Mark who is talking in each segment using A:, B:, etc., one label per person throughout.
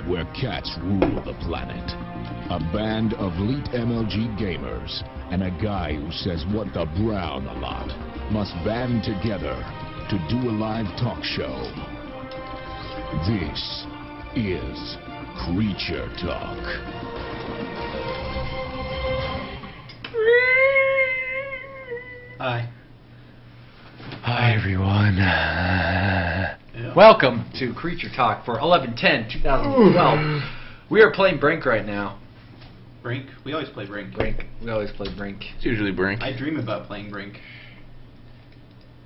A: where cats rule the planet. A band of elite MLG gamers and a guy who says what the brown a lot must band together to do a live talk show. This is Creature Talk.
B: Hi.
C: Hi everyone. Welcome to Creature Talk for 11/10/2012. We are playing Brink right now.
B: Brink? We always play Brink.
C: Brink. We always play Brink.
D: It's usually Brink.
B: I dream about playing Brink.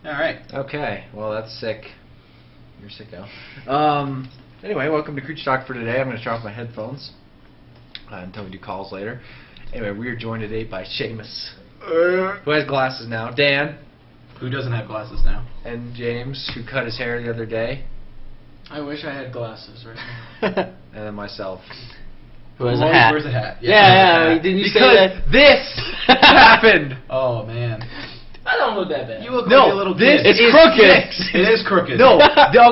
B: Alright.
C: Okay, well that's sick. You're sicko. Anyway, welcome to Creature Talk for today. I'm going to turn off my headphones until we do calls later. Anyway, we are joined today by Seamus, who has glasses now, Dan,
B: Who doesn't have glasses now?
C: and James, who cut his hair the other day,
E: I wish I had glasses right now.
C: and then myself.
D: Who has a
B: Always
D: hat?
B: wears a hat.
D: Yeah, didn't you say
C: Because
D: that?
C: this happened!
B: Oh, man.
E: I don't look that bad.
B: You look
C: No,
B: like a little
C: this
B: kid.
D: It's
C: is
D: crooked.
C: fixed.
B: It is crooked.
C: No,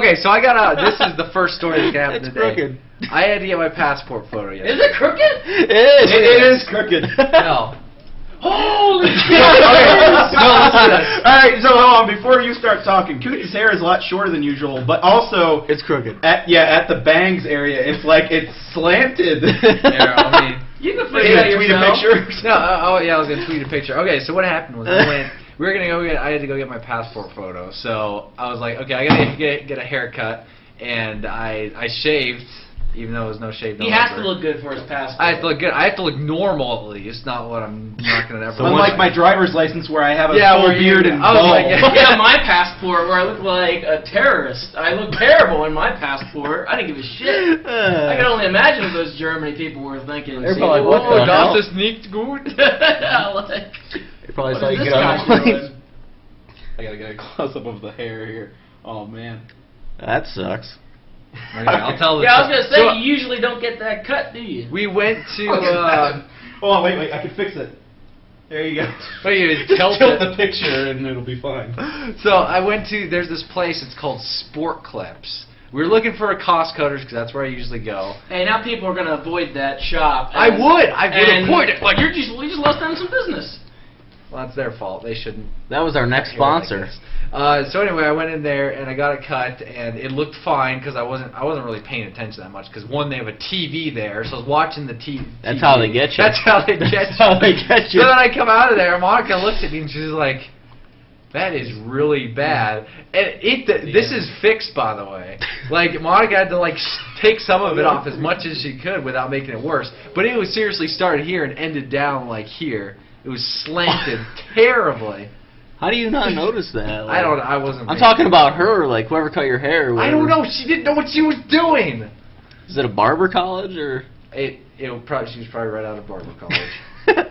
C: okay, so I got this is the first story that happened
D: It's
C: today.
D: crooked.
C: I had to get my passport photo yesterday.
E: Is it crooked?
D: It is.
B: It is crooked.
C: No.
E: Holy shit!
B: Alright, so hold on. Before you start talking, Cooch's hair is a lot shorter than usual, but also
D: It's crooked.
B: at the bangs area, it's like it's slanted.
C: Here, I mean,
E: You can
B: Are
E: figure
B: you
E: it out
B: gonna tweet a
E: yourself.
B: picture?
C: no, oh yeah, I was gonna tweet a picture. Okay, so what happened was we were gonna go get. I had to go get my passport photo, so I was like, okay, I gotta get a haircut, and I shaved, even though it was no shave.
E: He has to look good for his passport.
C: I have to look good. I have to look normal at least, not what I'm not gonna ever.
B: Unlike my driver's license where I have a
C: Yeah,
B: full
C: where you-
B: beard and
C: I was
B: bald.
C: like,
E: Yeah, my passport where I look like a terrorist. I look terrible in my passport. I didn't give a shit. I can only imagine what those Germany people were thinking.
D: They're probably like, what the hell?
C: Das ist nicht gut.
E: Like,
D: You're probably
E: what
D: saying
E: is
D: get
E: this
D: on
E: guy
D: the
E: doing?
D: plane.
B: I gotta get a close up of the hair here. Oh man.
D: That sucks.
C: Okay, I'll tell the
E: Yeah, I was gonna say
C: so,
E: you usually don't get that cut, do you?
C: we went to.
B: Hold on, wait, I can fix it. There you go.
C: Wait, you
B: Just
C: tilt
B: tilt
C: it.
B: the picture and it'll be fine.
C: So I went to. There's this place. It's called Sport Clips. We were looking for a cost cutters because that's where I usually go.
E: Hey, now people are gonna avoid that shop.
C: I would
E: and
C: avoid it.
E: Like you just lost them some business.
C: Well, that's their fault. They shouldn't.
D: That was our next
C: hear it like
D: sponsor.
C: this. So anyway, I went in there and I got it cut, and it looked fine because I wasn't really paying attention that much because one, they have a TV there, so I was watching the TV.
D: That's how they get you.
C: That's how they get
D: That's
C: you.
D: how they get you.
C: So then I come out of there, Monica looks at me and she's like, "That is really bad." And this is fixed, by the way. Like Monica had to take some of it off as much as she could without making it worse. But it was seriously started here and ended down like here. It was slanted terribly.
D: How do you not notice that?
C: I wasn't.
D: I'm talking about her, like whoever cut your hair. Or
C: I don't know. She didn't know what she was doing.
D: Is it a barber college or?
C: She was probably right out of barber college.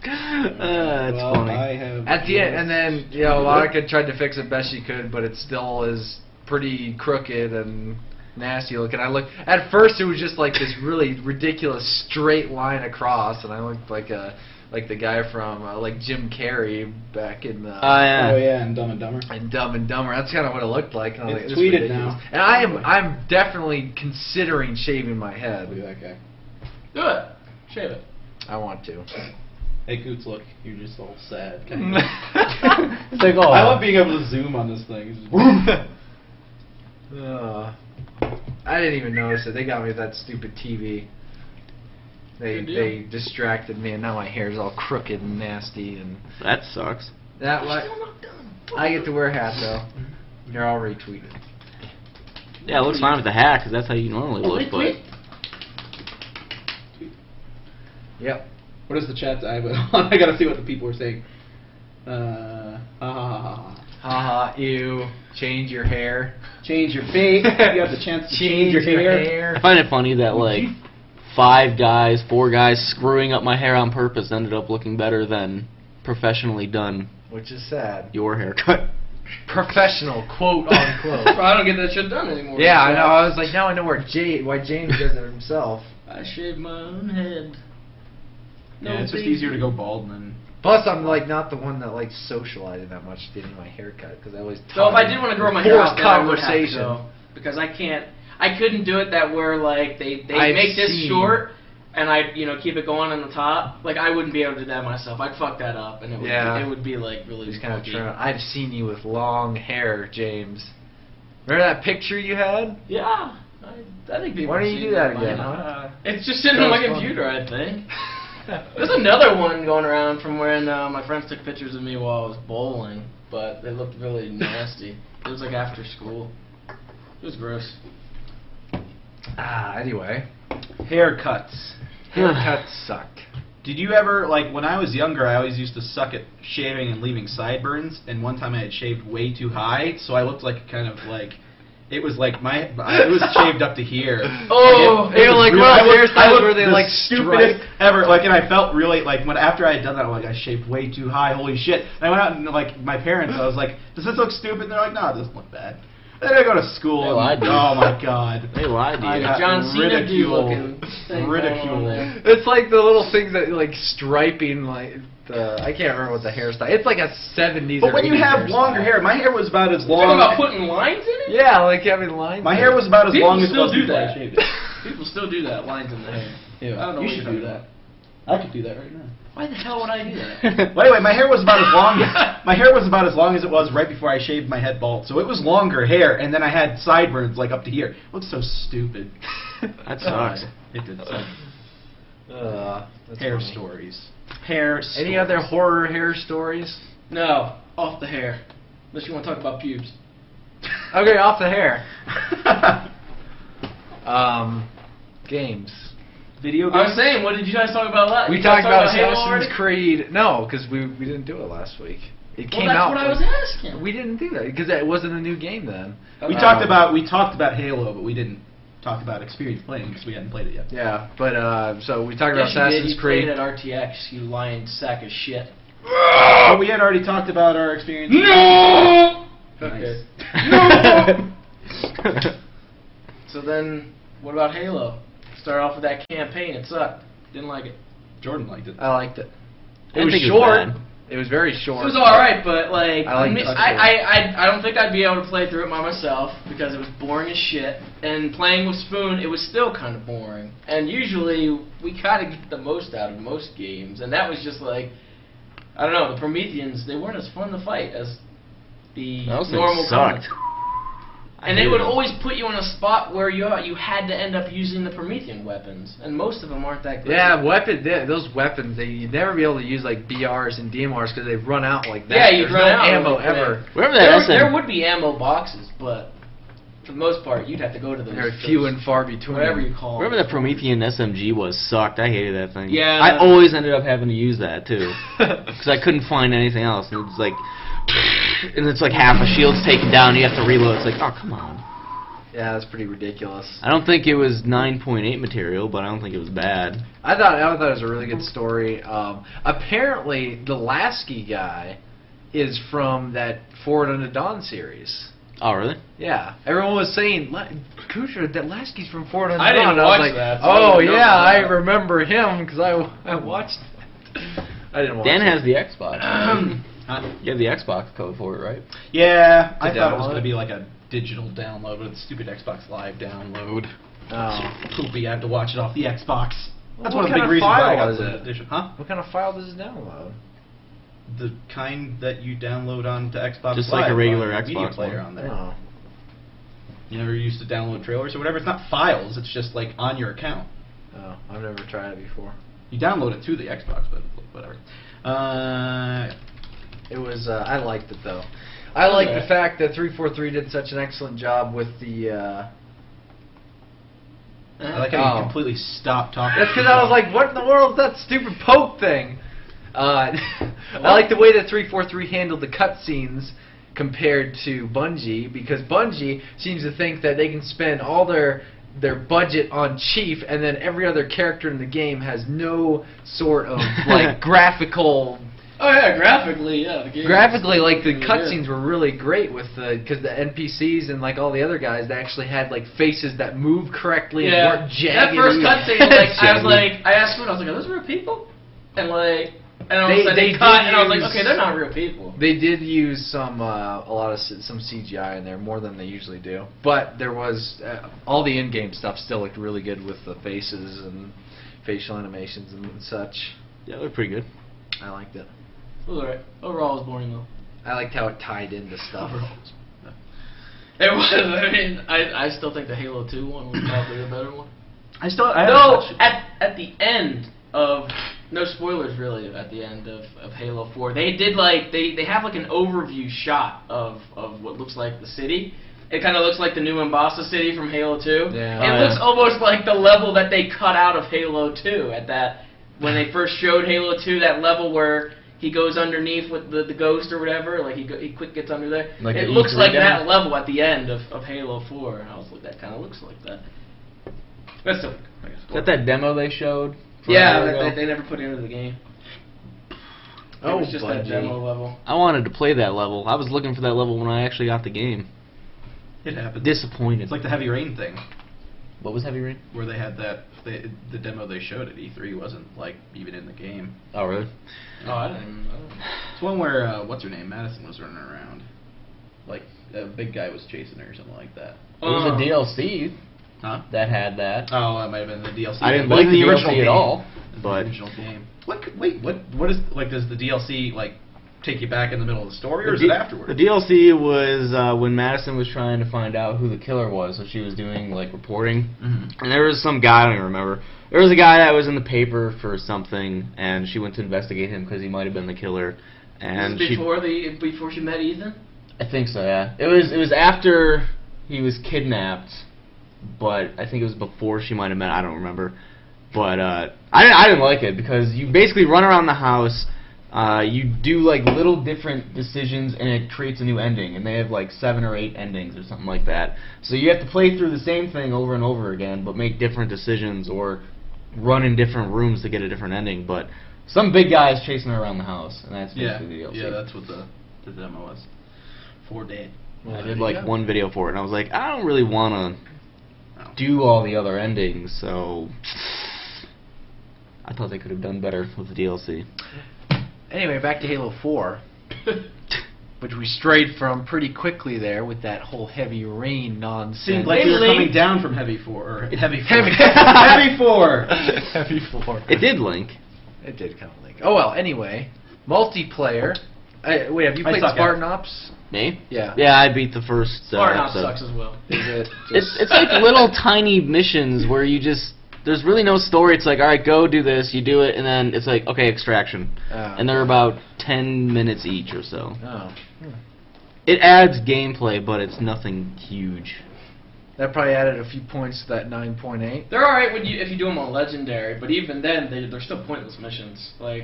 D: That's
B: Well,
D: funny.
B: I have
C: At the end, and then Monica tried to fix it best she could, but it still is pretty crooked and nasty looking. At first it was just like this really ridiculous straight line across, and I looked like the guy from like Jim Carrey back in the.
D: Oh yeah.
B: Oh yeah, and Dumb and Dumber.
C: And Dumb and Dumber. That's kind of what it looked like. And I was
B: It's
C: like, this is
B: tweeted
C: ridiculous.
B: now.
C: And I'm definitely considering shaving my head.
B: Look at that guy.
E: Do it. Shave it.
C: I want to.
B: Hey Coots, look, you're just all sad.
D: It's like, oh.
B: I love being able to zoom on this thing. It's just
C: I didn't even notice it. They got me with that stupid TV.
E: Good deal.
C: They distracted me, and now my hair's all crooked and nasty. And
D: That sucks.
C: that
E: You're
C: like
E: still not done.
C: I get to wear a hat though. Here, I'll retweet it.
D: Yeah, it looks fine with the hat because that's how you normally
E: Oh,
D: look. But
E: retweet?
C: Yep.
B: What is the chat? I gotta see what the people are saying. Ha ha ha ha.
C: Haha, ew. Change your hair.
B: Change your face. You have the chance to change your hair.
D: I find it funny that like 4 guys screwing up my hair on purpose ended up looking better than professionally done
C: Which is sad.
D: your haircut.
C: Professional, quote unquote.
E: I don't get that shit done anymore.
C: Yeah, I know. I was like, now I know why James does it himself.
E: I shave my own head. No
B: Yeah, it's just
E: big
B: easier to go bald than.
C: Plus, I'm like not the one that likes socializing that much, getting my hair cut because I always.
E: So if I did want to grow my hair
C: forced
E: out, then I would have to
C: conversation.
E: go, because I can't. I couldn't do it that where like they
C: I've
E: make this
C: seen-
E: short and I keep it going on the top. Like I wouldn't be able to do that myself. I'd fuck that up and it would be like really
C: Just kind of
E: funky.
C: trim. I've seen you with long hair, James. Remember that picture you had?
E: Yeah. I think people
C: Why don't
E: have
C: you
E: seen
C: do that
E: by
C: again,
E: now.
C: huh?
E: It's just sitting on my
C: That was
E: computer, I think. There's another one going around from when my friends took pictures of me while I was bowling, but they looked really nasty. It was like after school. It was gross.
C: Anyway.
F: Haircuts.
C: Haircuts suck.
F: Did you ever, like, when I was younger, I always used to suck at shaving and leaving sideburns, and one time I had shaved way too high, so I looked like kind of like, it was like it was shaved up to here.
C: Oh,
F: it
C: you're
F: was
C: like
F: real-
C: one of those
F: I
C: hairstyles
F: looked
C: where they
F: the
C: like
F: stupidest
C: stripe.
F: ever, like, and I felt really, like, after I had done that, I'm like, I shaved way too high, holy shit. And I went out and, like, my parents, I was like, does this look stupid? And they're like, no, it doesn't look bad. Then I go to school,
D: They
F: and,
D: lied to you.
F: oh my god.
D: They lied to
F: I
D: you.
F: got
E: John Cena dude
F: ridicule.
E: looking thing
F: Ridicule.
E: going on there.
C: It's like the little things that like striping, like I can't remember what the hairstyle. It's like a 70s.
F: But
C: or
F: when you
C: 80s
F: have
C: hairstyle.
F: longer hair, my hair was about as
E: You talking about
F: long.
E: putting lines in it?
C: Yeah, like having lines.
F: My
C: in
F: hair
C: it.
F: was about as
E: People
F: long as it
E: still
F: was
E: do
F: before I
E: that.
F: shaved it.
E: People still do that, lines in the hair.
F: Yeah.
E: I don't know
F: You
E: what
F: should
E: you're
F: do
E: talking
F: that. I could do that right now.
E: Why the hell would I do that?
F: Well, anyway, my hair was about as long. My hair was about as long as it was right before I shaved my head bald. So it was longer hair, and then I had sideburns like up to here. It looks so stupid.
D: That sucks.
F: It did suck.
C: That's
F: Hair
C: funny.
F: stories. Hair. Stories.
C: Any other horror hair stories?
E: No, off the hair. Unless you want to talk about pubes.
C: Okay, off the hair. Games.
F: Video
E: I was
F: games?
E: saying, what did you guys talk about last?
C: We
E: you guys
C: talked about
E: Halo
C: Assassin's
E: already?
C: Creed. No, because we didn't do it last week. It
E: Well,
C: came
E: that's
C: out.
E: what I was asking.
C: We didn't do that because it wasn't a new game then.
F: We talked about Halo, but we didn't talk about experience playing because we hadn't played it yet.
C: Yeah, but so we talked about
E: Yes, you did.
C: Assassin's
E: You
C: Creed.
E: played at RTX, you lying sack of shit.
F: But we had already talked about our experience.
E: No!
F: Nice.
E: Okay. So then, what about Halo? Started off with that campaign, it sucked. Didn't like it.
F: Jordan liked it.
C: I liked it.
D: I
C: It was
D: think it was
C: short.
D: bad.
C: It was very
E: It
C: short.
E: was alright, but like,
C: I liked
E: mean,
C: it.
E: I don't think I'd be able to play through it by myself because it was boring as shit. And playing with Spoon, it was still kind of boring. And usually, we kind of get the most out of most games. And that was just like, I don't know, the Prometheans, they weren't as fun to fight as the
D: Those
E: normal
D: things sucked.
E: combat.
D: I
E: And they
D: hated
E: would
D: them.
E: always put you in a spot where you had to end up using the Promethean weapons, and most of them aren't that great.
C: Yeah, those weapons, you'd never be able to use like BRs and DMRs because they run out like that.
E: Yeah, you'd
C: There's
E: run
C: no
E: out
C: ammo
E: really quick.
C: ever.
D: Wherever that
E: There
D: SM
E: would be ammo boxes, but for the most part, you'd have to go to those.
C: They're few and far between.
E: whatever you call
D: Whatever
E: them.
D: that Promethean SMG was sucked. I hated that thing.
E: Yeah.
D: I always ended up having to use that too, because I couldn't find anything else. And it's like, and it's like half a shield's taken down. You have to reload. It's like, oh come on.
C: Yeah, that's pretty ridiculous.
D: I don't think it was 9.8 material, but I don't think it was bad.
C: I thought it was a really good story. Apparently, the Lasky guy is from that Forward Unto Dawn series.
D: Oh really?
C: Yeah, everyone was saying, Kucher, that Lasky's from Forward Unto
E: I
C: Dawn.
E: didn't
C: I was
E: watch
C: like,
E: that, so I
C: oh
E: wouldn't know
C: yeah, I
E: about that.
C: remember him because I watched it. I didn't watch
D: Dan
C: it.
D: has the Xbox.
F: Huh?
D: You have the Xbox code for it, right?
F: Yeah, I
C: To
F: thought it was
C: download
F: going to
C: it?
F: be like a digital download, but it's stupid Xbox Live download.
C: Oh.
F: Poopy, I have to watch it off the Xbox. That's
C: What
F: one of the
C: kind
F: big
C: of
F: reasons why I
C: file
F: got
C: is
F: the
C: it?
F: edition. Huh?
C: What kind of file does it download?
F: The kind that you download onto Xbox
D: Just
F: Live
D: like a regular
F: on the media
D: Xbox
F: player
D: one.
F: on there.
C: Oh.
F: You never used to download trailers or whatever? It's not files, it's just like on your account.
C: Oh, I've never tried it before.
F: You download it to the Xbox, but whatever.
C: It was. I liked it though. I like
E: Okay.
C: the fact that 343 did such an excellent job with the.
F: I like how
C: Oh.
F: you completely stopped talking.
C: That's because I was like, what in the world is that stupid poke thing? I like the way that 343 handled the cutscenes compared to Bungie, because Bungie seems to think that they can spend all their budget on Chief, and then every other character in the game has no sort of like graphical.
E: Oh yeah, graphically, yeah. The game
C: Graphically, like the
E: really
C: cutscenes
E: good.
C: were really great with because the NPCs and like all the other guys, they actually had like faces that moved correctly and
E: Yeah,
C: weren't jagged.
E: that first cutscene, like I was
C: Jaggedy.
E: like, I asked him, I was like, are those real people? And like, and all of a sudden they cut, and I was like, okay, they're not real people.
C: They did use some some CGI in there, more than they usually do. But there was all the in-game stuff still looked really good with the faces and facial animations and such.
D: Yeah, they were pretty good.
C: I liked it.
E: It was alright. Overall, it was boring though.
C: I liked how it tied into stuff.
E: It was. I mean, I still think the Halo 2 one was probably the better one.
F: I
E: No, at the end of, no spoilers really, at the end of Halo 4, they did like, they have like an overview shot of what looks like the city. It kind of looks like the new Mombasa city from Halo 2.
C: Yeah.
E: It looks almost like the level that they cut out of Halo 2 at that, when they first showed Halo 2, that level where he goes underneath with the ghost or whatever, like he quick gets under there.
D: Like
E: it
D: the
E: looks
D: E3
E: like
D: demo?
E: that level at the end of Halo 4, and I was like, that kind of looks like that. That's still, I guess.
D: Is that that demo they showed?
E: Yeah,
D: forever ago?
E: they never put it into the game.
C: Oh,
E: It was just that
C: Bungie.
E: demo level.
D: I wanted to play that level. I was looking for that level when I actually got the game.
F: It happened.
D: Disappointed.
F: It's like the Heavy Rain thing,
D: What was Heavy Rain?
F: where they had that the demo they showed at E3 wasn't like even in the game.
D: Oh, really?
E: Oh, I didn't know.
F: It's one where what's her name, Madison was running around, like a big guy was chasing her or something like that.
D: It was a DLC
F: Huh?
D: that had that.
F: Oh, that might have been the DLC.
D: I didn't
F: But
D: like
F: in
D: the
F: original
D: DLC
F: game,
D: at all,
F: in
D: but-
F: the original game. What is like? Does the DLC like take you back in the middle of the story, or is
D: The
F: it
D: D-
F: afterwards?
D: The DLC was when Madison was trying to find out who the killer was, so she was doing like reporting.
F: Mhm.
D: And there was some guy, I don't even remember. There was a guy that was in the paper for something, and she went to investigate him because he might have been the killer. And
E: This is before she met Ethan?
D: I think so, yeah. It was after he was kidnapped, but I think it was before she might have met. I don't remember. But I didn't like it because you basically run around the house. You do like little different decisions, and it creates a new ending. And they have like 7 or 8 endings or something like that. So you have to play through the same thing over and over again, but make different decisions or run in different rooms to get a different ending. But some big guy is chasing her around the house, and that's
F: Yeah,
D: basically the DLC.
F: yeah, that's what the demo was. 4 Dead.
D: I did like one video for it, and I was like, I don't really want
F: Oh.
D: to do all the other endings, so I thought they could have done better with the DLC.
C: Anyway, back to Halo 4, which we strayed from pretty quickly there with that whole Heavy Rain nonsense.
F: Seemed like
E: Hey,
F: we were
E: Link.
F: coming down from Heavy 4 or Heavy 4.
C: Heavy-
F: Heavy 4.
C: Heavy 4.
D: It did link.
C: It did kind of link. Oh well. Anyway, multiplayer. Wait, have you
F: I
C: played
F: suck at
C: Spartan
F: it.
C: Ops?
D: Me?
C: Yeah.
D: Yeah, I beat the first
E: Spartan Ops
D: episode.
E: sucks as well.
C: Is it?
D: It's like little tiny missions where you just there's really no story. It's like, all right, go do this. You do it, and then it's like, okay, extraction, and they're about 10 minutes each or so.
C: Oh.
D: It adds gameplay, but it's nothing huge.
C: That probably added a few points to that 9.8.
E: They're alright if you do them on Legendary, but even then, they're still pointless missions. Like,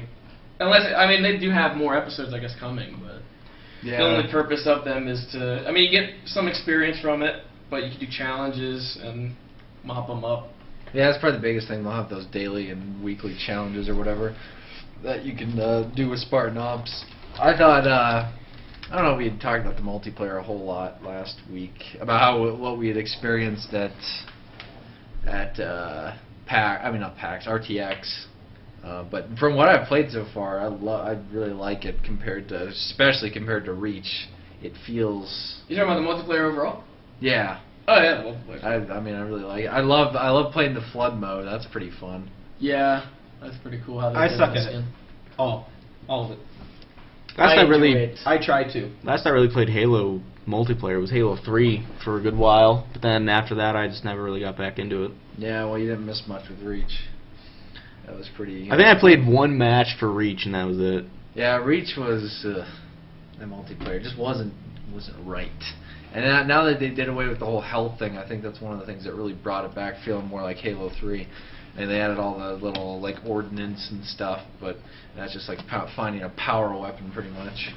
E: unless, I mean, they do have more episodes, I guess, coming, but
C: Yeah.
E: the only purpose of them is to, I mean, you get some experience from it, but you can do challenges and mop them up.
C: Yeah, that's probably the biggest thing. They'll have those daily and weekly challenges or whatever that you can do with Spartan Ops. I thought, I don't know if we had talked about the multiplayer a whole lot last week, about how what we had experienced at not PAX, RTX. But from what I've played so far, I really like it especially compared to Reach. It feels,
E: You talking about the multiplayer overall?
C: yeah.
E: Oh yeah, the multiplayer.
C: I mean, I really like it. I love playing the flood mode. That's pretty fun.
E: Yeah, that's pretty cool how they
F: I
E: did
F: suck
E: the
F: at it.
E: skin.
F: All of it.
D: Last I really
E: enjoy it.
F: I tried to.
D: Last I really played Halo multiplayer was Halo 3 for a good while, but then after that I just never really got back into it.
C: Yeah, well, you didn't miss much with Reach. That was pretty.
D: I think I played one match for Reach and that was it.
C: Yeah, Reach was the multiplayer just wasn't right. And now that they did away with the whole health thing, I think that's one of the things that really brought it back, feeling more like Halo 3. And they added all the little like ordnance and stuff, but that's just like finding a power weapon pretty much.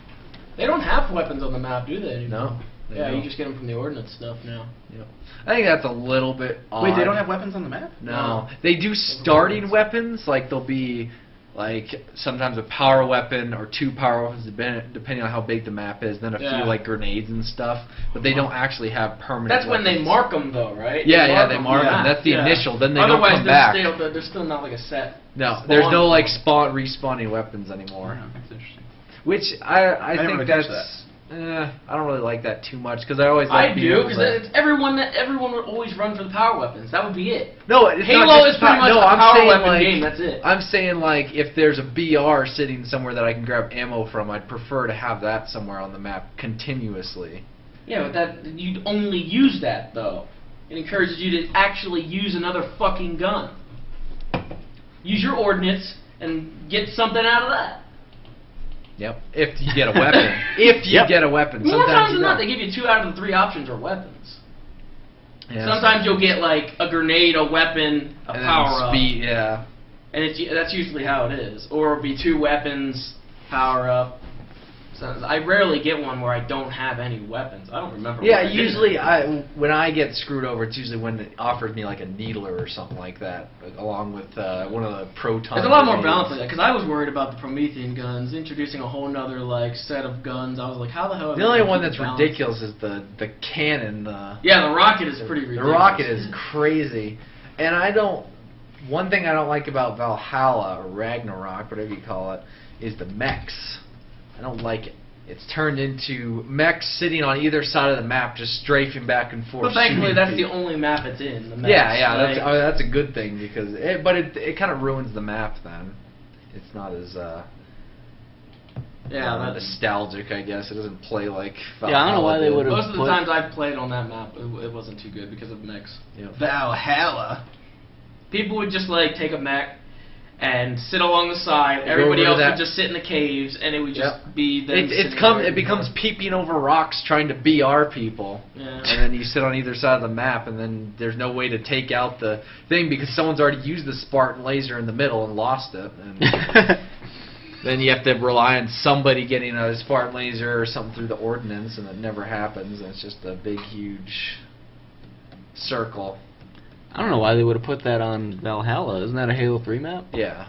E: They don't have weapons on the map, do they? Anymore?
C: No. They
E: Yeah,
C: don't.
E: you just get them from the ordnance stuff now.
C: Yep. I think that's a little bit odd.
F: Wait, they don't have weapons on the map?
C: No, they do starting weapons. Like there'll be like sometimes a power weapon or 2 power weapons, depending on how big the map is. Then a
E: Yeah.
C: few like grenades and stuff, but they don't actually have permanent.
E: That's when they
C: weapons.
E: mark them, though, right?
C: Yeah, they
E: them
C: mark
E: on the
C: them.
E: map.
C: That's the
E: Yeah.
C: initial. Then they
E: Otherwise,
C: don't come back.
E: They're still not like a set.
C: No,
E: spawn
C: there's no like
E: point.
C: respawning weapons anymore.
F: Yeah, that's interesting.
C: Which I
F: never
C: think
F: really catch
C: that's. I don't really like that too much because I always like
E: I
C: being
E: do,
C: able
E: because
C: to-
E: everyone would always run for the power weapons. That would be it.
C: No, it's
E: Halo
C: not just
E: is pretty much
C: no,
E: a
C: I'm
E: power
C: saying
E: weapon
C: like,
E: game, that's it.
C: I'm saying like if there's a BR sitting somewhere that I can grab ammo from, I'd prefer to have that somewhere on the map continuously.
E: Yeah, but that you'd only use that though. It encourages you to actually use another fucking gun. Use your ordnance and get something out of that.
C: Yep. If you get a weapon. If you
D: Yep.
C: get a weapon.
E: More
C: Sometimes
E: times
C: you
E: than not,
C: don't.
E: they give you 2 out of the 3 options are weapons.
C: Yeah.
E: Sometimes you'll get like a grenade, a weapon, a
C: And then
E: power up,
C: speed, yeah.
E: and that's usually how it is. Or it'll be 2 weapons, power up. So I rarely get one where I don't have any weapons. I don't remember.
C: Yeah,
E: what I did.
C: usually when I get screwed over, it's usually when it offers me like a needler or something like that, along with one of the proton.
E: There's a lot more
C: grenades.
E: balance with that because I was worried about the Promethean guns introducing a whole nother like set of guns. I was like, how the hell? Are
C: The
E: they
C: only
E: gonna
C: one
E: keep
C: that's
E: the balance?
C: ridiculous is the cannon.
E: Yeah, the rocket is pretty
C: The
E: ridiculous.
C: rocket is crazy, and I don't. One thing I don't like about Valhalla or Ragnarok, whatever you call it, is the mechs. I don't like it. It's turned into mechs sitting on either side of the map, just strafing back and forth.
E: But thankfully,
C: shooting
E: that's the
C: people.
E: only map it's in. The
C: Yeah,
E: mechs,
C: that's a good thing because it kind of ruins the map then. It's not as
E: that's
C: nostalgic, I guess. It doesn't play like
D: Yeah, I don't know why they
C: Valhalla
D: would've-
E: most of the
D: put-
E: times I've played on that map, it wasn't too good because of mechs.
C: did. Yeah.
F: Valhalla.
E: People would just like take a mech and sit along the side.
C: Go
E: Everybody
C: over
E: else
C: to that-
E: would just sit in the caves, and it would just
C: Yep.
E: be them.
C: It becomes peeping over rocks trying to BR people.
E: Yeah.
C: And then you sit on either side of the map, and then there's no way to take out the thing because someone's already used the Spartan laser in the middle and lost it. And then you have to rely on somebody getting a Spartan laser or something through the ordnance, and it never happens. And it's just a big, huge circle.
D: I don't know why they would have put that on Valhalla. Isn't that a Halo 3 map?
C: Yeah.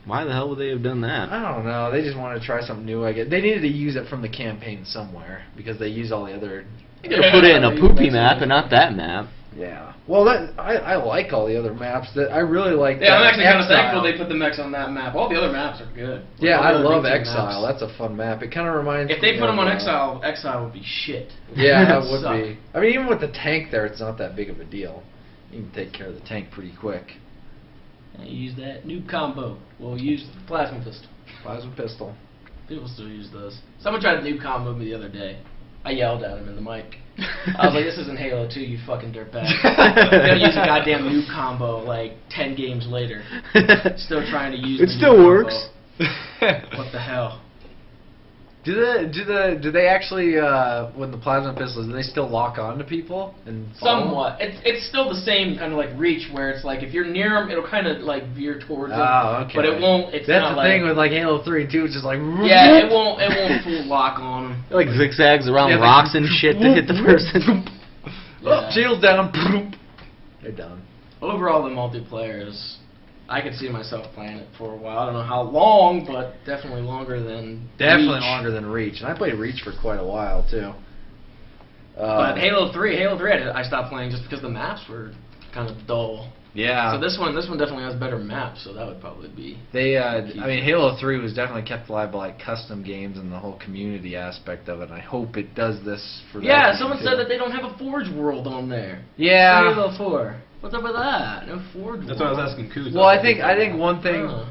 D: Why the hell would they have done that?
C: I don't know. They just wanted to try something new. I guess they needed to use it from the campaign somewhere because they use all the other.
D: You could have put it in a poopy map and not that map.
C: Yeah. Well, I like all the other maps. That I really like.
E: Yeah, I'm
C: that
E: actually kind of
C: Exile.
E: thankful they put the mechs on that map. All the other maps are good.
C: Yeah,
E: All the
C: I
E: other
C: love
E: big team
C: Exile.
E: maps.
C: That's a fun map. It kind of reminds
E: If
C: me
E: they put them on
C: of,
E: Exile would be shit.
C: Yeah,
E: It
C: that
E: would
C: would
E: suck.
C: be. I mean, even with the tank there, it's not that big of a deal. You can take care of the tank pretty quick.
E: And you use that noob combo. We'll use the plasma pistol.
C: Plasma pistol.
E: People still use those. Someone tried to noob combo me the other day. I yelled at him in the mic. I was like, "This isn't Halo 2, you fucking dirtbag." I'm gonna use a goddamn noob combo like 10 games later. Still trying to use.
D: It
E: the
D: still
E: noob
D: works.
E: combo. What the hell?
C: Do they actually when the plasma pistols do they still lock on to people and follow them?
E: Somewhat. It's still the same kind of like reach where it's like if you're near them, it'll kind of like veer towards them.
C: Oh, okay.
E: But it won't. It's
C: That's
E: not
C: the
E: like,
C: thing with like Halo 3 and 2. It's just like
E: Yeah, it won't full lock on them.
D: Like zigzags around
C: Yeah, like-
D: rocks and shit to hit the person.
C: Oh, shield down. They're done.
E: Overall, the multiplayer is. I could see myself playing it for a while. I don't know how long, but definitely longer than.
C: Definitely
E: Reach.
C: longer than Reach, and I played Reach for quite a while too.
E: But Halo 3, I stopped playing just because the maps were kind of dull.
C: Yeah.
E: So this one definitely has better maps, so that would probably be.
C: They, I mean, Halo 3 was definitely kept alive by like custom games and the whole community aspect of it. And I hope it does this for.
E: Yeah,
C: that
E: someone
C: too.
E: said that they don't have a Forge world on there.
C: Yeah.
E: Halo 4. What's up with that? No Forge world.
F: That's what I was asking Kuz.
C: Well, I think one thing.
E: Huh.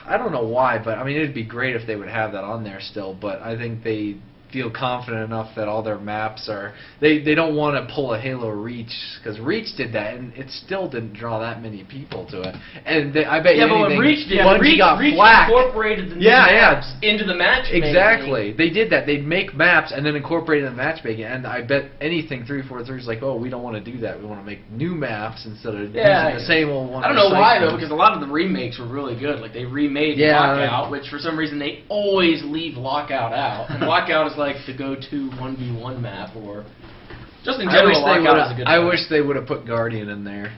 C: I don't know why, but I mean, it'd be great if they would have that on there still. But I think they feel confident enough that all their maps are. They don't want to pull a Halo Reach because Reach did that and it still didn't draw that many people to it. And I bet you
E: Yeah, but
C: anything,
E: when Reach did,
C: Bungie got
E: Reach
C: flack.
E: incorporated the new
C: Yeah,
E: maps into the matchmaking.
C: Exactly. They did that. They'd make maps and then incorporate it in the matchmaking. And I bet anything 343 is like, oh, we don't want to do that. We want to make new maps instead of using the same old one.
E: I don't know why though, because a lot of the remakes were really good. Like they remade Lockout, which for some reason they always leave Lockout out. And Lockout is like the go-to 1v1 map, or just in general, Lockout is a good.
C: I
E: map.
C: wish they would have put Guardian in there.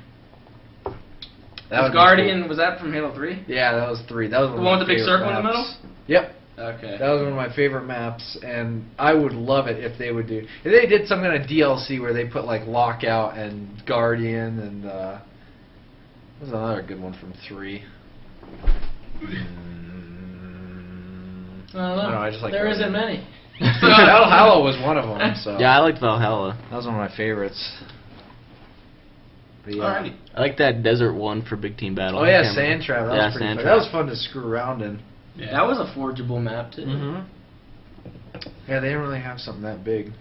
C: That would be
E: Guardian, was that from Halo 3?
C: Yeah, that was 3. That was
E: The
C: one
E: one
C: of
E: with
C: my
E: the big
C: favorite
E: circle in the
C: maps.
E: middle?
C: Yep.
E: Okay.
C: That was one of my favorite maps, and I would love it if they would do. If they did some kind of DLC where they put like Lockout and Guardian and what was another good one from 3.
E: I don't know.
C: I just like
E: there
C: Guardian.
E: isn't many.
C: Valhalla was one of them. So
D: Yeah, I liked Valhalla.
C: that was one of my favorites. But yeah.
F: Alrighty.
D: I like that desert one for Big Team Battle.
C: Oh
D: I
C: yeah,
D: can't remember.
C: Sand Trap. That
D: Yeah,
C: was pretty
D: Sand
C: fun.
D: Trap.
C: That was fun to screw around in.
F: Yeah.
E: That was a forgeable map, too.
C: Yeah, they didn't really have something that big.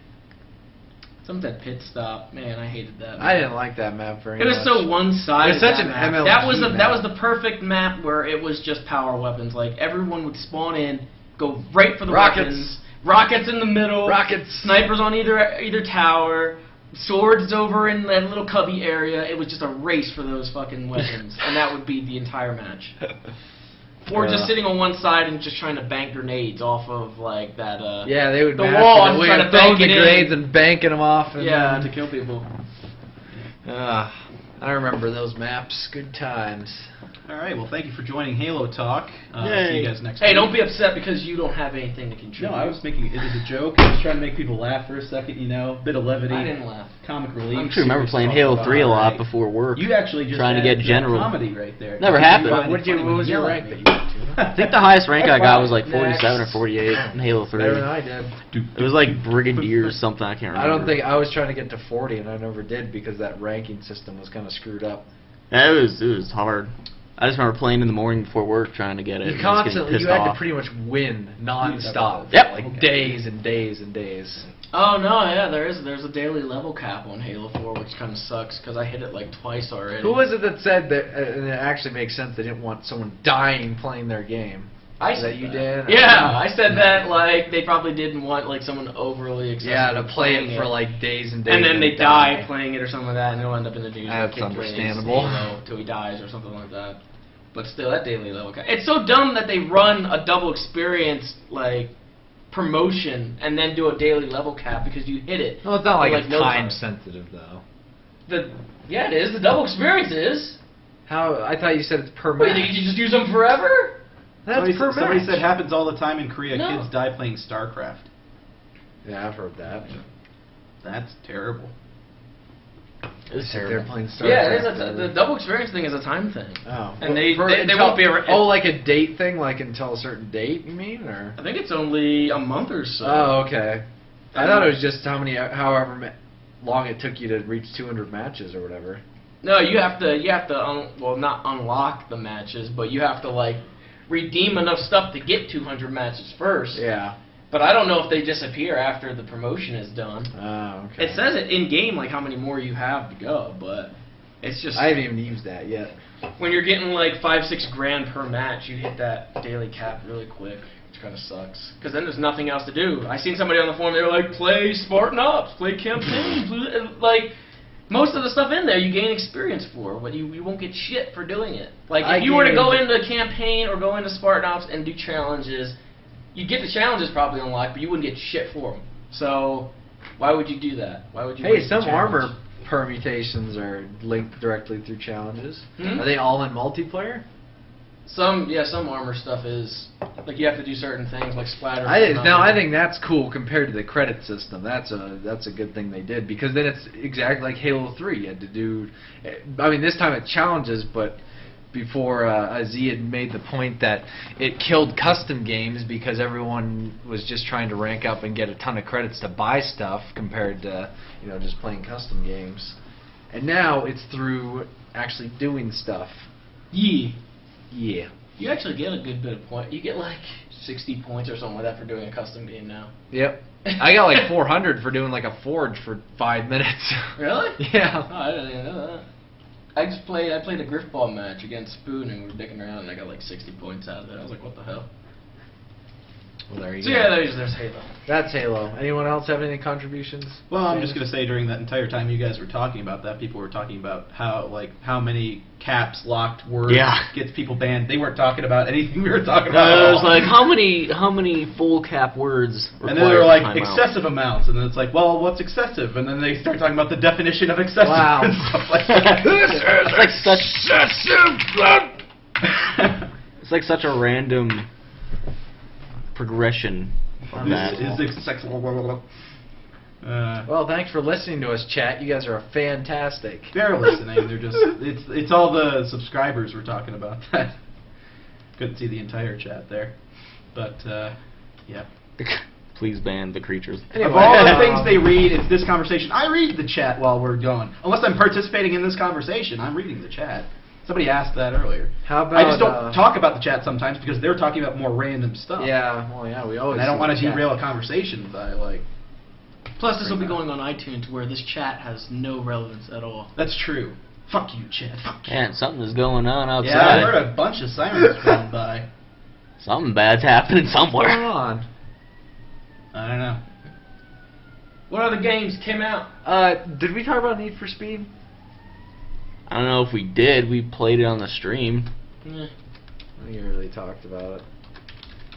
E: Some of that pit stop, man, I hated that.
C: I didn't like that map very
E: It
C: much.
E: was so one-sided.
C: It's such
E: that
C: an
E: map.
C: MLG
E: That was
C: map.
E: the perfect map where it was just power weapons. Like everyone would spawn in, go right for the
C: Rockets.
E: weapons. Rockets in the middle.
C: Rockets.
E: Snipers on either tower. Swords over in that little cubby area. It was just a race for those fucking weapons, and that would be the entire match. Or just sitting on one side and just trying to bank grenades off of like that.
C: Yeah, they would
E: the
C: master
E: wall
C: the
E: and
C: way
E: try
C: of
E: to
C: throwing
E: bank
C: the
E: it in.
C: grenades and banking them off. And
E: Yeah,
C: then-
E: to kill people.
C: I remember those maps. Good times.
F: All right. Well, thank you for joining Halo Talk. See
D: Yay.
F: you guys next
E: Hey,
F: week.
E: don't be upset because you don't have anything to contribute.
F: No, I was making it as a joke. I was trying to make people laugh for a second. You know, bit of levity.
E: I didn't laugh.
F: Comic relief.
D: I actually remember
F: Serious
D: playing
F: talk
D: Halo
F: about
D: 3 a
F: it,
D: lot
F: right?
D: before work.
F: You actually just
D: trying to
F: added
D: get general.
F: comedy right there.
D: Never
F: You
D: happened.
F: find it
C: What
F: funny when
C: was
F: you
C: your
F: yell
C: rank
F: at
C: that
F: me.
C: you went to?
D: I think the highest rank I got was like
E: Next.
D: 47 or 48 in Halo 3.
C: Better than I did.
D: It was like Brigadier or something, I can't remember.
C: I don't think I was trying to get to 40, and I never did because that ranking system was kind of screwed up.
D: Yeah, it was hard. I just remember playing in the morning before work trying to get it.
C: You
D: and just getting
C: constantly,
D: pissed
C: you had
D: off.
C: to pretty much win non-stop.
D: Yep.
C: Like days and days and days.
E: Oh no, yeah, there's a daily level cap on Halo 4, which kind of sucks because I hit it like twice already.
C: Who was it that said that, and it actually makes sense, they didn't want someone dying playing their game?
E: I
C: That
E: said
C: you
E: that.
C: did?
E: Yeah, I said that like they probably didn't want like someone overly excited.
C: Yeah, to play it for like days and days.
E: and then they die playing it or something like that, and they'll end up in the news.
C: That's
E: like, kid plays
C: understandable.
E: Halo till he dies or something like that. But still, that daily level cap. It's so dumb that they run a double experience like promotion and then do a daily level cap because you hit it.
C: Well, it's not like
E: in,
C: it's
E: no
C: time sensitive though.
E: Yeah, it is. The double experience is.
C: How? I thought you said it's per
E: Wait,
C: match.
E: you just use them forever?
C: That's per
F: somebody
C: match.
F: said happens all the time in Korea.
E: No.
F: Kids die playing StarCraft.
C: Yeah, I've heard that.
F: That's terrible.
D: It's
C: They're
D: terrible.
C: playing StarCraft.
E: Yeah, it is. The double experience thing is a time thing.
C: Oh.
E: And they
C: until-
E: won't be
C: Oh, like a date thing, like until a certain date, you mean, or?
E: I think it's only a month or so.
C: Oh, okay. I thought it was just however long it took you to reach 200 matches or whatever.
E: No, you have to not unlock the matches, but you have to like redeem enough stuff to get 200 matches first.
C: Yeah.
E: But I don't know if they disappear after the promotion is done.
C: Oh, okay.
E: It says it in game like how many more you have to go, but it's just
C: I haven't even used that yet.
E: when you're getting like $5-6 grand per match, you hit that daily cap really quick, which kind of sucks. Because then there's nothing else to do. I seen somebody on the forum, they were like, play Spartan Ops, play campaign, like. Most of the stuff in there you gain experience for, but you won't get shit for doing it. Like if you were to go into campaign or go into Spartan Ops and do challenges, you'd get the challenges probably unlocked, but you wouldn't get shit for them. So why would you do that? Why would you?
C: Hey,
E: waste the
C: some
E: challenge?
C: armor permutations are linked directly through challenges.
E: Hmm?
C: Are they all in multiplayer?
E: Some armor stuff is like you have to do certain things like splatter.
C: I think that's cool compared to the credit system. That's a good thing they did because then it's exactly like Halo 3. You had to do, I mean, this time it challenges, but before Z had made the point that it killed custom games because everyone was just trying to rank up and get a ton of credits to buy stuff compared to just playing custom games. And now it's through actually doing stuff.
E: Yeah.
C: Yeah.
E: You actually get a good bit of point. You get like 60 points or something like that for doing a custom game now.
C: Yep. I got like 400 for doing like a forge for 5 minutes.
E: Really?
C: Yeah.
E: Oh, I didn't even know that. I played a Griffball match against Spoon and we were dicking around and I got like 60 points out of it. I was like, what the hell?
C: Well, there you
E: So
C: go.
E: yeah, there's Halo.
C: That's Halo. Anyone else have any contributions?
F: Well, I'm just gonna say during that entire time you guys were talking about that, people were talking about how many caps locked words gets people banned. They weren't talking about anything we were talking about.
D: I
F: at
D: was
F: all.
D: like, how many full cap words?
F: And then they were like
D: timeout?
F: excessive amounts, and then it's like, well, what's excessive? And then they start talking about the definition of excessive
C: Wow.
F: and stuff like that.
D: It's like such it's like such a random progression of that.
F: Is excessive.
C: Well, thanks for listening to us, chat. You guys are fantastic.
F: They're listening. They're just it's all the subscribers we're talking about. That couldn't see the entire chat there, but yeah.
D: Please ban the creatures.
F: Of all the things they read, it's this conversation. I read the chat while we're going. Unless I'm participating in this conversation, I'm reading the chat. Somebody asked that earlier.
C: How about
F: I just don't talk about the chat sometimes because they're talking about more random stuff.
C: Yeah, well, yeah, we always.
F: And I don't
C: see
F: want to
C: the chat.
F: derail a conversation that I like.
E: Plus, this will be going on iTunes, where this chat has no relevance at all.
F: That's true. Fuck you, chat. Fuck you.
D: Man, something is going on outside.
F: Yeah, I heard a bunch of sirens going by.
D: Something bad's happening
C: What's going
D: somewhere.
C: on?
F: I don't know.
E: What other games came out?
C: Did we talk about Need for Speed?
D: I don't know if we did. We played it on the stream.
E: Eh,
C: I think we really talked about it.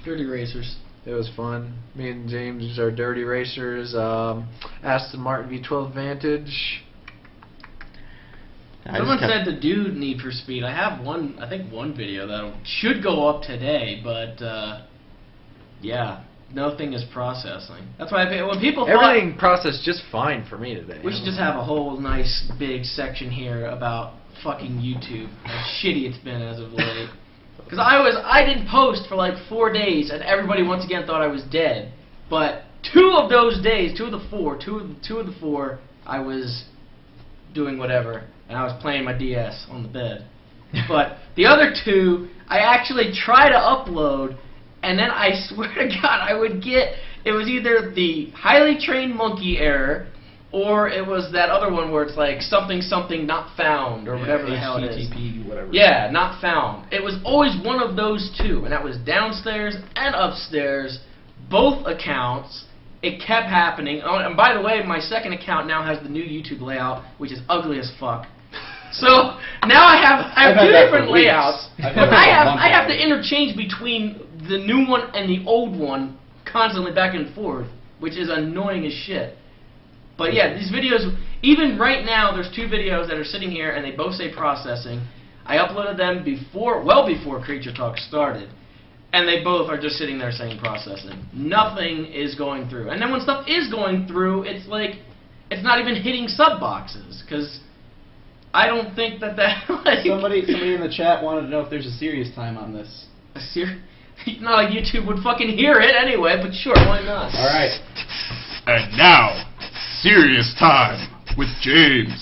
E: Dirty Racers.
C: It was fun. Me and James are dirty racers. Aston Martin V12 Vantage.
D: I
E: Someone
D: just kept-
E: said to do Need for Speed. I have one, I think one video that should go up today, but yeah, nothing is processing. That's why when people thought
C: Everything processed just fine for me today.
E: we should just have a whole nice big section here about fucking YouTube, how shitty it's been as of late. Because I didn't post for like 4 days, and everybody once again thought I was dead. But 2 of those days, 2 of the 4, I was doing whatever, and I was playing my DS on the bed. But the other 2, I actually try to upload, and then I swear to God, I would get, it was either the highly trained monkey error, or it was that other one where it's like something not found, or whatever the hell it is.
F: HTTP, whatever.
E: Yeah, not found. It was always one of those 2, and that was downstairs and upstairs, both accounts. It kept happening. Oh, and by the way, my second account now has the new YouTube layout, which is ugly as fuck. So now I have
F: I've had
E: 2
F: that
E: different
F: for weeks.
E: layouts,
F: I've had
E: but
F: that
E: I
F: for a
E: have
F: month
E: I have to
F: already.
E: interchange between the new one and the old one constantly back and forth, which is annoying as shit. But yeah, these videos, even right now, there's 2 videos that are sitting here, and they both say processing. I uploaded them well before Creature Talk started, and they both are just sitting there saying processing. Nothing is going through. And then when stuff is going through, it's like, it's not even hitting sub boxes, because I don't think that like...
F: Somebody in the chat wanted to know if there's a serious time on this.
E: Not like YouTube would fucking hear it anyway, but sure, why not?
F: All right.
A: And now, serious time with James.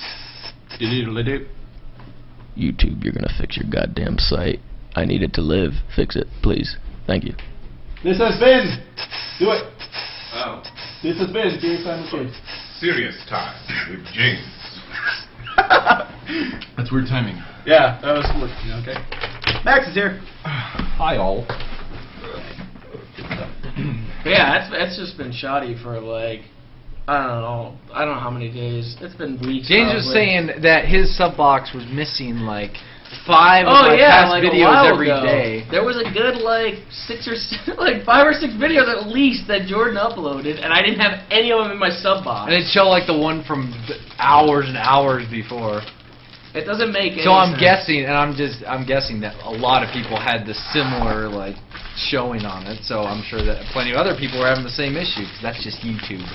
G: YouTube, you're gonna fix your goddamn site. I need it to live. Fix it, please. Thank you.
F: This has been. Do it.
A: Oh,
F: This has been Serious Time with James.
A: serious time with James. That's weird timing.
F: Yeah, that was working. Okay. Max is here.
A: Hi all.
E: But yeah, that's just been shoddy for like, I don't know how many days. It's been weeks.
C: James was
E: probably.
C: saying that his sub box was missing like 5 of
E: Oh
C: my
E: yeah,
C: past
E: like a
C: videos
E: while
C: every
E: ago.
C: day.
E: There was a good like 5 or 6 videos at least that Jordan uploaded, and I didn't have any of them in my sub box.
C: And it'd show like the one from hours and hours before.
E: It doesn't make any
C: So I'm
E: sense.
C: guessing, and I'm guessing that a lot of people had the similar like showing on it. So I'm sure that plenty of other people were having the same issue because that's just YouTube.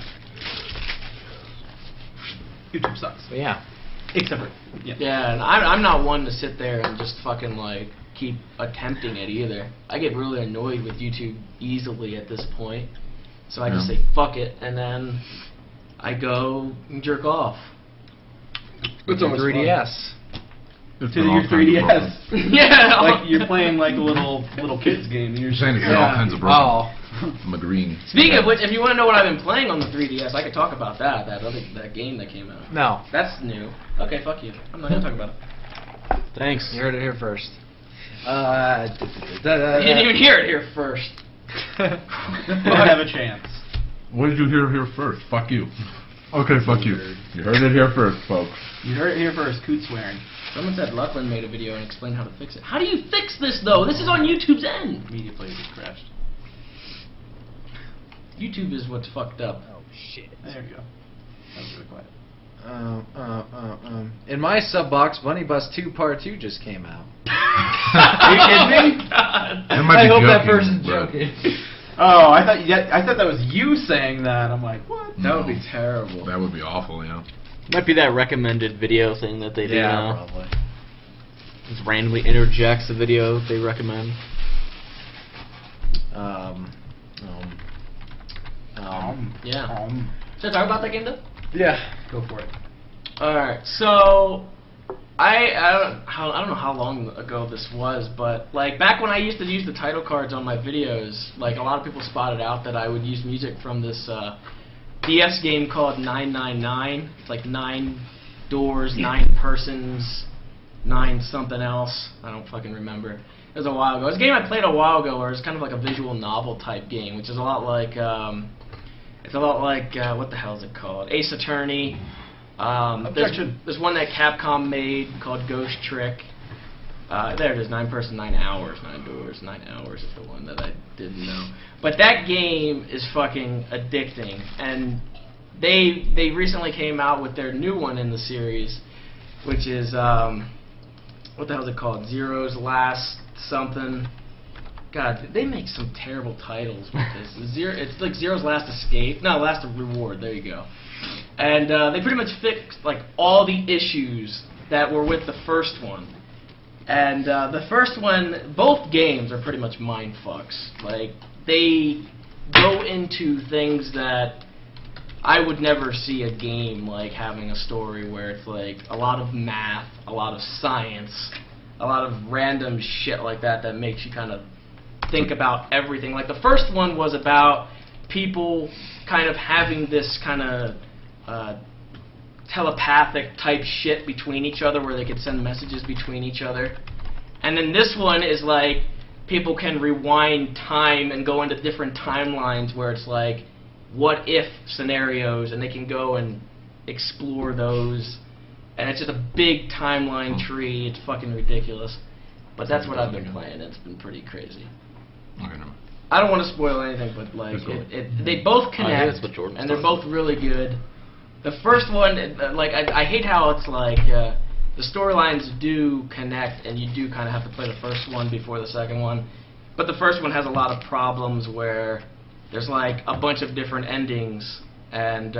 F: YouTube sucks.
C: But yeah.
F: Except for
E: Yeah, and I'm not one to sit there and just fucking like keep attempting it either. I get really annoyed with YouTube easily at this point, so I just say fuck it, and then I go and jerk off.
F: It's almost
C: 3DS.
F: to your 3DS.
E: Yeah,
F: Like you're playing like a little kids game. And you're just
A: Saying it's got all kinds of
C: Oh.
A: I'm agreeing.
E: Speaking of which, if you want to know what I've been playing on the 3DS, I could talk about that game that came out.
C: No.
E: That's new. Okay, fuck you. I'm not gonna talk about it.
D: Thanks.
C: You heard it here first.
E: You didn't even hear it here first.
F: Don't have a chance.
H: What did you hear here first? Fuck you. Okay, fuck you. You heard it here first, folks.
F: You heard it here first. Coot swearing.
E: Someone said Luckland made a video and explained how to fix it. How do you fix this though? This is on YouTube's end.
F: Media player just crashed.
E: YouTube is what's fucked up.
D: Oh shit.
F: There you go. That was really quiet.
C: In my sub box, Bunny Bus 2 Part 2 just came out.
E: Are you kidding me?
H: That might
C: I
H: be
C: hope that
H: joking,
C: person's
H: bro.
C: joking.
F: Oh, I thought that was you saying that. I'm like, what?
C: That would be terrible.
H: That would be awful, yeah.
D: Might be that recommended video thing that they do
C: Yeah,
D: now.
C: probably.
D: Just randomly interjects a video they recommend.
E: Yeah. Should I talk about that game though?
C: Yeah.
F: Go for it.
E: Alright, so I don't know how long ago this was, but like back when I used to use the title cards on my videos, like a lot of people spotted out that I would use music from this DS game called 999. It's like 9 doors, 9 persons, 9 something else. I don't fucking remember. It was a while ago. It was a game I played a while ago where it's kind of like a visual novel type game, which is a lot like what the hell is it called? Ace Attorney. There's one that Capcom made called Ghost Trick. There it is, 9 person, 9 hours, 9 doors, 9 hours is the one that I didn't know. But that game is fucking addicting, and they recently came out with their new one in the series, which is what the hell is it called? Zero's Last something. God, they make some terrible titles with this. It's like Zero's Last Escape. No, Last Reward. There you go. And they pretty much fixed like all the issues that were with the first one. And the first one, both games are pretty much mind fucks. Like they go into things that I would never see a game like having a story where it's like a lot of math, a lot of science, a lot of random shit like that makes you kind of think about everything. Like the first one was about people kind of having this kind of telepathic type shit between each other where they could send messages between each other. And then this one is like people can rewind time and go into different timelines where it's like what if scenarios, and they can go and explore those. And it's just a big timeline tree. It's fucking ridiculous. But that's what I've been playing. It's been pretty crazy.
H: Okay, never mind.
E: I don't want to spoil anything, but like they both connect,
D: that's what Jordan's
E: and they're
D: talking
E: both really good. The first one, like I hate how it's like the storylines do connect, and you do kind of have to play the first one before the second one. But the first one has a lot of problems where there's like a bunch of different endings, and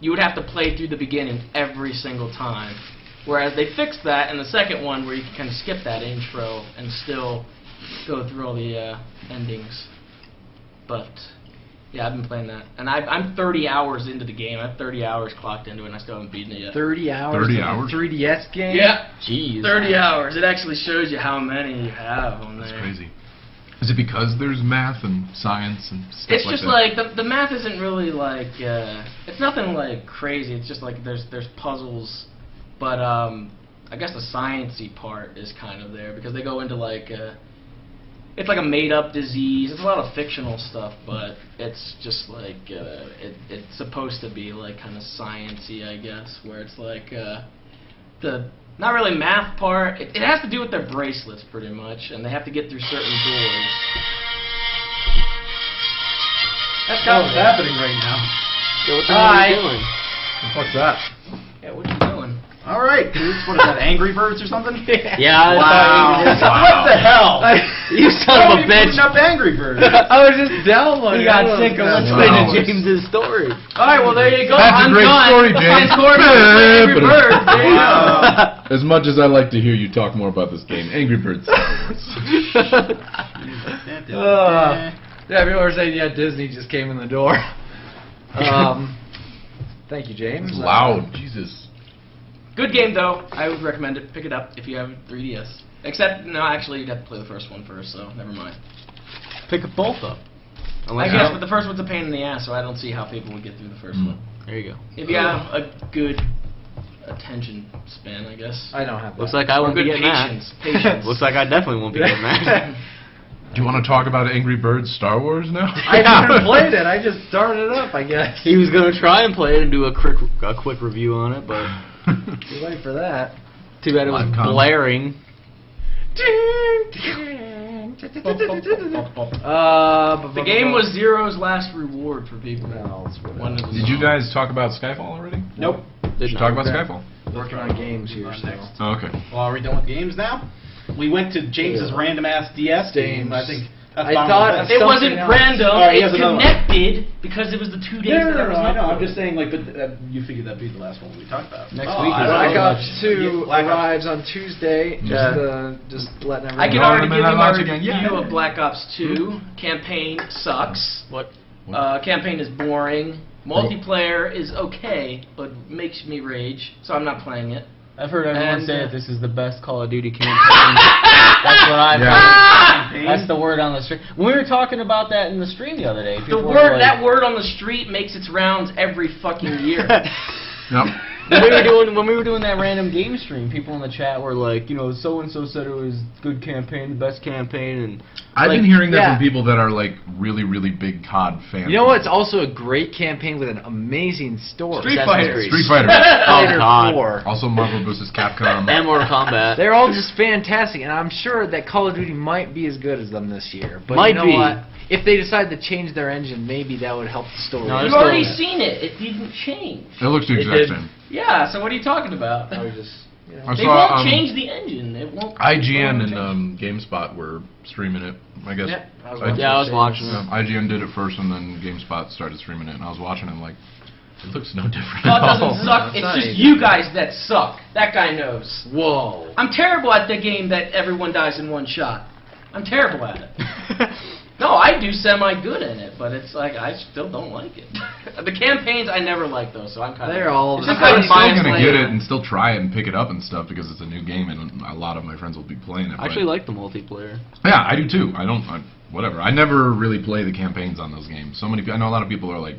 E: you would have to play through the beginning every single time. Whereas they fixed that in the second one, where you can kind of skip that intro and still go through all the endings. But yeah, I've been playing that, and I'm 30 hours into the game. I have 30 hours clocked into it, and I still haven't beaten it yet.
C: 30 hours.
H: 30
C: of a
H: hours?
C: 3DS game.
E: Yeah,
D: Jeez.
E: 30 hours. It actually shows you how many you have on there.
H: That's crazy. Is it because there's math and science and stuff
E: It's
H: like
E: just
H: that?
E: like the math isn't really like it's nothing like crazy. It's just like there's puzzles, but I guess the sciencey part is kind of there because they go into like it's like a made up disease. It's a lot of fictional stuff, but it's just like it's supposed to be like kind of sciencey, I guess, where it's like the not really math part. It has to do with their bracelets pretty much, and they have to get through certain doors.
F: That's kind of what's happening right now.
D: Yo, what the hell are you doing?
H: What's that?
E: Yeah, what you doing?
F: All right, dudes. What is that? Angry Birds or something?
D: Yeah,
F: Wow.
D: I thought
F: What the hell?
D: you son of a bitch.
F: Putting up Angry Birds.
C: I was just downloading.
D: He got
C: I
D: sick of
C: was-
D: listening
H: Wow.
D: to James's story.
E: All right, well there you go.
H: That's a
E: I'm
H: great
E: done.
H: story,
E: That's
H: James.
E: my story about Angry Birds. There you go.
F: Wow.
H: As much as I like to hear you talk more about this game, Angry Birds.
C: Yeah, people were saying, yeah, Disney just came in the door. Thank you, James.
H: It's loud, Jesus.
E: Good game though. I would recommend it. Pick it up if you have 3DS. Except no, actually you'd have to play the first one first, so never mind.
D: Pick both up.
E: I guess, but the first one's a pain in the ass, so I don't see how people would get through the first one.
D: There you go.
E: If you have a good attention span, I guess.
C: I don't have that.
D: Looks like I
E: Or
D: won't be
E: good
D: getting
E: patience.
D: that.
E: Patience.
D: Looks like I definitely won't be getting that.
H: Do you want to talk about Angry Birds Star Wars now?
C: I haven't played it. I just started it up, I guess.
D: He was gonna try and play it and do a quick review on it, but
C: Too late for that.
D: too bad it was
H: Live comment.
D: blaring.
E: The game was Zero's last reward for people. Wanted to
H: Did you guys talk about Skyfall already?
B: Nope.
H: Did you talk about Skyfall?
C: Working on games here, so.
H: Oh, okay.
F: Well, are we done with games now? We went to James's random ass DS game. I think that's
C: I
F: Bomb
C: thought
F: Fest.
E: It wasn't
C: Something else.
E: random.
F: All right, he
E: It
F: has another one.
E: connected because it was the 2 days
F: No,
E: that I was
F: I know.
E: not
F: I'm just saying, like, but you figured that'd be the last one we talked about.
D: Next
F: Oh,
D: week
F: I
D: is
F: don't
C: Black
F: know.
C: Ops 2
F: Black Ops.
C: arrives on Tuesday. Just letting everyone
E: I can
H: No,
E: already
H: I'm
E: give
H: in
E: you
H: that
E: my
H: launch
E: review
H: again. Yeah.
E: of Black Ops 2. Campaign sucks.
D: What?
E: Campaign is boring. Multiplayer is okay, but makes me rage, so I'm not playing it.
D: I've heard everyone
E: And,
D: say that this is the best Call of Duty campaign. That's what I've heard. That's the word on the street. We were talking about that in the stream the other day.
E: The
D: People were
E: word,
D: like-
E: that word on the street makes its rounds every fucking year.
H: Yep.
D: when we were doing that random game stream, people in the chat were like, you know, so and so said it was good campaign, the best campaign, and
H: I've
D: like,
H: been hearing that
C: yeah.
H: from people that are like really, really big COD fans.
C: You know what's also a great campaign with an amazing story?
E: Street
C: Assassin's
E: Fighter.
C: Creed.
H: Street Fighter.
C: Fighter
D: God.
C: 4.
H: Also Marvel vs. Capcom.
D: and Mortal Kombat.
C: They're all just fantastic, and I'm sure that Call of Duty might be as good as them this year. But
D: Might
C: you know
D: be.
C: what? If they decide to change their engine, maybe that would help the story.
D: No,
E: You've
D: still-
E: already seen it. It didn't change.
H: It looks the
C: It
H: exact
C: did.
H: same.
E: Yeah, so what are you talking about?
C: I was just, you know.
H: I
E: They
H: saw,
E: won't change the engine. It won't.
H: IGN
E: it won't
H: and GameSpot were streaming it. I guess.
C: Yeah, I was
H: I-
C: watching
D: Yeah, I was watching
H: Yeah,
D: it.
H: IGN did it first, and then GameSpot started streaming it, and I was watching it. I'm like, it looks no different.
E: Oh, it
H: at all.
E: doesn't suck.
C: It's
E: It's
C: not
E: just
C: any
E: you guys that suck. That guy knows.
C: Whoa.
E: I'm terrible at the game that everyone dies in one shot. I'm terrible at it. No, I do semi-good in it, but it's like I still don't like it. The campaigns I never liked though, so I'm kind of.
C: They're all
E: It's
C: the
E: just
C: same.
E: kind
H: I'm
E: of
H: still
E: biased
H: gonna
E: player.
H: get it and still try it and pick it up and stuff because it's a new game and a lot of my friends will be playing it.
D: I actually like the multiplayer.
H: Yeah, I do too. Whatever. I never really play the campaigns on those games. So many. I know a lot of people are like.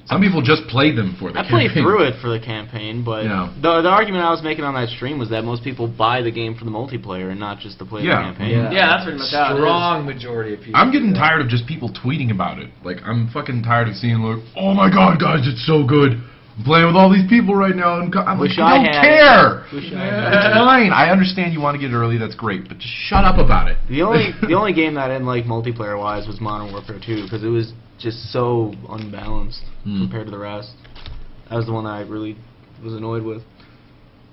H: Some people just played them for the
D: I
H: campaign.
D: played through it for the campaign, but
H: Yeah.
D: the argument I was making on that stream was that most people buy the game for the multiplayer and not just to play
H: Yeah.
D: the campaign.
E: Yeah, that's pretty much how it is.
C: Strong majority of people.
H: I'm getting
C: do that.
H: tired of just people tweeting about it. Like, I'm fucking tired of seeing, like, oh my god, guys, it's so good. I'm playing with all these people right now, and I'm
D: Wish
H: like,
D: I
H: I don't
D: had
H: care.
D: it. Wish I had it.
H: It's fine. I understand you want to get it early. That's great, but just shut up about it.
D: The only game that I didn't like multiplayer wise was Modern Warfare 2 because it was just so unbalanced compared to the rest. That was the one that I really was annoyed with.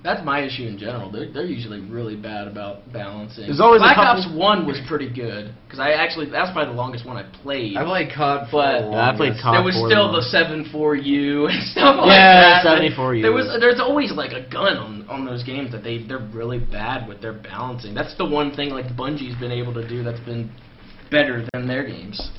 E: That's my issue in general. They're usually really bad about balancing.
D: There's always a
E: Black
D: couple-
E: Ops 1 was pretty good because that's probably the longest one I played.
C: I played COD for
E: But-
C: the
D: Yeah, I played
C: longest.
D: COD.
E: There was
D: for
E: still
D: the
E: the 7.4U and stuff like
D: Yeah,
E: that.
D: 74U.
E: There's always like a gun on those games that they're really bad with their balancing. That's the one thing like Bungie's been able to do that's been better than their games.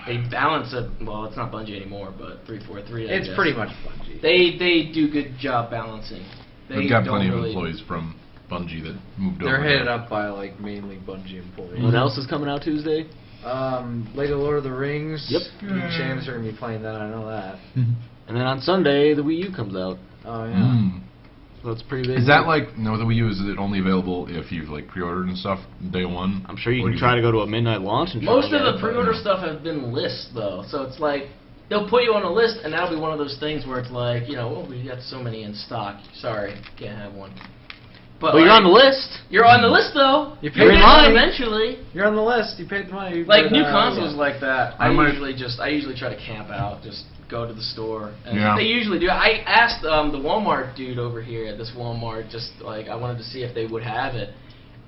E: They balance it. Well, it's not Bungie anymore, but 343. I
C: It's
E: guess.
C: pretty much Bungie.
E: They do good job balancing. They
H: We've got
E: don't
H: plenty of
E: really-
H: employees from Bungie that moved over.
C: They're headed
H: there.
C: up by like mainly Bungie employees.
D: What else is coming out Tuesday?
C: Lego Lord of the Rings.
D: Yep.
C: Me and Shams are gonna be playing that. I know that.
D: And then on Sunday, the Wii U comes out.
C: Oh yeah.
H: Mm.
D: So it's pretty big.
H: Is that like no? The Wii U, is it only available if you've like pre-ordered and stuff day one?
D: I'm sure you
H: Or
D: can
H: do
D: try to go to a midnight launch and try
E: Most
D: to
E: of
D: get
E: the
D: it, but-
E: pre-order stuff has been lists though, so it's like they'll put you on a list, and that'll be one of those things where it's like, you know, oh, we got so many in stock. Sorry, can't have one. But
D: Well, you're
E: like,
D: on the list.
E: You're on the list though.
C: You
E: You're
C: paid
E: in
C: money.
E: line eventually.
C: You're on the list. You paid the money.
E: Like
C: but,
E: new consoles like that. I
H: might-
E: usually try to camp out, just go to the store. And
H: Yeah.
E: they usually do. I asked the Walmart dude over here at this Walmart, just like I wanted to see if they would have it,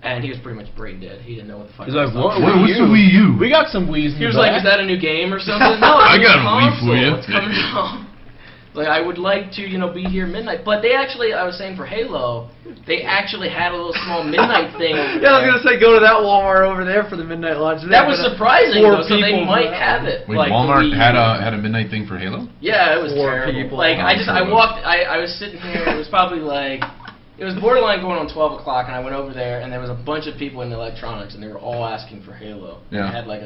E: and he was pretty much brain dead. He didn't know what the fuck.
D: He's
E: I
D: like,
E: was
D: what?
E: talking about.
H: What's the Wii U?
D: We got some Wii's in
E: He was
D: the
E: like,
D: back.
E: "Is that a new game or something?" No,
H: I
E: it's
H: got
E: a
H: a Wii for
E: console.
H: you.
E: It's coming out. Like I would like to, be here midnight. But they actually, I was saying for Halo, they actually had a little small midnight thing. Over
C: Yeah, I was
E: there.
C: gonna say go to that Walmart over there for the midnight launch.
E: That was surprising
C: Four
E: though, so they
C: people
E: might
C: for that
E: have
C: one.
E: it.
H: Wait,
E: like the
H: Walmart
E: Wii
H: had
E: U.
H: a midnight thing for Halo?
E: Yeah, it was
C: Four
E: terrible.
C: people.
E: Like
H: Oh,
E: I just,
H: sure
E: I
H: it was.
E: walked, I was sitting here. It was probably like, it was borderline going on 12 o'clock, and I went over there, and there was a bunch of people in electronics, and they were all asking for Halo.
H: Yeah.
E: They had like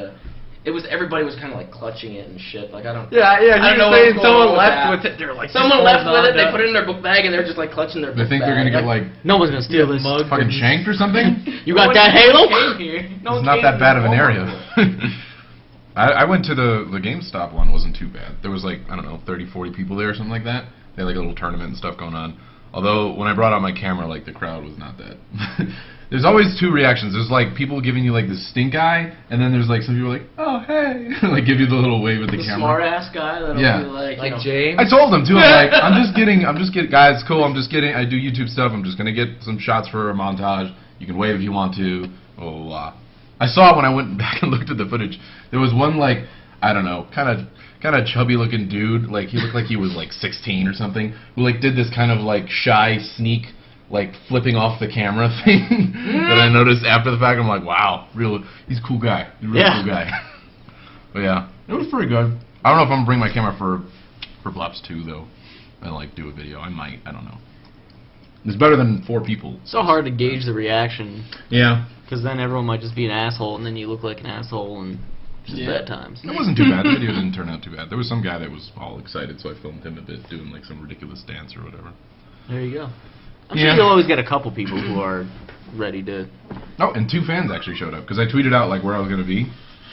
E: everybody was kind of like clutching it and shit. Like I don't.
C: Yeah.
E: I don't know
C: Saying
E: what's going on
C: someone
E: with
C: left
E: that.
C: with it. They're like,
E: Someone
C: just
E: left with
C: holding
E: it. They
C: on
E: put it in their book bag and they're just like clutching their.
H: They
E: book
H: think they're
E: bag.
H: gonna get like
D: No one's gonna steal this.
H: fucking shanked or something.
D: You got
E: No
D: that
E: one
D: Halo?
E: came here. No one
H: It's not
E: came
H: that
E: to
H: bad of an
E: Walmart
H: area.
E: with it.
H: I went to the GameStop one. Wasn't too bad. There was like, I don't know, 30, 40 people there or something like that. They had like a little tournament and stuff going on. Although when I brought out my camera, like the crowd was not that. There's always two reactions. There's like people giving you like the stink eye, and then there's like some people like, oh hey, like give you the little wave with the camera.
E: Smart ass guy that'll
H: Yeah.
E: be like,
C: Like
E: you know,
C: James.
H: I told them too. I'm like, I'm just getting, guys, cool. I do YouTube stuff. I'm just gonna get some shots for a montage. You can wave if you want to. Blah blah blah. I saw when I went back and looked at the footage. There was one like, I don't know, kind of chubby looking dude. Like he looked like he was like 16 or something. Who like did this kind of like shy sneak, like flipping off the camera thing that I noticed after the fact. I'm like, wow, he's a cool guy. He's a really cool guy. But yeah, it was pretty good. I don't know if I'm gonna bring my camera for Blops 2 though, and like do a video. I might. I don't know. It's better than 4 people.
D: So hard to gauge the reaction,
H: Yeah.
D: because then everyone might just be an asshole, and then you look like an asshole, and just
E: Yeah.
D: bad times.
H: It wasn't too bad. The video didn't turn out too bad. There was some guy that was all excited, so I filmed him a bit doing like some ridiculous dance or whatever.
D: There you go. I'm
H: Yeah.
D: sure you'll always get a couple people who are ready to.
H: Oh, and 2 fans actually showed up because I tweeted out like where I was gonna be,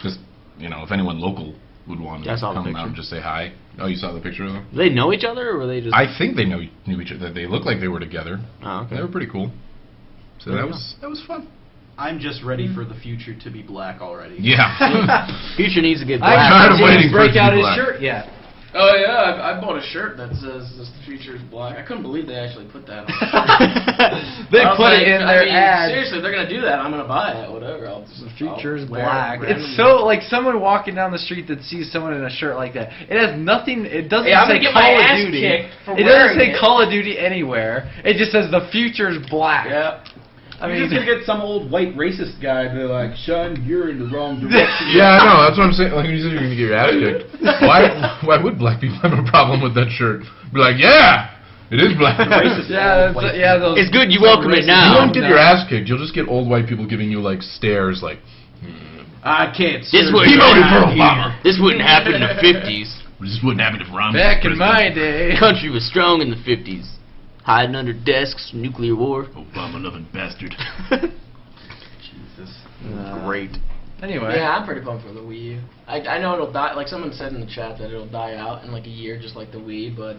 H: just if anyone local would want to
D: Yeah, I saw the
H: come
D: picture.
H: out and just say hi. Oh, you saw the picture of them?
D: Do they know each other, or were they just?
H: I think they knew each other. They looked like they were together.
D: Oh, okay.
H: They were pretty cool. So
D: There
H: that
D: you
H: was fun.
F: I'm just ready for the future to be black already.
H: Yeah.
D: Future needs to get
C: I
D: black.
H: tried
C: haven't seen
H: waiting
C: him
H: for it
C: break
H: to
C: out
H: be
C: his
H: black.
C: shirt yet.
E: Oh yeah, I bought a shirt that says "The future is black." I couldn't believe they actually put that on.
C: They
E: I was
C: put
E: like,
C: it in
E: I
C: their
E: mean,
C: ad.
E: Seriously, if they're gonna do that, I'm gonna buy it. Whatever.
C: The future is
E: I'll wear it
C: black.
E: randomly.
C: It's so like someone walking down the street that sees someone in a shirt like that. It has nothing. It doesn't
E: Hey, I'm
C: say
E: gonna get
C: Call
E: my
C: of
E: ass
C: Duty.
E: kicked for
C: It doesn't
E: wearing
C: say
E: it.
C: Call of Duty anywhere. It just says the future is black.
E: Yeah.
C: I
B: You're
C: mean,
B: just gonna get some old white racist guy be like, "Son, you're in the wrong direction."
H: Yeah, I know. That's what I'm saying. Like you said, you're gonna get your ass kicked. Why would black people have a problem with that shirt? Be like, yeah, it is black.
B: Racist
C: yeah,
B: old white
C: yeah. Those,
D: It's good. You
C: some
D: welcome it
C: racist-
D: now.
H: You won't get your ass kicked. You'll just get old white people giving you like stares, like.
B: I can't.
D: This
B: serve
D: wouldn't
H: He voted for
D: happen.
H: Obama.
D: This wouldn't happen in the 50s.
H: This wouldn't happen if Romney.
C: Back
H: was
C: in my
H: president.
C: day.
D: The country was strong in the 50s, hiding under desks, nuclear war.
H: Obama-loving bastard.
B: Jesus.
D: Great.
C: Anyway.
E: Yeah, I'm pretty pumped for the Wii U. I know it'll die. Like someone said in the chat that it'll die out in like a year, just like the Wii. But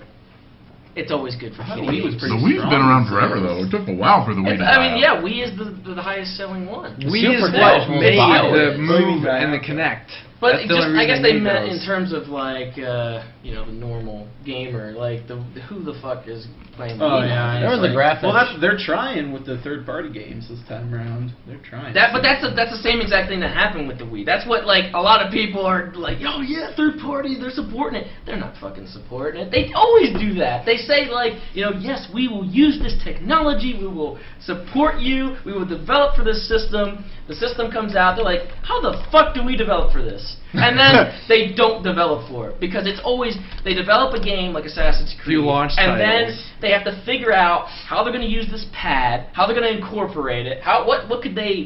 E: it's always good for
B: I thought
E: kiddie
B: the Wii was
E: games.
B: pretty
H: The Wii's been
B: strong
H: around forever
B: sales.
H: though. It took a while for the Wii to
E: I
H: die
E: mean,
H: out.
E: yeah, Wii is the highest selling one.
C: Wii is
B: Super
C: what
B: Bowl.
C: made
B: Buy
C: the
B: it.
C: Move
B: Maybe
C: and the
B: that.
C: Connect.
E: But
C: That's the
E: just,
C: only
E: I guess
C: reason
E: they
C: made
E: meant
C: those.
E: in terms of like the normal gamer, like who the fuck is playing
B: Oh
E: Wii
B: yeah,
E: now?
B: I know.
E: Like,
B: Well, they're trying with the third-party games this time around. They're trying.
E: But that's the same exact thing that happened with the Wii. That's what like a lot of people are like, oh yeah, third party, they're supporting it. They're not fucking supporting it. They always do that. They say like, yes, we will use this technology, we will support you, we will develop for this system. The system comes out, they're like, how the fuck do we develop for this? And then they don't develop for it because it's always they develop a game like Assassin's Creed,
C: Few launch
E: and then
C: titles.
E: they have to figure out how they're going to use this pad, how they're going to incorporate it,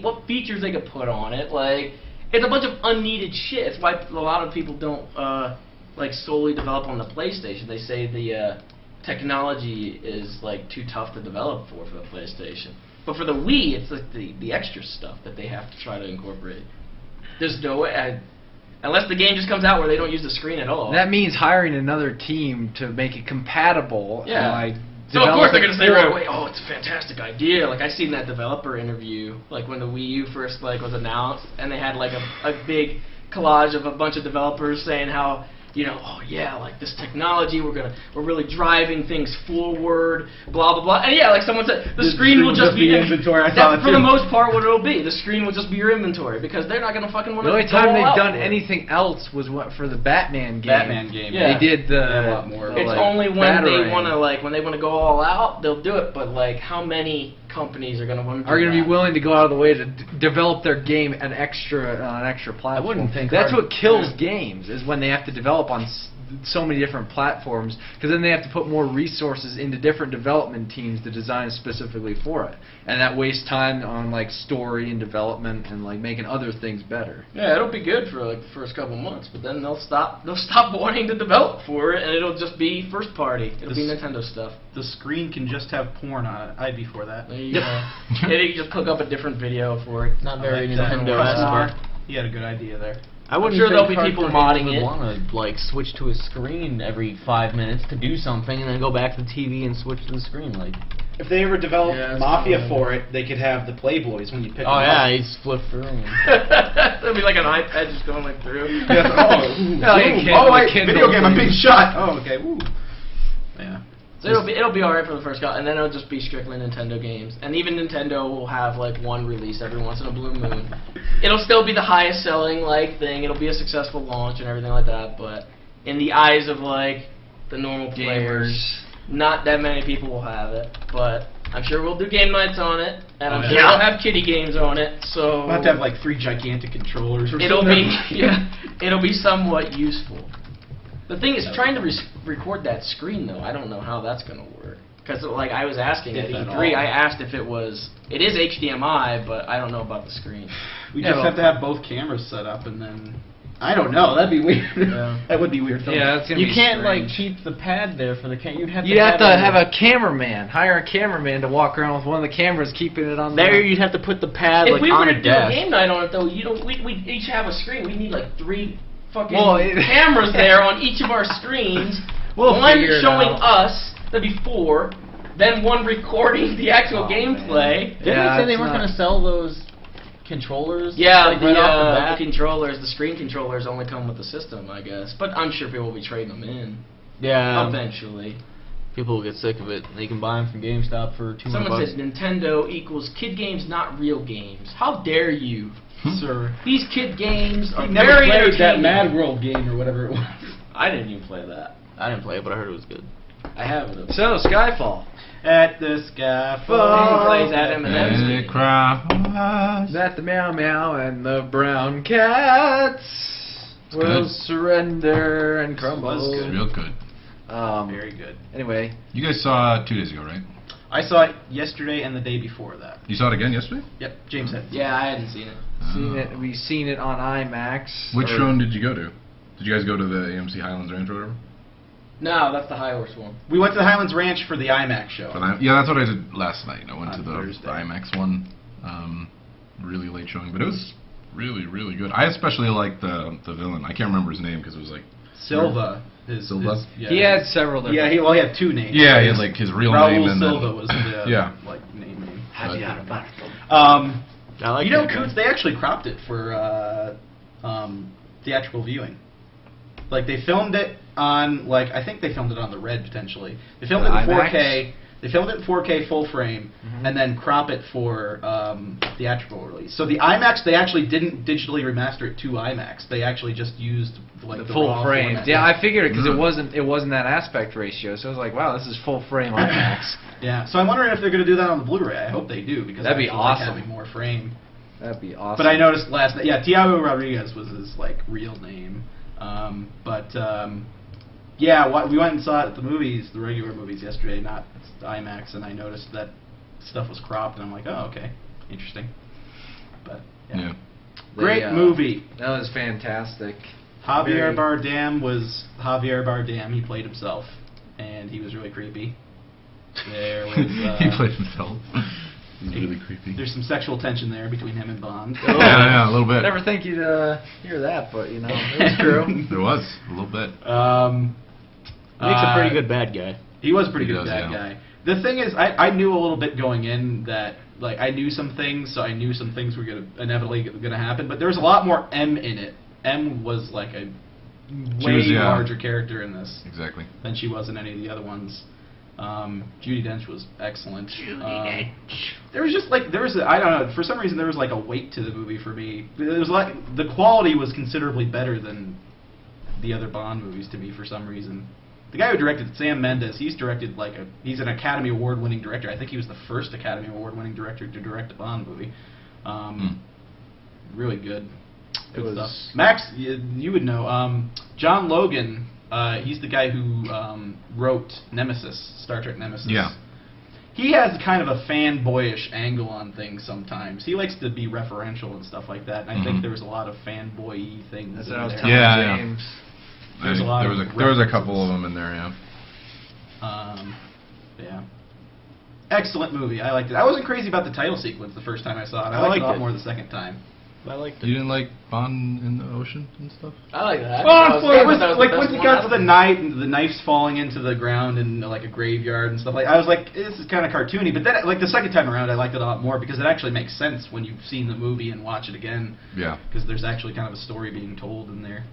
E: what features they could put on it. Like, it's a bunch of unneeded shit. It's why a lot of people don't like solely develop on the PlayStation. They say the technology is like too tough to develop for the PlayStation. But for the Wii, it's like the extra stuff that they have to try to incorporate. There's no way. Unless the game just comes out where they don't use the screen at all.
C: That means hiring another team to make it compatible.
E: Yeah.
C: And, like,
E: So of course they're
C: develop
E: gonna say
C: it
E: right
C: for-
E: away, oh, it's a fantastic idea. Like I seen that developer interview, like when the Wii U first like was announced, and they had like a big collage of a bunch of developers saying how, oh yeah, like this technology, we're really driving things forward, blah blah blah. And yeah, like someone said, the screen will just be
B: inventory. I saw
E: That's
B: it
E: for the
B: too.
E: most part what it'll be. The screen will just be your inventory because they're not gonna fucking want
C: The
E: to.
C: only time they've done anything else was for the Batman game.
F: Batman game.
E: Yeah.
C: They did
B: Yeah, a lot more.
C: the,
E: It's
C: like,
E: only when they
C: Batarang.
E: want to when they want to go all out, they'll do it. But like, how many companies are going to want to?
C: Are going to be willing to go out of the way to develop their game on an extra platform.
B: wouldn't think
C: that's
B: hard-
C: what kills games is when they have to develop on so many different platforms, because then they have to put more resources into different development teams to design specifically for it, and that wastes time on like story and development and like making other things better.
E: Yeah, it'll be good for like the first couple months, but then they'll stop wanting to develop for it, and it'll just be first party. It'll be Nintendo stuff.
F: The screen can just have porn on it. I'd be for that.
E: There you go. Yeah, you just hook up a different video for it.
D: Not very
F: like that.
D: Nintendo-esque.
F: He had a good idea there.
D: I wouldn't
E: sure
D: think
E: there'll be people
D: hardcore
E: modding
D: would
E: it.
D: want to like switch to a screen every 5 minutes to do something, and then go back to the TV and switch to the screen. Like,
F: If they ever developed
E: Yeah, that's
F: Mafia
E: probably-
F: for it, they could have the Playboys when you pick
D: oh
F: them
D: yeah,
F: up.
D: he's flip through.
E: It'll be like an iPad just going like through.
F: Yeah,
C: Like Kindle
F: video game, I'm
C: thing.
F: being shot. Oh, okay, woo. Yeah.
E: So it'll be alright for the first couple, and then it'll just be strictly Nintendo games. And even Nintendo will have like one release every once in a blue moon. It'll still be the highest selling like thing. It'll be a successful launch and everything like that. But in the eyes of like the normal players, not that many people will have it. But I'm sure we'll do game nights on it, and I'm sure we'll have kiddie games on it. So
F: We'll have to have like 3 gigantic controllers. Or
E: it'll
F: something.
E: be it'll be somewhat useful. The thing is, trying to record that screen though, I don't know how that's gonna work. Because like I was asking at
F: If at
E: E3,
F: all.
E: I asked if it is HDMI, but I don't know about the screen.
F: We
C: Yeah,
F: just
C: well-
F: have to have both cameras set up, and then I don't know. That'd be weird.
E: Yeah.
F: That would be weird.
C: Yeah, that's gonna
D: You
C: be
D: can't like
C: strange.
D: keep the pad there for the You'd have to
C: You'd have to
D: it-
C: have a cameraman, hire a cameraman to walk around with one of the cameras, keeping it on
D: There,
C: the.
D: you'd have to put the pad
E: If
D: like
E: we
D: on
E: were
D: a
E: to do a
D: desk.
E: game night on it though, we each have a screen. We need like 3 fucking
C: Well,
E: cameras there on each of our screens.
C: We'll
E: one
C: figure it
E: showing
C: out.
E: us, that'd be 4. Then one recording the actual
C: Oh,
E: gameplay.
D: Didn't
C: Yeah,
D: they say they
C: it's
D: weren't
C: not-
D: going to sell those controllers?
E: Yeah,
D: like, right off the
E: the
D: bat?
E: controllers, the screen controllers only come with the system, I guess. But I'm sure people will be trading them in
D: Yeah.
E: eventually.
D: People will get sick of it. They can buy them from GameStop for $200.
E: Someone said Nintendo equals kid games, not real games. How dare you, sir? These kid games are
F: I never
E: very
F: played that
E: entertaining.
F: Mad World game or whatever it was.
E: I didn't even play that.
D: I didn't play it, but I heard it was good.
E: I have it.
C: So Skyfall.
F: At the scaffold.
E: He plays that Eminem's
H: They
E: game.
H: cry.
C: That the meow meow and the brown cats will
H: good.
C: surrender and crumble.
F: was
H: It's
F: good.
H: real good.
F: Very good.
C: Anyway,
H: You guys saw it 2 days ago, right?
F: I saw it yesterday and the day before that.
H: You saw it again yesterday?
F: Yep, James had.
E: Yeah, I hadn't seen it.
C: we've seen it on IMAX.
H: Which
C: or-
H: showing did you go to? Did you guys go to the AMC Highlands Ranch or whatever?
E: No, that's the High Horse one.
F: We went to the Highlands Ranch for the IMAX show.
H: Yeah, that's what I did last night. I went
F: On
H: to the
F: Thursday.
H: IMAX one, really late showing, but it was really, really good. I especially liked the villain. I can't remember his name because it was like
F: Silva.
H: Silva?
F: Yeah,
C: He had several different.
F: Yeah, he had 2 names.
H: yeah, he had like his real
F: Raul
H: name and
F: Silva
H: then
F: was the
H: yeah.
F: like name.
H: But-
D: I like
F: You know,
D: that guy.
F: Coots, they actually cropped it for theatrical viewing. Like they filmed it on I think they filmed it on the Red potentially. They filmed it in
C: IMAX?
F: 4K. They filmed it in 4K full frame,
C: Mhm.
F: and then crop it for theatrical release. So the IMAX, they actually didn't digitally remaster it to IMAX. They actually just used like
C: the full
F: raw
C: frame.
F: format.
C: Yeah, I figured it because
H: Mm.
C: it wasn't that aspect ratio. So I was like, wow, this is full frame IMAX.
F: Yeah, so I'm wondering if they're going to do that on the Blu-ray. I hope they do because
C: That'd be
F: I actually like
C: awesome.
F: having more frame.
C: That'd be awesome.
F: But I noticed last night, yeah, Tiago Rodriguez was his real name. Yeah, we went and saw it at the movies, the regular movies yesterday, not IMAX, and I noticed that stuff was cropped, and I'm like, oh, okay, interesting. But
H: yeah.
F: great movie.
C: That was fantastic.
F: Javier Bardem was Javier Bardem. He played himself, and he was really creepy. There was
H: he played himself. He's really creepy.
F: there's some sexual tension there between him and Bond.
H: Yeah, a little bit.
C: I never think you'd hear that, but you know, it was true.
H: There was a little bit.
D: Makes a pretty good bad guy.
F: He was a pretty
H: He
F: good
H: does,
F: bad
H: yeah.
F: guy. The thing is, I knew a little bit going in that I knew some things, so I knew some things were inevitably gonna happen. But there was a lot more M in it. M was like a way
H: was, yeah.
F: larger character in this
H: Exactly.
F: than she was in any of the other ones. Judi Dench was excellent. There was just I don't know, for some reason there was a weight to the movie for me. There was the quality was considerably better than the other Bond movies to me for some reason. The guy who directed it, Sam Mendes, he's directed he's an Academy Award winning director. I think he was the first Academy Award winning director to direct a Bond movie. Really good. Good
C: was-
F: stuff. Max, you would know. John Logan He's the guy who wrote Nemesis, Star Trek Nemesis.
H: Yeah.
F: He has kind of a fanboyish angle on things sometimes. He likes to be referential and stuff like that, and I think there was a lot of fanboy-y things
C: That's
F: in
C: what I was
F: there.
C: telling
H: Yeah,
C: James.
F: There's a lot
H: there
F: of
H: was a couple of them in there, yeah.
F: Yeah. Excellent movie. I liked it. I wasn't crazy about the title sequence the first time I saw it. I liked it a lot more the second time.
D: I liked
H: You didn't like Bond in the ocean and stuff?
E: I like that.
F: Well,
E: That
F: it was
E: that
F: like
E: the
F: once
E: best
F: it
E: one
F: got
E: out
F: to
E: of
F: the
E: it.
F: night and the knife's falling into the ground in like a graveyard and stuff like. I was like, this is kind of cartoony. But then, like the second time around, I liked it a lot more because it actually makes sense when you've seen the movie and watch it again.
H: Yeah.
F: Because there's actually kind of a story being told in there.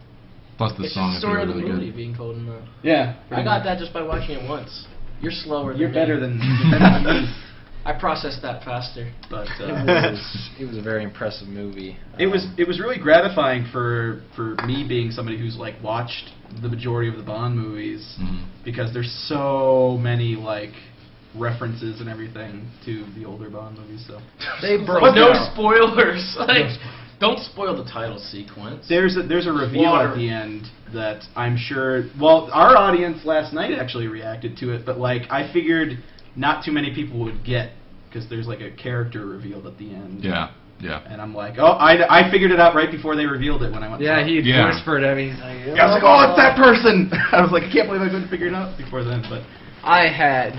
H: Plus the
E: It's
H: song
E: the
H: is
E: story of
H: really
E: the movie
H: good.
E: being told in the.
F: Yeah.
E: I got that just by watching it once. You're slower.
F: You're
E: than
F: better
E: me.
F: than you're better than me.
E: I processed that faster.
F: But
C: It was a very impressive movie.
F: it was really gratifying for me being somebody who's like watched the majority of the Bond movies because there's so many like references and everything to the older Bond movies. So
E: They
F: But
E: no
F: there-
E: spoilers. Like, don't spoil the title sequence.
F: there's a reveal
E: Water.
F: at the end that I'm sure. Well, our audience last night actually reacted to it, but like I figured not too many people would get because there's like a character revealed at the end.
H: Yeah, yeah.
F: And I'm like, oh, I figured it out right before they revealed it when I went.
C: Yeah,
F: to
C: he
H: Yeah.
C: whispered at me. He's like,
F: I was like, oh, it's that person. I was like, I can't believe I couldn't figure it out before then. But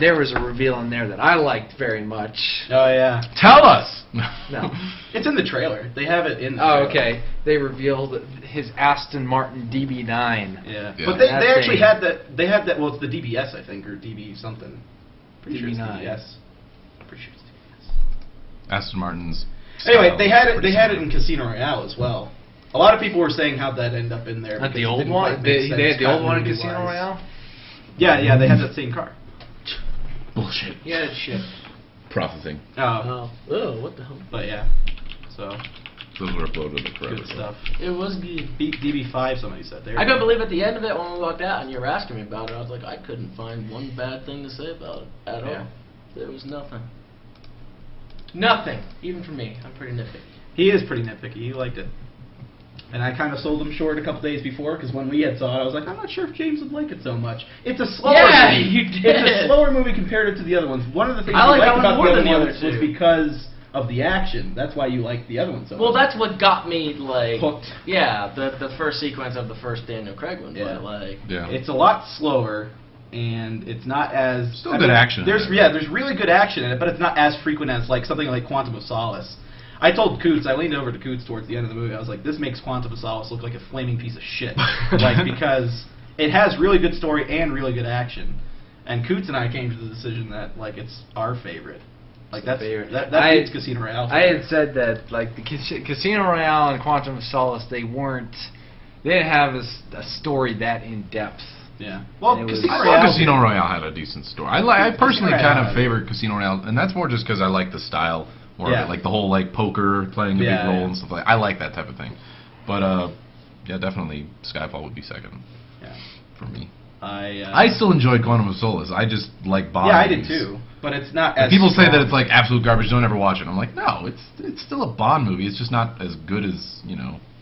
C: There was a reveal in there that I liked very much.
F: oh yeah,
H: Tell us!
C: No.
F: it's in the trailer. They have it in. The
C: Oh,
F: trailer.
C: okay. They revealed his Aston Martin DB9.
F: Yeah,
H: Yeah.
F: but they
C: That
F: actually
C: thing.
F: had that. They had that. Well, it's the DBS, I think, or DB something. Pretty sure it's
C: DB9.
F: DBS. Pretty sure it's DBS.
H: Aston Martin's.
F: Anyway,
H: style
F: they
H: is
F: had it.
H: pretty
F: They had it
H: similar.
F: in Casino Royale as well. A lot of people were saying how'd that end up in there.
C: Not
F: because
C: the
F: it
C: old
F: didn't
C: one?
F: quite make
C: They had
F: sense
C: the old one in
F: continuity-wise.
C: Casino Royale?
F: Yeah, yeah, they had that same car.
H: Bullshit.
E: Yeah, shit.
H: Processing.
F: Oh,
E: Oh, what the hell?
F: but yeah. So
H: Those were uploaded like forever
F: good
H: ago.
F: stuff.
E: It was good.
F: DB5, somebody said there.
E: I couldn't believe at the end of it when we walked out and you were asking me about it, I was like, I couldn't find one bad thing to say about it at
F: Yeah.
E: all. There was nothing. Nothing. Even for me. I'm pretty nitpicky.
F: He is pretty nitpicky. He liked it. And I kind of sold him short a couple days before because when we had saw it, I was like, I'm not sure if James would like it so much. It's a slower
E: Yeah,
F: movie.
E: you
F: It's
E: did.
F: a slower movie compared to the other ones. One of the things
E: I
F: you
E: like
F: liked
E: that one
F: about
E: more
F: the other
E: than the other
F: ones was
E: two.
F: because of the action. That's why you liked the other one so
E: Well,
F: much.
E: that's what got me, like...
F: Hooked.
E: Yeah, the first sequence of the first Daniel Craig one.
F: Yeah.
E: But, like...
H: Yeah.
F: It's a lot slower, and it's not as...
H: Still good action in
F: There's
H: it.
F: Yeah, there's really good action in it, but it's not as frequent as like something like Quantum of Solace. I told Coots, I leaned over to Coots towards the end of the movie, I was like, this makes Quantum of Solace look like a flaming piece of shit. Like, because it has really good story and really good action. And Coots and I came to the decision that, like, it's our favorite. Like, that's
C: favorite.
F: that
C: I-
F: beats Casino Royale.
C: I had said that, like, the Casino Royale and Quantum of Solace, they didn't have a story that in-depth.
F: Yeah. Well,
C: And it was-
F: Casino
H: I
F: Royale...
H: thought Casino Royale had a decent story. I personally
F: Casino
H: kind
F: Royale.
H: of favor Casino Royale, and that's more just because I like the style more
F: Yeah.
H: of it, like the whole like poker playing a
F: Yeah,
H: big role
F: yeah.
H: and stuff like. I like that type of thing, but yeah, definitely Skyfall would be second
F: Yeah.
H: for me.
F: I
H: I still enjoy Quantum of Solace. I just like Bond.
F: Yeah, I did
H: movies.
F: too. But it's not
H: Like,
F: as
H: people say that
F: strong.
H: it's like absolute garbage. Don't ever watch it. I'm like, no, it's still a Bond movie. It's just not as good as the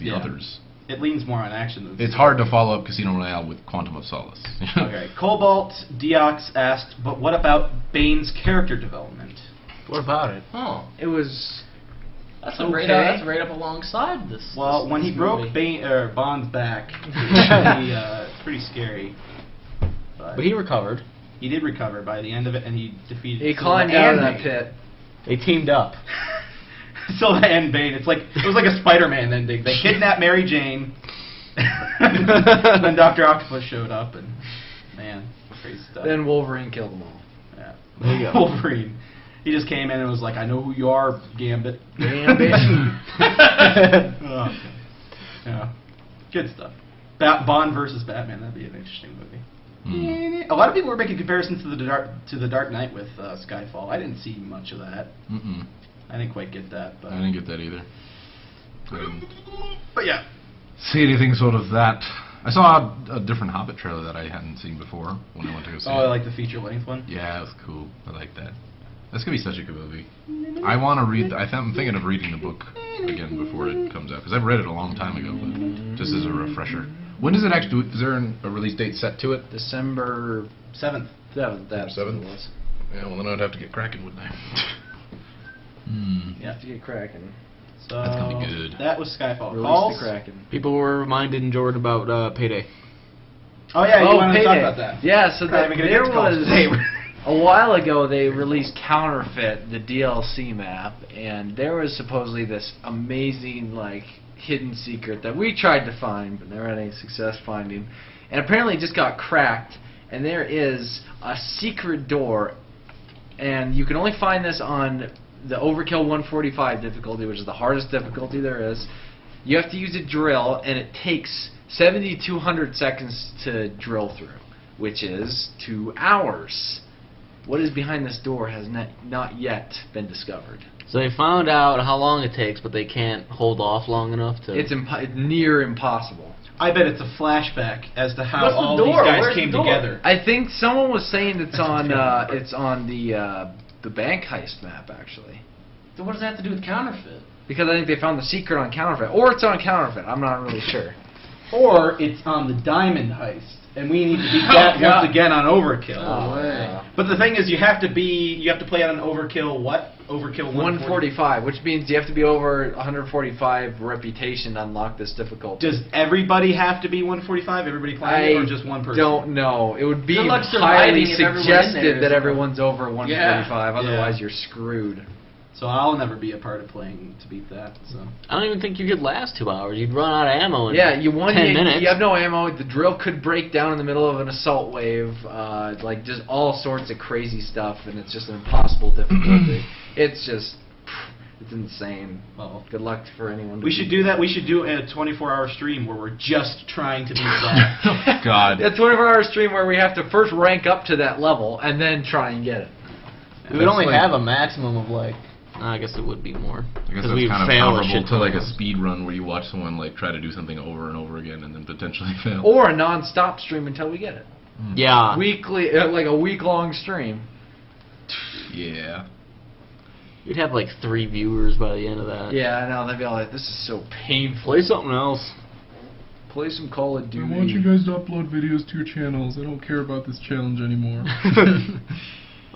F: Yeah.
H: others.
F: It leans more on action than...
H: It's hard to follow up Casino Royale with Quantum of Solace.
F: Okay. Cobalt Diox asked, but what about Bane's character development?
D: What about it?
E: Oh.
C: It was...
E: That's
F: Okay.
E: that's right up alongside this.
F: Well,
E: this,
F: when
E: this
F: he broke
E: movie.
F: Bond's back, it's pretty scary. But
D: But he recovered.
F: he did recover by the end of it, and he defeated.
C: He
F: Silva
C: climbed out of
F: and
C: that
F: Bane.
C: pit.
D: They teamed up.
F: Silva and Bane. It was like a Spider-Man ending. They kidnapped Mary Jane. Then Dr. Octopus showed up, and man, crazy stuff.
C: Then Wolverine killed them all.
F: Yeah.
D: There you go.
F: Wolverine. He just came in and was like, I know who you are, Gambit.
C: Gambit.
F: Oh, yeah. Good stuff. Bond versus Batman, that'd be an interesting movie.
H: Mm.
F: A lot of people were making comparisons to the Dark Knight with Skyfall. I didn't see much of that.
H: Mm-mm.
F: I didn't quite get that, but
H: I didn't get that either. I didn't
F: but yeah.
H: see anything sort of that. I saw a different Hobbit trailer that I hadn't seen before when I went to go see
F: Oh,
H: it.
F: I like the feature length one.
H: Yeah, it was cool. I like that. That's gonna be such a good movie. I want to read. I'm thinking of reading the book again before it comes out because I've read it a long time ago, but just as a refresher. When does it actually? Is there a release date set to it?
C: December
F: 7th.
C: 7th. That's what it
H: 7th?
C: was.
H: Yeah. Well, then I'd have to get cracking, wouldn't I?
C: You have to get cracking.
F: So
H: That's gonna be good.
F: that was Skyfall.
C: Release
F: Calls?
C: the Kraken.
D: People were reminded and Jordan about Payday.
F: Oh yeah, you wanted to talk
C: Payday.
F: about that.
C: Yeah, so
F: Probably gonna
C: there
F: get to calls
C: was
F: today.
C: a while ago they released Counterfeit, the DLC map, and there was supposedly this amazing like hidden secret that we tried to find, but never had any success finding. And apparently it just got cracked, and there is a secret door, and you can only find this on the Overkill 145 difficulty, which is the hardest difficulty there is. You have to use a drill, and it takes 7,200 seconds to drill through, which is 2 hours. What is behind this door has not yet been discovered.
D: So they found out how long it takes, but they can't hold off long enough to.
C: It's near impossible.
F: I bet it's a flashback as to how
E: What's the
F: all
E: door?
F: these guys
E: Where's
F: came
E: the door?
F: together.
C: I think someone was saying it's on the bank heist map actually,
E: So what does that have to do with Counterfeit?
C: because I think they found the secret on Counterfeit, or it's on Counterfeit. I'm not really sure.
F: Or it's on the Diamond Heist, and we need to beat that
C: God.
F: once again on Overkill.
E: No way.
F: But the thing is, you have to play on an Overkill what? Overkill
C: 145, which means you have to be over 145 reputation to unlock this difficulty.
F: Does everybody have to be 145? Everybody playing it, or just one person?
C: don't know. It would be
E: Good luck
C: highly
E: surviving if everyone in
C: suggested
E: there is
C: that
E: low.
C: everyone's over 145,
F: Yeah.
C: otherwise you're screwed.
F: So I'll never be a part of playing to beat that. So
D: I don't even think you could last 2 hours. You'd run out of ammo in
C: Yeah,
D: 10 minutes.
C: You have no ammo. The drill could break down in the middle of an assault wave, like just all sorts of crazy stuff, and it's just an impossible difficulty. It's insane.
F: well,
C: Good luck for anyone.
F: we should do that. We should do a 24-hour stream where we're just trying to beat that.
H: Oh, God.
C: A 24-hour stream where we have to first rank up to that level and then try and get it.
D: We would only
H: like-
D: have a maximum of like. I guess it would be more.
H: I guess
D: 'Cause
H: that's
D: we'd
H: kind of
D: fail a
H: comparable
D: shit
H: to like a
D: ton.
H: speed run where you watch someone like try to do something over and over again and then potentially fail.
C: Or a non-stop stream until we get it.
D: Yeah.
C: Weekly, like a week-long stream.
H: Yeah.
D: You'd have like 3 viewers by the end of that.
C: Yeah, I know. They'd be all like, "This is so painful."
D: Play something else.
C: Play some Call of
H: I
C: Duty.
H: want you guys to upload videos to your channels. I don't care about this challenge anymore.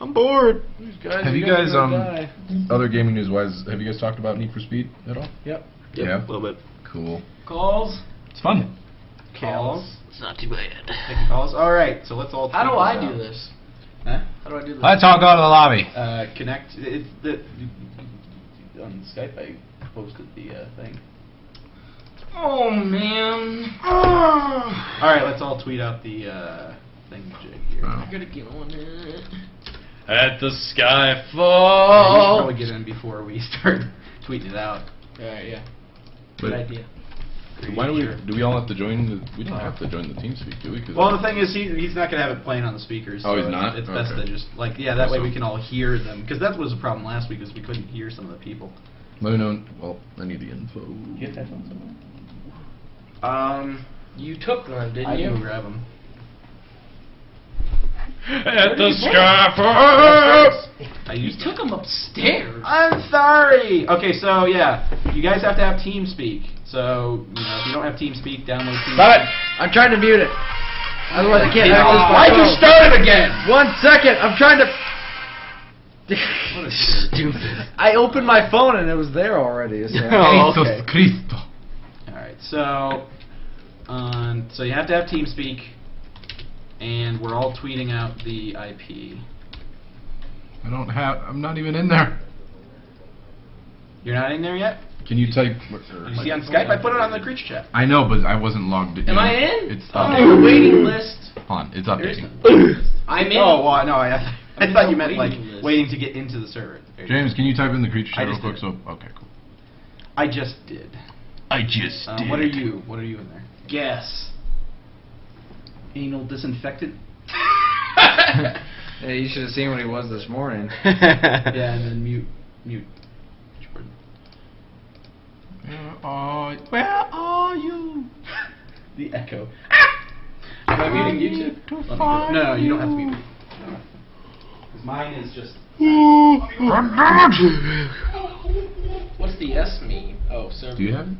D: I'm bored.
C: These guys
H: Have
C: are
H: you
C: gonna
H: guys
C: die.
H: other gaming news wise, have you guys talked about Need for Speed at all?
C: Yep.
H: Yeah.
D: A little bit.
H: Cool.
F: Calls.
H: It's fun.
F: Calls.
D: It's not too bad.
F: Taking calls. All right. So let's all.
E: How do
F: tweet
E: I
F: this
E: do
F: out.
E: this?
F: Huh?
E: How do I do this?
H: Let's all go to the lobby.
F: Connect. It's the on Skype. I posted the thing.
E: Oh man.
F: All right. Let's all tweet out the thing here.
H: Oh.
E: I gotta get on it.
C: At the
F: I should
C: Skyfall.
F: probably get in before we start tweeting it out.
E: Alright, yeah.
H: But
E: Good idea.
H: why do we all have to join? We don't have to join the TeamSpeak, do we? 'Cause
F: Well, the thing is, he's not gonna have it playing on the speakers.
H: Oh,
F: so
H: he's not?
F: It's best
H: Okay.
F: to just like that way
H: So-
F: we can all hear them because that was a problem last week is we couldn't hear some of the people.
H: let me know. Well, I need the info.
E: You took one, didn't
F: I
E: you?
F: can grab them.
C: At the Skyfall.
F: I
E: You
F: used
E: took them upstairs.
F: I'm sorry. Okay, so yeah, you guys have to have TeamSpeak. So if you don't have TeamSpeak, download TeamSpeak.
C: Stop it! I'm trying to mute it. Otherwise I can't access my
F: Why'd you
C: phone.
F: start it again?
C: 1 second. I'm trying to.
F: What a stupid.
C: I opened my phone and it was there already. So.
D: Oh,
H: Jesus
D: okay.
H: Cristo.
F: All right, so so you have to have TeamSpeak, and we're all tweeting out the IP.
H: I'm not even in there.
F: You're not in there yet?
H: Can you type?
F: Did you see on Skype? I put it on the creature chat.
H: I know, but I wasn't logged in.
E: Am I in?
H: It's
E: Oh,
H: updating.
E: waiting list.
H: Hold on, it's updating.
E: I'm in.
F: Oh, well, no, I
E: I'm
F: thought you
E: in
F: meant
E: the
F: like
E: waiting list.
F: waiting to get into the server. There you
H: James,
F: go.
H: can you type in the creature
F: I
H: chat real
F: just
H: quick?
F: did
H: So, okay, cool.
F: I just did.
H: I just
F: What are you? What are you in there?
E: Guess.
F: Anal disinfectant?
C: Yeah, you should have seen what he was this morning.
F: Yeah, and then mute. Jordan.
H: Where are you?
F: The echo. Am I muting you too? Let me go. No, you don't have to mute me. No. 'Cause mine is just.
E: What's the S mean? Oh, server.
H: Do you have it?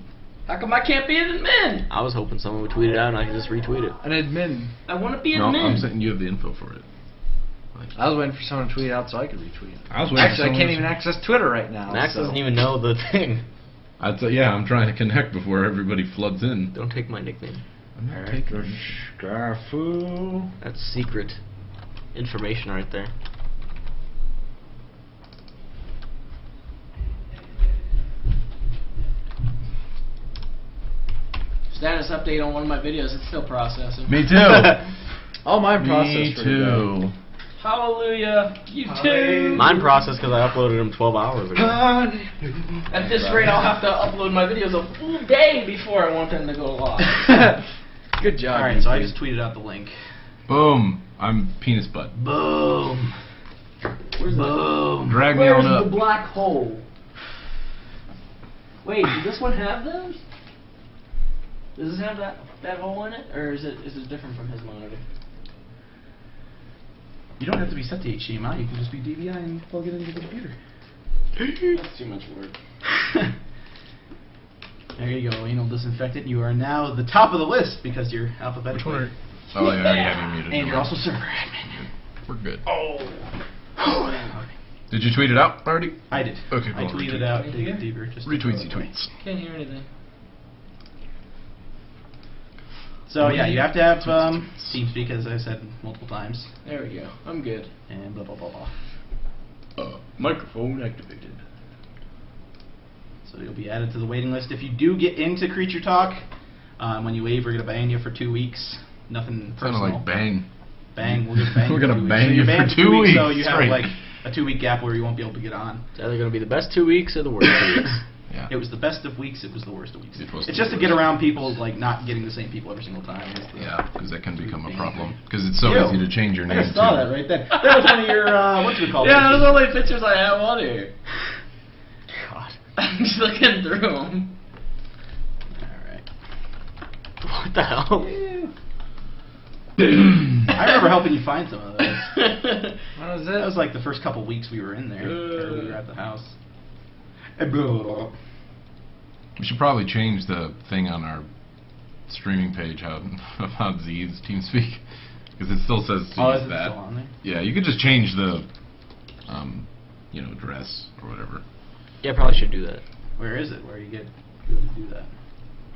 E: How come I can't be an admin?
D: I was hoping someone would tweet it out and I could just retweet it.
C: An admin.
E: I want to be an
H: No,
E: admin.
H: I'm saying you have the info for it.
C: I was waiting for someone to tweet it out so I could retweet it.
H: I was waiting for
C: Actually, I
H: someone
C: can't
H: to-
C: even access Twitter right now.
D: Max
C: so.
D: doesn't even know the thing.
H: Yeah, I'm trying to connect before everybody floods in.
D: Don't take my nickname.
H: I'm not taking
C: Scarfoo.
D: That's secret information right there.
E: Status update on one of my videos. It's still processing.
H: Me too.
C: All mine
H: Me
C: processed pretty good.
H: too.
E: Hallelujah. You too.
D: Mine processed because I uploaded them 12 hours ago.
E: At this rate, I'll have to upload my videos a full day before I want them to go live.
C: Good job.
F: Alright, so I just tweeted out the link.
H: Boom. I'm penis butt.
D: Boom.
E: Where's
D: Boom.
H: Drag me
E: Where's
H: on
E: the
H: up.
E: black hole? Wait, does this one have those? Does this have that hole in it, or is it different from his monitor?
F: You don't have to be set to HDMI, you can just be DVI and plug it into the computer.
E: That's too much work.
F: There you go, anal disinfectant. You are now the top of the list because you're alphabetically.
H: Which one are Oh, yeah, I already have you muted.
F: And you're also server admin.
H: We're good.
F: Oh.
H: Did you tweet it out already?
F: I did.
H: Okay,
F: I
H: cool.
F: tweeted out Dig It Deeper. Just to
H: Retweetsy
F: throw it away.
H: tweets.
E: Can't hear anything.
F: So yeah, you have to have TeamSpeak, as I said multiple times,
E: There we go. I'm good.
F: and blah blah blah blah.
C: Microphone activated.
F: So you'll be added to the waiting list. If you do get into Creature Talk, when you leave, we're gonna ban you for 2 weeks. Nothing personal.
H: Sounded like bang.
F: Bang. We're gonna bang.
H: We're
F: you for
H: gonna
F: 2 weeks.
H: bang
F: So
H: you
F: you're
H: for
F: banned
H: 2 weeks.
F: So you have
H: Right.
F: like a 2-week gap where you won't be able to get on.
D: It's either going to be the best 2 weeks or the worst 2 weeks.
H: Yeah.
F: It was the best of weeks. It was the worst of weeks.
H: It was
F: It's
H: the
F: just to
H: worst.
F: get around people like not getting the same people every single time. Is the-
H: Yeah, because that can become a problem. Because it's so
F: Ew.
H: easy to change your
F: I
H: name
F: just saw
H: too.
F: that right there. That was one of your what's it called?
E: Yeah, those are the only pictures I have on here.
F: God.
E: I'm just looking through them.
F: All right.
D: What the hell?
F: I remember helping you find some of those.
C: What was
F: That
C: it?
F: was like the first couple weeks we were in there. Or we were at the house.
H: We should probably change the thing on our streaming page about Z's TeamSpeak, because it still says to
F: Oh,
H: use
F: is it
H: that.
F: still on there?
H: Yeah, you could just change the, address or whatever.
D: Yeah, probably should do that.
F: Where is it? Where you get to do that?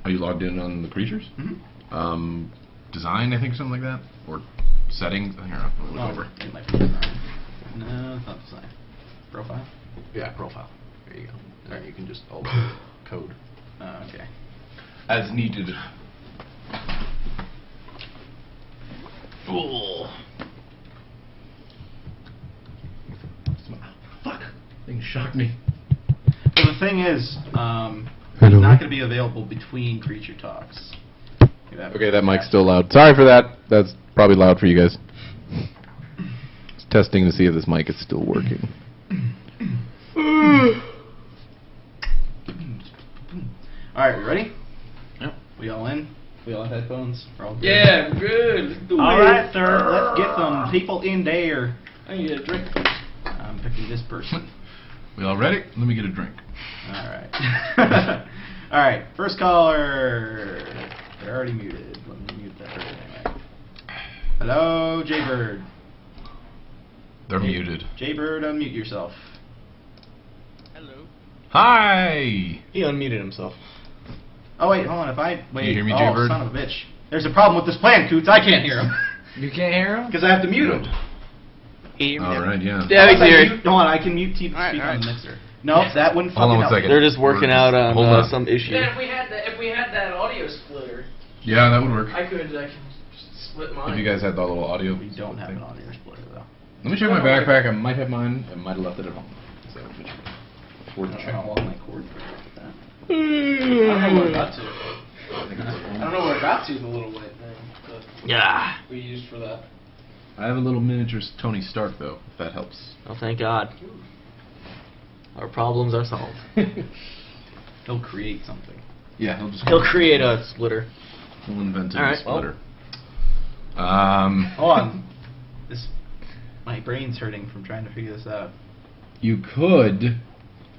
H: Are you logged in on the creatures?
F: Mm-hmm.
H: Design, I think, something like that, or settings. Here, I'll look over.
F: It might be design. No, it's not design. Profile?
H: Yeah, profile. There you go. There, you can just alter code
F: Okay.
H: as needed. Fuck! Thing shocked me.
F: Well, the thing is, it's
H: Hello?
F: not going to be available between Creature Talks. You have
I: Okay, that
F: to-
I: mic's still loud. Sorry for that. That's probably loud for you guys. Just testing to see if this mic is still working.
F: All right, we ready?
C: Yep.
F: We all in? We all have headphones? We're all good?
E: Yeah, good. Let's do
F: All
E: it.
F: right, sir. Let's get some people in there.
E: I need a drink.
F: I'm picking this person.
H: We all ready? Let me get a drink.
F: All right. All right. First caller. They're already muted. Let me mute that person anyway. Hello, Jaybird.
H: They're muted.
F: Jaybird, unmute yourself.
H: Hi!
D: He unmuted himself.
F: Oh wait, hold on. If I wait,
H: you hear me,
F: oh,
H: Jaybird?
F: son of a bitch. There's a problem with this plan, Coots. I can't hear him
C: You can't hear him?
F: because I have to mute him.
H: All right, yeah.
D: Yeah, we
F: Unless I
D: can hear
F: mute- Hold on, I can mute speak on the mixer. No, that wouldn't
H: Hold on
F: fucking
H: one
F: help.
H: second.
D: They're just working out on
H: Hold on.
D: some issue.
E: Yeah, if we had that audio splitter,
H: Yeah, that would work.
E: I could split mine.
H: If you guys had the little audio.
F: We don't have
H: thing.
F: an audio splitter though.
H: Let me check my backpack. I might have mine. I might have left it at home. So, worth a
F: I don't
H: check.
F: know how long my cord for that.
E: I don't know where it got to. I don't know where it got to, the little white thing that
D: Yeah.
E: we used for that.
H: I have a little miniature Tony Stark, though, if that helps.
D: Oh, thank God. Our problems are solved.
F: He'll create something.
H: Yeah, he'll just.
D: He'll create a splitter.
H: He'll invent a
D: All right,
H: splitter.
F: Hold on. My brain's hurting from trying to figure this out.
H: You could.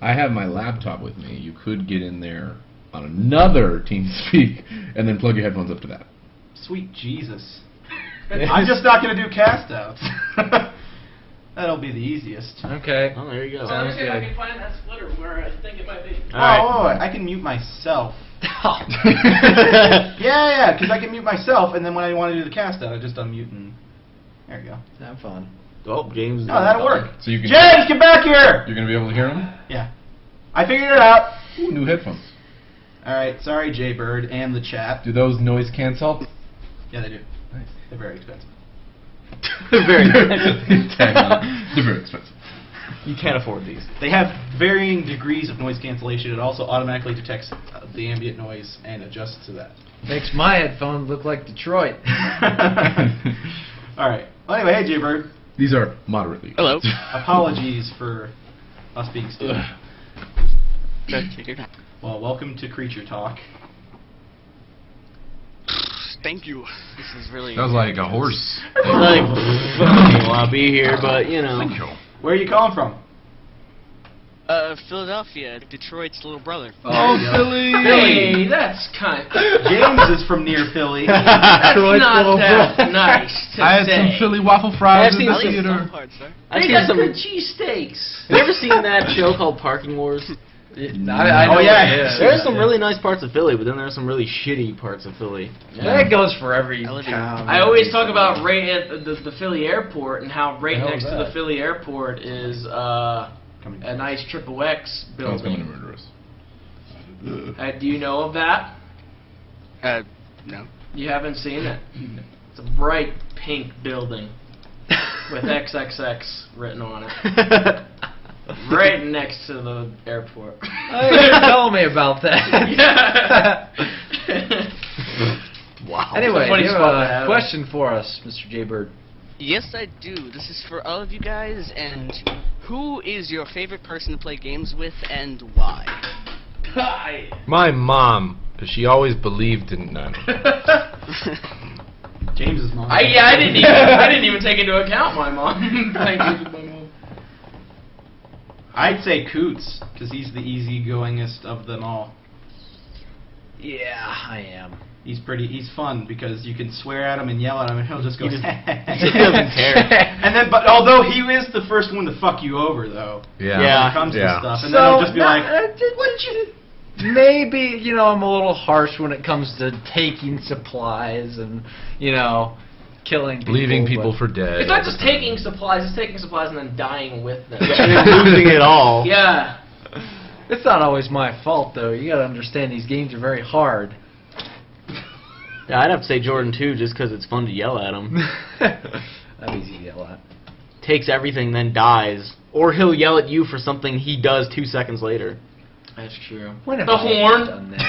H: I have my laptop with me. You could get in there on another TeamSpeak, and then plug your headphones up to that.
F: Sweet Jesus. I'm just not going to do cast outs. That'll be the easiest.
C: Okay.
D: Oh, there you go.
E: Let me
C: Sounds
E: see if I
C: good.
E: can find that splitter where I think it might be.
F: I can mute myself. Yeah, because I can mute myself, and then when I want to do the cast out, I just unmute and there you go.
C: Have fun.
D: Oh, James.
F: Oh, that'll work.
H: So you can.
F: James, get back here!
H: You're gonna be able to hear them.
F: Yeah. I figured it out.
H: Ooh, new headphones.
F: Alright, sorry Jay Bird and the chat.
H: Do those noise cancel?
F: Yeah, they do.
H: Nice.
F: They're very expensive.
D: Very good.
H: They're very expensive.
D: You can't afford these.
F: They have varying degrees of noise cancellation. It also automatically detects the ambient noise and adjusts to that.
C: Makes my headphones look like Detroit.
F: Alright. Well, anyway, hey Jay Bird.
H: These are moderately.
G: Hello.
F: Apologies for us being stupid.
G: Take your time.
F: Well, welcome to Creature Talk.
G: Thank you. This is really.
H: That was like a horse.
D: Like, well, I'll be here, but you know.
H: Thank you.
F: Where are you calling from?
G: Philadelphia, Detroit's little brother.
H: Oh, Philly!
E: Hey, that's kind.
F: James is from near Philly.
E: That's
H: Detroit's
E: not
H: little
E: that
H: brother.
E: nice to
H: I had
E: say.
H: some Philly waffle fries
D: I've
H: in
D: seen
H: the
D: some
H: theater.
G: Parts, sir.
D: I've
E: They
D: seen
E: got
D: some.
E: good cheesesteaks.
D: Have you ever seen that show called Parking Wars?
C: I know
F: Oh, yeah.
C: it is.
D: There's some really nice parts of Philly, but then there's some really shitty parts of Philly.
C: That goes for every
G: I live in-
C: town.
E: I always talk about right at the Philly airport and how right
C: The hell
E: next
C: is
E: to
C: that?
E: the Philly airport is a nice Triple X
H: I was coming to
E: building.
H: murder us.
E: Do you know of that?
G: No.
E: You haven't seen it? It's a bright pink building with XXX written on it, right next to the airport.
C: Tell me about that.
E: Yeah.
D: Wow.
C: Anyway,
E: It's a funny
C: you have
E: spot to
C: a
E: have.
C: question for us, Mr. J. Bird.
G: Yes, I do. This is for all of you guys. And who is your favorite person to play games with, and why?
I: My mom, because she always believed in none.
F: James's mom.
E: I didn't even take into account my mom. Thank you, my mom.
F: I'd say Coots, because he's the easygoingest of them all.
C: Yeah, I am.
F: He's fun because you can swear at him and yell at him and he'll just go.
D: He doesn't care.
F: And then, but although he is the first one to fuck you over, though.
I: Yeah.
F: When
D: Yeah.
F: it comes
I: Yeah.
F: to stuff, and then he'll just be like,
C: Maybe, I'm a little harsh when it comes to taking supplies and, killing people.
I: Leaving people
C: but-
I: for dead.
E: It's not just taking supplies; it's taking supplies and then dying with them.
D: And then losing it all.
E: Yeah.
C: It's not always my fault, though. You gotta understand these games are very hard.
D: Yeah, I'd have to say Jordan too, just because it's fun to yell at him.
C: I'm easy to yell at.
D: Takes everything, then dies, or he'll yell at you for something he does 2 seconds later.
E: That's true.
C: When have
E: The
C: I
E: horn.
C: done that?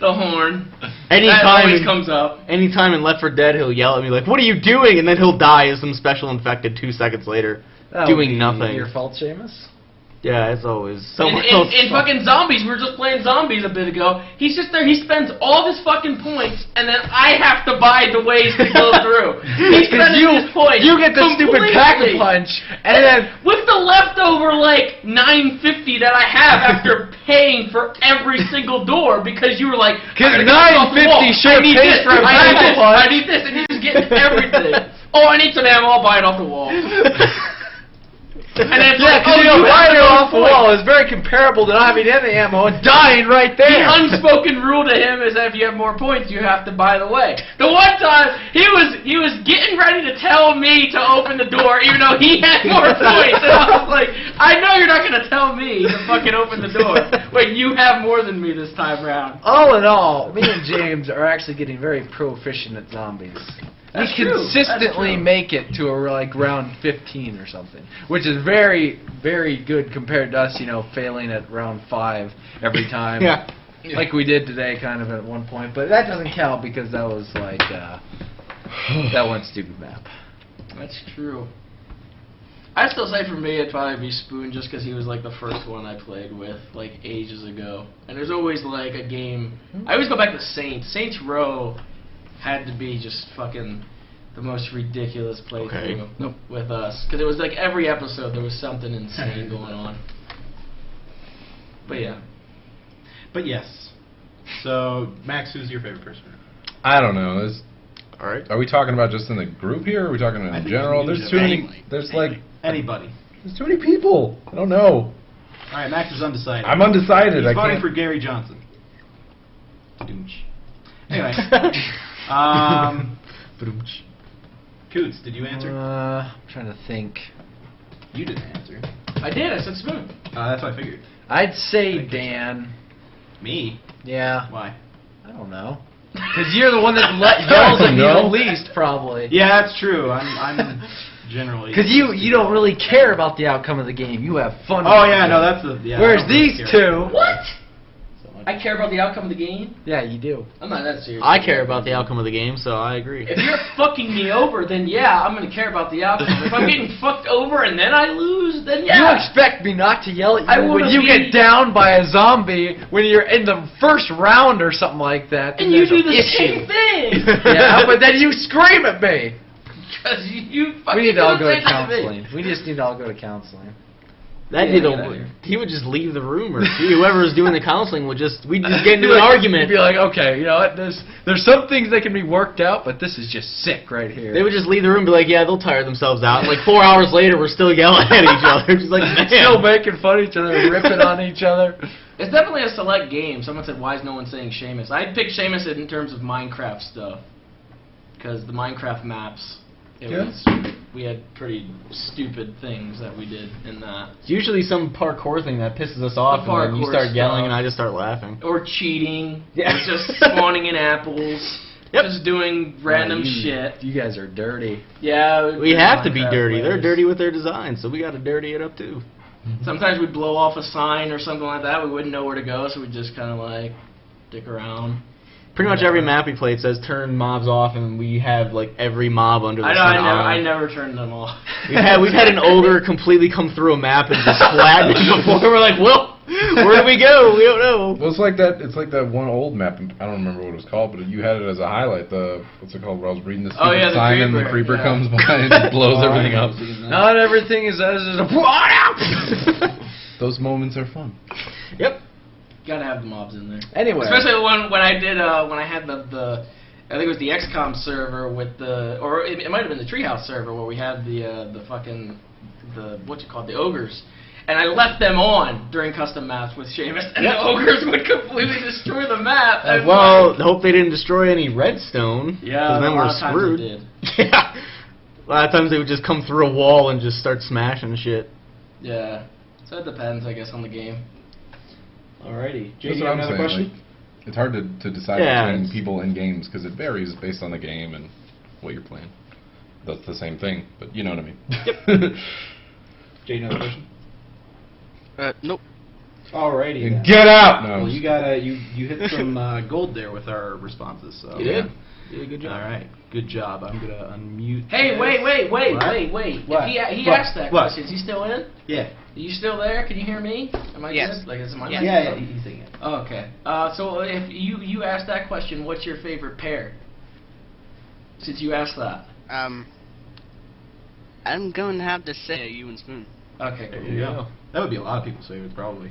E: The horn. That
D: Anytime,
E: always comes up.
D: anytime in Left 4 Dead, he'll yell at me like, "What are you doing?" And then he'll die as some special infected 2 seconds later,
C: That would
D: doing
C: be
D: nothing.
C: Your fault, Seamus?
D: Yeah, it's always
E: In,
D: someone
E: in,
D: else.
E: in fucking zombies, we were just playing zombies a bit ago. He's just there. He spends all his fucking points, and then I have to buy the ways to go through. He's spending his points.
C: You get the stupid
E: completely.
C: pack-a-punch, and then
E: with the leftover like $9.50 that I have after paying for every single door because you were like,
C: because
E: I gotta get this off the wall.
C: $9.50 sure
E: I need
C: pays
E: this,
C: for a
E: I need this,
C: pack-a-punch.
E: I need this, and he's just getting everything. Oh, I need some ammo. I'll buy it off the wall. And then it's
C: Yeah,
E: like,
C: because
E: oh, you
C: buying it
E: have
C: off the wall is very comparable to not having any ammo and dying right
E: The
C: there.
E: unspoken rule to him is that if you have more points, you have to buy the way. The one time he was getting ready to tell me to open the door, even though he had more points, and I was like, I know you're not gonna tell me to fucking open the door when you have more than me this time round.
C: All in all, me and James are actually getting very proficient at zombies.
E: That's
C: we
E: true.
C: consistently
E: That's true.
C: make it to like round 15 or something, which is very, very good compared to us, failing at round 5 every time.
D: Yeah.
C: Like we did today, kind of at one point, but that doesn't count because that was like that one stupid map.
E: That's true. I still say for me it'd probably be Spoon just because he was like the first one I played with like ages ago. And there's always like a game. I always go back to Saints. Saints Row had to be just fucking the most ridiculous playthrough with us because it was like every episode there was something insane going on. But yeah.
F: But yes. So, Max, who's your favorite person?
H: I don't know.
D: All right.
H: Are we talking about just in the group here? Or are we talking
F: I
H: in
F: think
H: general?
F: you
H: There's
F: can
H: too
F: do
H: many. There's like
F: Anybody.
H: there's too many people. I don't know.
F: All right, Max is undecided.
H: I'm undecided.
F: He's
H: I
F: voting
H: can't.
F: for Gary Johnson. Doomch. Anyway. Coots, did you answer?
C: I'm trying to think.
F: You didn't answer.
E: I did. I said Spoon.
F: That's what I figured.
C: I'd say Dan.
F: Me?
C: Yeah.
F: Why?
C: I don't know. Because you're the one that yells at me
H: No.
C: the least, probably.
F: Yeah, that's true. I'm generally.
C: Because you don't really care about the outcome of the game. You have fun.
F: Oh
C: with
F: yeah,
C: it.
F: no, that's the. Yeah,
C: Whereas
F: I don't really
C: these
F: care.
C: two.
E: What?
F: So much.
E: I care about the outcome of the game.
C: Yeah, you do.
E: I'm not that serious.
D: I care about the outcome of the game, so I agree.
E: If you're fucking me over, then yeah, I'm gonna care about the outcome. If I'm getting fucked over and then I lose, then
C: You
E: yeah.
C: expect me not to yell at
E: I
C: you when
E: wanna
C: you
E: be-
C: get down by a zombie when you're in the first round or something like that. then
E: And you
C: there's
E: do
C: an
E: the
C: issue.
E: same thing.
C: Yeah, but then you scream at me.
E: Because you fucking
C: We need to all
E: do
C: go
E: the
C: to
E: same thing to me.
C: counseling. We just need to all go to counseling.
D: That
E: Yeah,
D: did
E: get out of here.
D: he would just leave the room, or whoever was doing the counseling we'd just get into
C: Be
D: an
C: like-
D: argument.
C: Be like, okay, you know what? There's some things that can be worked out, but this is just sick right here.
D: They would just leave the room and be like, yeah, they'll tire themselves out. And like 4 hours later, we're still yelling at each other. Just like, man.
C: still making fun of each other, ripping on each other.
E: It's definitely a select game. Someone said, why is no one saying Seamus? I'd pick Seamus in terms of Minecraft stuff. Because the Minecraft maps, we had pretty stupid things that we did in that.
D: It's usually some parkour thing that pisses us off,
E: The
D: and then you
E: parkour
D: start yelling,
E: stuff.
D: and I just start laughing.
E: Or cheating.
D: Yeah.
E: Or just spawning in apples.
D: Yep.
E: Just doing random
C: you,
E: shit.
C: You guys are dirty.
E: Yeah.
D: We have to be
E: Minecraft
D: dirty. They're
E: players.
D: dirty with their design, so we got to dirty it up too.
E: Sometimes we'd blow off a sign or something like that. We wouldn't know where to go, so we'd just kind of like dick around.
D: Pretty much every map we play, it says turn mobs off, and we have like every mob under the
E: I know.
D: sun.
E: I
D: on.
E: never turned them off.
D: We've had an ogre completely come through a map and just flatten it before. We're like, well, where do we go? We don't know.
H: Well, it's like that. It's like that one old map. I don't remember what it was called, but you had it as a highlight. The what's it called? Where I was reading the
E: Oh, yeah, the
H: sign and the
E: creeper,
H: creeper
E: yeah.
H: comes by and just blows everything up.
C: Not everything is as a.
H: Those moments are fun.
D: Yep.
E: Gotta have the mobs in there.
C: Anyway.
E: Especially when I did when I had the I think it was the XCOM server with or it might have been the Treehouse server where we had the fucking what's it called, the ogres. And I left them on during custom maps with Seamus, and the ogres would completely destroy the map. And
D: Well, hope they didn't destroy any redstone.
E: yeah,
D: 'cause then
E: a
D: we're
E: lot of times
D: screwed.
E: it did.
D: Yeah. A lot of times they would just come through a wall and just start smashing shit.
E: Yeah, so it depends, I guess, on the game.
F: Alrighty. Jay,
H: That's
F: you
H: what
F: have
H: I'm
F: another
H: saying.
F: question?
H: Like, it's hard to decide
D: Yeah,
H: between
D: it's-
H: people in games because it varies based on the game and what you're playing. That's the same thing, but you know what I mean.
F: Jay, another question?
G: Nope.
F: Alrighty. then.
H: Get out! No.
F: Well, you got you hit some gold there with our responses. So
D: You did? You did a good job.
F: All right. Good job. I'm gonna unmute.
E: Hey,
F: this.
E: wait.
F: What? What?
E: If he
F: What?
E: asked that
F: What?
E: question. Is he still in?
F: Yeah.
E: Are you still there? Can you hear me? Am I
G: Yes.
E: good? Like, is my
G: Yeah.
E: mic
F: Yeah.
E: up?
F: He's saying it.
E: Oh, okay. So if you asked that question, what's your favorite pair? Since you asked that.
G: I'm going to have to say you and Spoon.
E: Okay,
F: There
E: cool.
F: you go. That would be a lot of people's favorites, probably.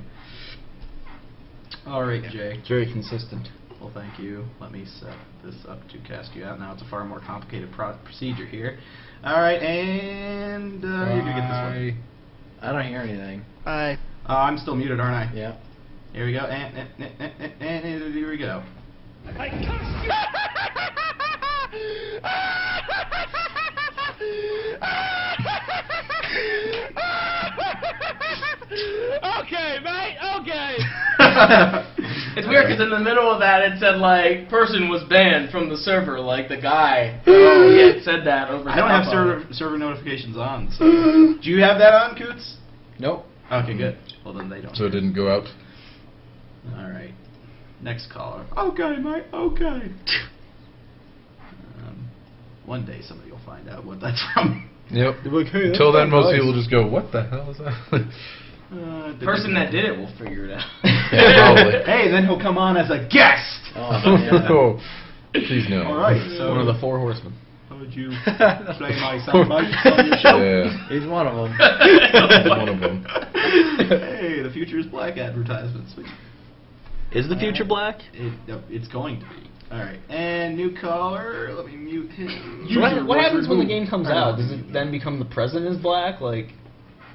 F: All right, Jay.
D: It's very consistent.
F: Well, thank you. Let me set this up to cast you out. Now it's a far more complicated procedure here. All right, and you're gonna get this one.
C: I don't hear anything.
G: Bye.
F: I'm still muted, aren't I?
C: Yeah.
F: Here we go. And here we go.
E: Okay, mate. Okay. It's weird because in the middle of that it said like person was banned from the server, like the guy. Oh, he had said that over.
F: I don't
E: top
F: have
E: of it.
F: server notifications on. So. Do you have that on, Coots?
C: Nope.
F: Okay, good. Well, then they don't.
H: So it didn't go out?
F: All right. Next caller. Okay, mate. Okay. One day somebody will find out what that's from.
H: Yep.
D: They're like, hey,
H: Until then, most
D: nice.
H: people just go, what the hell is that?
E: The person that did it will figure it out.
H: Yeah, probably.
F: Hey, then he'll come on as a guest.
C: Oh, man.
H: Oh, please no.
F: All right. So
D: One of the four horsemen.
F: how would you play my soundbites on your show?
H: Yeah,
C: He's one of them.
H: one of them.
F: Hey, the future is black advertisements.
D: Is the future black?
F: It's going to be. All right. And new caller. Let me mute him.
D: So what happens when the game comes out? Does it then become the president is black? Like,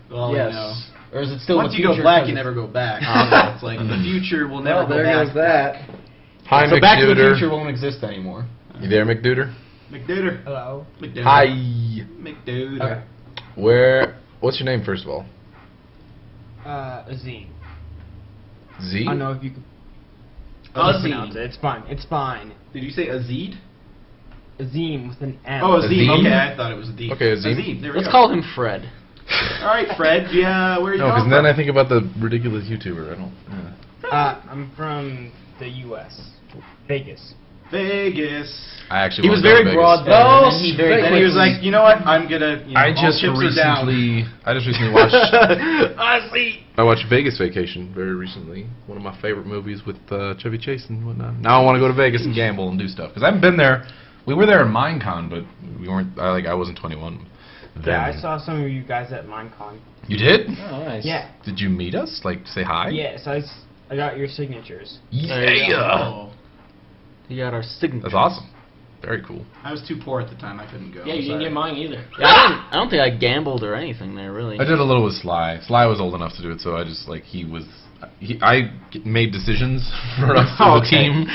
F: Well,
C: Yes.
F: you know.
D: or is it still
F: Once
D: the
F: you
D: future?
F: go black,
D: 'cause
F: you
D: it's-
F: never go back.
D: Okay.
F: It's like the future will never
C: Well,
F: go
C: there
F: back.
C: goes that.
H: Hi,
D: So Back to the
H: McDuder.
D: Future won't exist anymore.
H: You there, McDuder?
F: McDuder.
E: Hello.
F: McDuder.
H: Hi.
F: McDuder.
E: Okay.
H: What's your name, first of all?
E: Azim.
H: Z?
E: I don't know if you could
F: Azim.
E: pronounce it. It's fine. It's fine.
F: Did you say Azid?
E: Azim with an M.
F: Oh, Azim.
H: Azim?
F: Okay, I thought it was a D.
H: Okay, Azim.
F: There we
D: Let's
F: go.
D: call him Fred.
F: All right, Fred. Yeah, where are you
H: No, because
F: calling
H: then
F: from?
H: I think about the ridiculous YouTuber. I don't.
E: I'm from the U.S. Vegas.
F: Vegas.
H: I actually.
D: He
H: wanna
D: was
H: go to
D: very
H: Vegas.
D: broad.
C: Oh,
D: and then he very
F: Then he was
D: quickly-
F: like, you know what? I'm gonna. You know,
H: I
F: all
H: just
F: chips are down.
H: recently watched.
F: Ozzy.
H: I watched Vegas Vacation very recently. One of my favorite movies with Chevy Chase and whatnot. Now I want to go to Vegas and gamble and do stuff because I haven't been there. We were there at Minecon, but we weren't. I wasn't 21. Then.
E: Yeah, I saw some of you guys at Minecon.
H: You did?
C: Oh, nice.
E: Yeah.
H: Did you meet us? Like say hi?
E: Yes, I got your signatures.
D: There you go.
F: Oh.
D: He got our signature.
H: That's awesome. Very cool.
F: I was too poor at the time. I couldn't go.
E: Yeah, you didn't
F: Sorry.
E: get mine either.
D: Yeah, I don't think I gambled or anything there, really.
H: I did a little with Sly. Sly was old enough to do it, so I just like I made decisions for us as a
D: Okay.
H: team.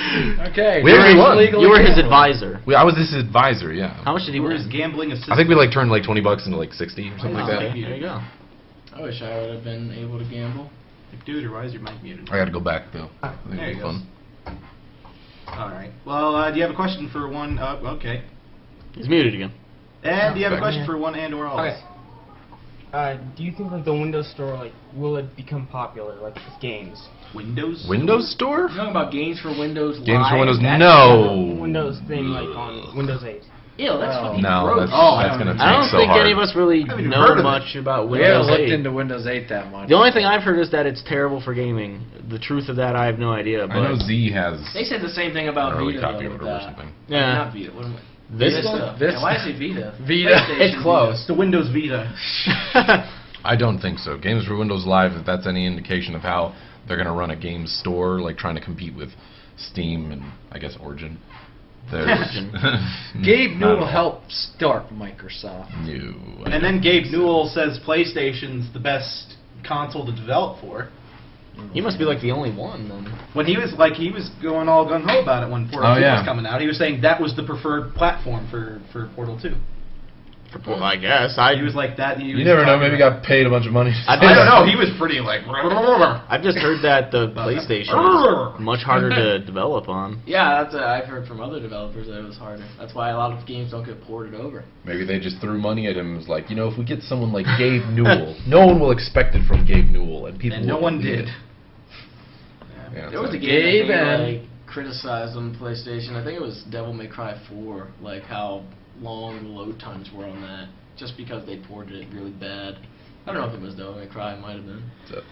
C: Okay.
H: We actually won.
C: legally
D: You were his
C: gambling.
D: advisor.
H: I was his advisor. Yeah.
D: How much did he
F: You were
D: win?
F: his gambling assistant.
H: I think we like turned like $20 into like 60 or something like that.
D: Okay, there you go.
E: I wish I would have been able to gamble.
F: Dude, why is your mic muted?
H: I got to go back though. I think
F: There
H: it'll
F: he
H: be
F: goes.
H: fun.
F: All right. Well, do you have a question for one? Okay.
D: He's muted again.
F: And do you have a
H: Okay.
F: question for one and/or all?
E: Okay. Do you think like the Windows Store will it become popular like with games?
F: Windows.
H: Windows Store?
E: You're talking about games for Windows
H: Games for
E: Live?
H: Windows?
E: That's
H: No.
E: the Windows thing like on Windows 8.
G: Ew, that's
C: Oh.
G: fucking
H: No,
G: gross.
H: that's gonna
D: I don't
H: take so
D: think
H: hard.
D: any of us really
F: haven't even
D: know
F: heard of
D: much about
C: We haven't
D: Windows
C: looked
D: 8.
C: into Windows 8 that much.
D: The only thing I've heard is that it's terrible for gaming. The truth of that, I have no idea. But
H: I know Z has
E: They said the same thing about
H: an early
E: Vita.
H: copy
E: though,
H: of it
E: with
H: or
E: that.
H: something.
D: yeah,
E: Not Vita. What am I?
D: Vista.
C: Vista.
E: Yeah, why did I say Vita?
C: Vita.
E: PlayStation
D: It's close.
F: It's the Windows Vita.
H: I don't think so. Games for Windows Live, if that's any indication of how they're going to run a game store, like trying to compete with Steam and I guess Origin.
C: Gabe
H: Not at
C: Newell
H: all.
C: helped start Microsoft.
H: No.
F: And then Gabe Newell says PlayStation's the best console to develop for.
D: He must be like the only one then.
F: When he was going all gung ho about it when Portal 2
H: yeah.
F: was coming out, he was saying that was the preferred platform for Portal 2.
D: Well, I guess
F: He was like that.
H: You never know. Maybe he got paid a bunch of money.
D: I
F: I don't know. He was pretty like.
D: I've just heard that the PlayStation is much harder to develop on.
E: Yeah, that's I've heard from other developers that it was harder. That's why a lot of games don't get ported over.
H: Maybe they just threw money at him and was like, if we get someone like Gabe Newell, no one will expect it from Gabe Newell, and people.
F: And no
H: will
F: one
H: believe
F: did.
H: it. Yeah,
E: There was a
H: so-
E: game
C: Gabe
E: that
C: and-
E: they criticized on PlayStation. I think it was Devil May Cry 4, like how long the load times were on that, just because they ported it really bad. I don't know if it was Devil May Cry, it might have been.
H: So,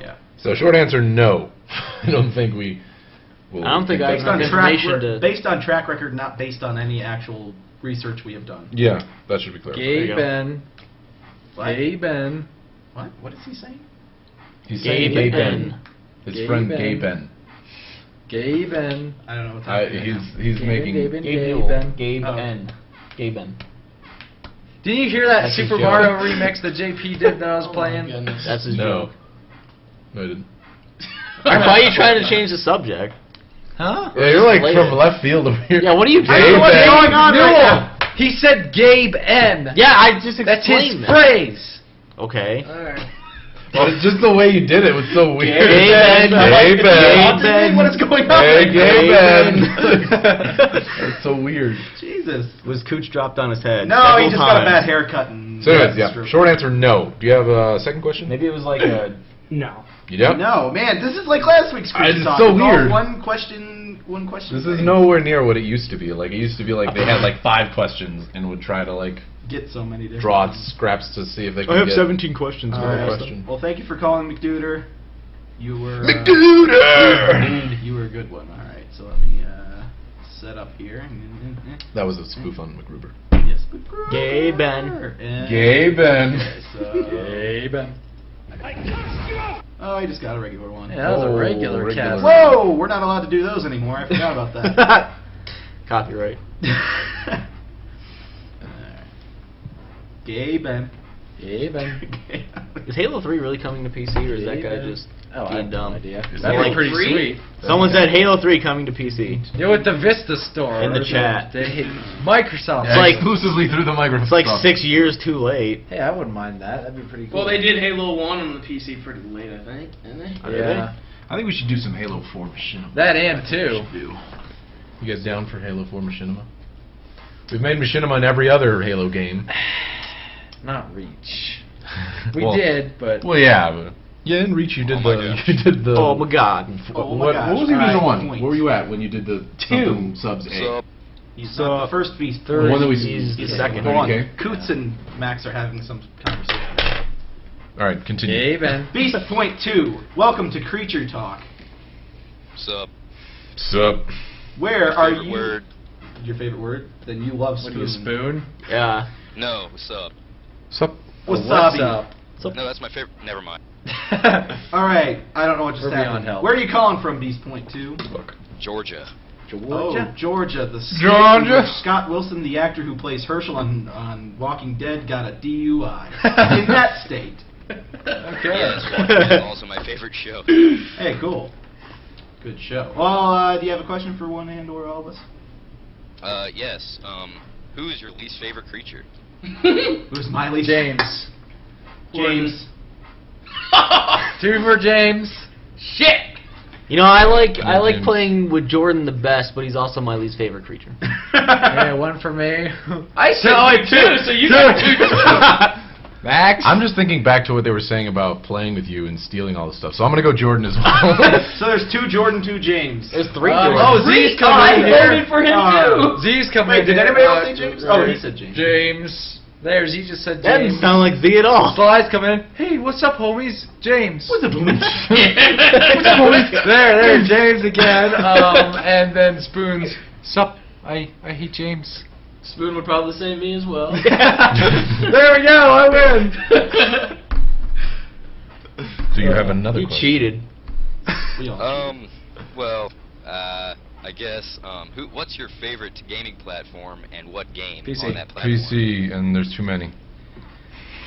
F: Yeah.
H: so short answer, no. I don't think we. Will
D: I don't think I
F: Based
D: have
F: on
D: information to.
F: based on track record, not based on any actual research we have done.
H: Yeah, that should be clear.
C: Gabe
D: you go.
C: and
F: What?
C: Gabe and
F: What is he saying?
H: He's
D: Gabe
H: saying Gabe
D: N.
H: Ben. His
C: Gabe
H: friend
C: N.
H: Gabe Ben.
C: Gabe and
F: I don't know what's happening.
H: He's
C: Gabe
H: making.
C: and Gabe and
D: Gabe
C: Gabe
D: Newell.
C: and.
D: Gabe
F: Oh.
D: N. Gabe N.
C: Did you hear that
H: That's his
C: Super
H: joke.
C: Mario remix that JP did that I was
E: Oh my
C: playing?
E: goodness.
D: That's his
H: No.
D: joke.
H: No, I didn't.
D: Why are you trying to change the subject?
C: Huh?
H: Yeah, you're like
D: Later.
H: from left field over here.
D: Yeah, what are you
H: Gabe
D: doing? What's
H: N.
D: going on right now?
C: He said Gabe N.
D: Yeah, I just
C: That's his
D: explained that.
C: phrase.
D: Okay.
C: Alright.
H: But it's just the way you did it was so weird.
D: Gabe N.
H: Gabe
D: Gabe
H: N.
D: N.
F: What is going on?
H: Hey, Gabe
D: Gabe
H: N. That's so weird.
F: Jesus.
D: Was Cooch dropped on his head?
F: No,
D: several
F: he just got a
D: times.
F: bad haircut. And
H: So anyways, yeah. Short answer, no. Do you have a second question?
D: Maybe it was like a.
E: No.
H: You do?
F: No, man, this is like last week's quiz
H: It's
F: talk.
H: so
F: It's all
H: weird.
F: One question.
H: This is nowhere near what it used to be. Like it used to be like they had like 5 questions and would try to like
F: Get so many different.
H: draw
F: ones.
H: scraps to see if they could
D: I have
H: get
D: 17 questions.
H: All
D: for
H: right.
D: that
H: question.
F: Well, thank you for calling McDuder. You were
H: McDuder.
F: you were a good one. All right, so let me set up here.
H: That was a spoof on McGruber.
F: Yes,
D: Gabe Ben.
F: And-
H: Gabe Ben.
F: Okay, so
C: Gabe N.
F: Oh, I just got a regular one.
C: Yeah, that was a
H: Oh,
C: regular
H: regular.
C: cast.
F: Whoa, we're not allowed to do those anymore. I forgot about that.
D: Copyright.
F: Gay Ben.
C: Yeah, Ben.
D: Is Halo 3 really coming to PC, or is that guy
C: Yeah.
D: just
C: Oh, I
D: being
C: have
D: dumb?
C: no idea.
H: Is
C: That'd
H: it
C: be
H: like
C: pretty
E: free?
C: sweet.
D: Someone said Halo 3 coming to PC.
C: Do it the Vista store.
D: In the
C: or
D: chat.
C: Microsoft.
H: Yeah,
D: like-
H: exclusively through the microphone.
D: It's like 6 years too late.
C: Hey, I wouldn't mind that. That'd be pretty cool.
E: Well, they did Halo 1 on the PC pretty late, I think, didn't they?
D: Oh, did
C: Yeah.
H: I think we should do some Halo 4 Machinima.
C: That and
H: That's what we
C: 2.
H: should do. You guys down for Halo 4 Machinima? We've made Machinima in every other Halo game.
C: Not Reach. We
H: Well-
C: did, but
H: Well, yeah. But yeah, in Reach you did
I: my
H: the.
I: gosh.
H: You did the.
D: Oh my god.
F: Oh my
H: what
F: gosh.
H: was the original
F: Alright,
H: one?
F: point.
H: Where were you at when you did the something subs A?
I: So,
F: He's not the first beast.
H: The one that we
D: He's the second.
F: Go on.
H: Okay.
F: Coots and Max are having some conversation.
H: All right, continue.
C: hey, Ben.
F: Beast point 2. Welcome to Creature Talk.
I: sup?
H: Sup?
F: Where are
I: Favorite
F: you?
I: word?
F: Your favorite word? Then you love
C: What
F: spoon.
C: are you, spoon?
D: Yeah.
I: No, what's up?
H: Sup?
C: What's
F: Wasabi.
C: up?
I: No, that's my favorite. Never mind.
F: All right. I don't know what just
C: We're beyond
F: happened.
C: help.
F: Where are you calling from, Beast point 2?
I: Georgia.
F: Oh, Georgia. The state
H: Georgia?
F: where Scott Wilson, the actor who plays Herschel on Walking Dead, got a DUI. In that state.
C: Okay.
I: Yes, Walking Dead is also my favorite show.
F: Hey, cool. Good show. Well, do you have a question for one and or all of us?
I: Yes. Who is your least favorite creature?
F: Who's my least?
C: James.
F: James.
C: 2 for James.
E: Shit!
D: You know, I like
H: James.
D: playing with Jordan the best, but he's also my least favorite creature.
C: Yeah, 1 for me.
E: I said it too, so you got 2.
C: Max.
H: I'm just thinking back to what they were saying about playing with you and stealing all this stuff. So I'm gonna go Jordan as well.
F: So there's 2 Jordan, 2 James.
D: There's 3
C: Oh,
D: Jordans.
C: Z's
E: Oh, I
C: coming in here.
E: voted for him too!
C: Z's coming
F: Wait,
C: in
F: did
C: here.
F: anybody else say James? Oh, he said James.
C: James. There, Z just said
D: That
C: James.
D: doesn't sound like Z at all.
C: Slides coming in. Hey, what's up, homies? James.
F: What's up, homies?
C: What's up, homies? There, James again. And then Spoons. Sup? I hate James.
E: Spoon would probably say me as well.
C: There we go. I win.
H: So you have another
D: He
H: question.
D: cheated.
F: We all
I: Well, I guess. What's your favorite gaming platform and what game
C: PC.
I: on that platform?
H: PC, and there's too many.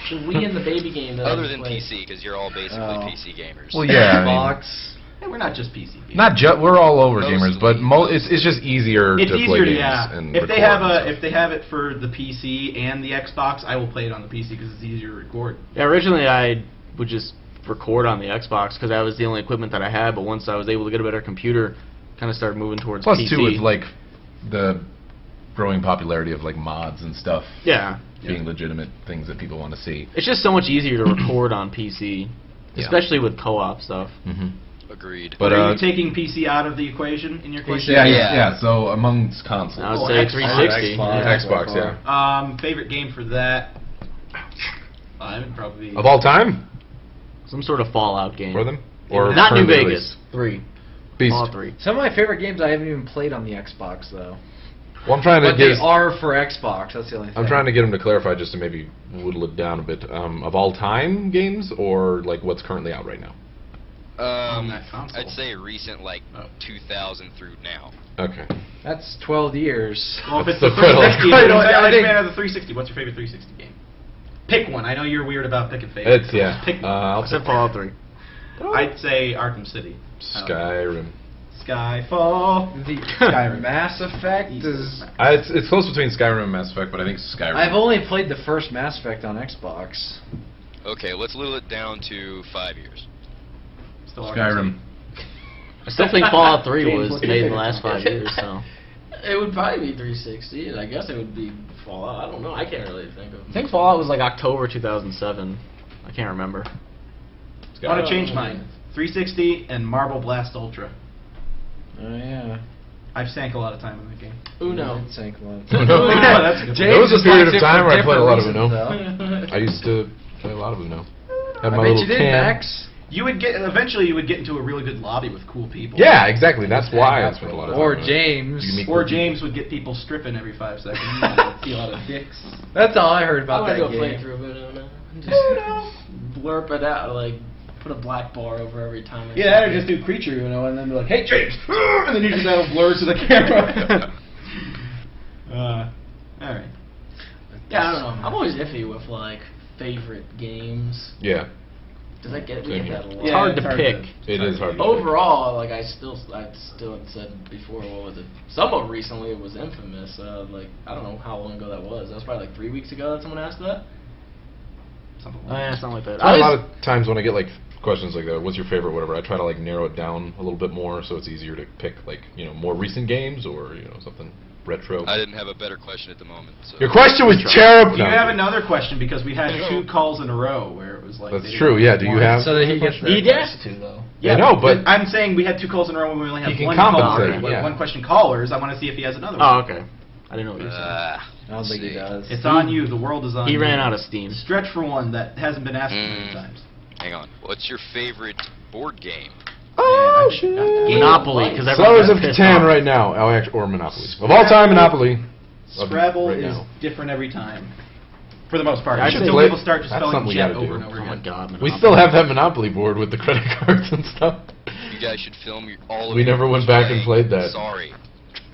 E: The Wii and the baby game that I
I: Other than
E: played.
I: PC, because you're all basically
C: Oh.
I: PC gamers.
H: Well, yeah. I mean,
C: Xbox.
F: Hey, we're not just PC gamers.
H: not just we're all over
I: Mostly.
H: gamers, but it's just easier
F: It's
H: to play
F: easier to
H: games and
F: if they
H: record
F: have
H: and stuff.
F: if they have it for the PC and the Xbox, I will play it on the PC because it's easier to record.
D: Yeah, originally I would just record on the Xbox because that was the only equipment that I had. But once I was able to get a better computer, kind of started moving towards
H: Plus
D: PC.
H: too with like the growing popularity of like mods and stuff
D: Yeah,
H: being legitimate things that people want to see.
D: it's just so much easier to record on PC,
H: Yeah.
D: especially with co-op stuff.
H: Mm-hmm.
I: Agreed.
H: But
F: are you taking PC out of the equation in your question?
H: yeah,
I: Yeah.
H: yeah. So amongst consoles,
D: I would
F: Oh,
D: say
F: Xbox.
D: 360.
H: Xbox, yeah.
F: Favorite game for that? I would probably.
H: Of all time
D: Some sort of Fallout game.
H: for them, or
D: Not New
H: currently
D: Vegas.
H: released?
D: 3.
H: Beast.
D: Fallout 3.
C: Some of my favorite games I haven't even played on the Xbox though.
H: Well, I'm trying to
C: But they
H: get.
C: are for Xbox. That's the only thing.
H: I'm trying to get him to clarify just to maybe whittle it down a bit. Of all time games, or like what's currently out right now.
F: On that console.
I: I'd say recent, like 2000 through now.
H: Okay.
C: That's 12 years.
F: Well, if it's
H: That's
F: the
H: the riddle.
F: 360,
C: I
F: if
C: don't-
F: it's
C: I
F: a
C: think-
F: fan of the 360. What's your favorite 360 game? Pick one. I know you're weird about picking favorites.
H: It's yeah.
F: Pick one.
H: I'll
D: Except
H: pick
D: Fallout 3.
F: I'd say Arkham City.
H: Skyrim.
F: Skyfall.
C: The Skyrim. Mass Effect is.
H: It's close between Skyrim and Mass Effect, but I think Skyrim.
C: I've only played the first Mass Effect on Xbox.
I: Okay, let's whittle it down to 5 years.
F: Still Arkham
H: Skyrim.
F: City.
D: I still think Fallout 3
F: James,
D: was
F: what's your
D: made in the
F: favorite
D: last 5 years, so.
E: It would probably be 360, and I guess it would be Fallout. I don't know. I can't really think of.
D: I think Fallout was like October 2007. I can't remember.
F: I want to change mine. 360 and Marble Blast Ultra.
C: Oh yeah.
F: I've sank a lot of time in that game.
E: Uno.
C: It sank one.
H: Uno.
F: That's a good
H: There was a
C: just
H: period
C: likes
H: of
C: it
H: time
C: for
H: where I played a lot of
C: different
H: Uno.
C: reasons,
H: I used to play a lot of Uno. Had
C: I
H: my
C: bet
H: little
C: you did,
H: can.
C: Max.
F: You would get eventually. You would get into a really good lobby with cool people.
H: Yeah, exactly. That's why I
F: Hang out
H: spent
F: for
H: a
F: a
H: lot of
C: Or
H: time.
C: James.
H: You can meet
F: Or
H: cool people.
F: James would get people stripping every 5 seconds. You'd see a lot of dicks.
C: That's all I heard
E: I
C: about
E: want to
C: that
E: go play
C: game.
E: through a bit of Uno. Just blurp it out like Put a black bar over every time.
B: Yeah, that or just do creature, and then be like, "Hey, James," and then you just have a blur to the camera.
F: All right.
E: Yeah, I don't know. I'm always iffy with like favorite games.
H: Yeah,
E: Does that get
H: Same
E: we
H: here.
E: get that a lot?
D: It's hard to pick.
H: it is hard. To
E: Overall, like I still had said before, what was it? Somewhat recently, it was Infamous. Like I don't know how long ago that was. That was probably like 3 weeks ago that someone asked that.
F: Something
D: Oh, yeah, something like that.
H: A lot of times when I get like questions like that, what's your favorite, whatever, I try to like narrow it down a little bit more so it's easier to pick like more recent games or something retro.
J: I didn't have a better question at the moment. So.
H: Your question was terrible.
F: Do you have another question? Because we had 2 calls in a row where it was like.
H: That's true. Yeah. Do you have?
C: So that he gets
D: He
C: that
D: does.
C: too, though.
H: Yeah, no, but
F: I'm saying we had 2 calls in a row when we only
H: He
F: have
H: can
F: one
H: compensate,
F: caller,
H: yeah.
F: one question callers. I want to see if he has another one.
D: Oh, okay. I didn't know what you were saying.
C: I don't think he
J: see.
C: does.
F: It's on you. The world is on
D: He
F: you.
D: ran out of steam.
F: Stretch for one that hasn't been asked many times.
J: Hang on. What's your favorite board game?
H: Oh shit!
D: Monopoly, because
H: Sellers of Catan right now. Oh, actually, or Monopoly. Of all time, Monopoly.
F: Scrabble
H: right
F: is
H: now.
F: different every time. For the most part.
D: I'd
F: Until
D: say-
F: people start just
H: That's
F: spelling
H: something we
F: jet
H: gotta
F: over
H: do.
F: and over
D: Oh my
F: again.
D: god.
H: We still have that Monopoly board with the credit cards and stuff.
J: You guys should film all of
H: We
J: your
H: never went
J: playing
H: back and played that.
J: Sorry.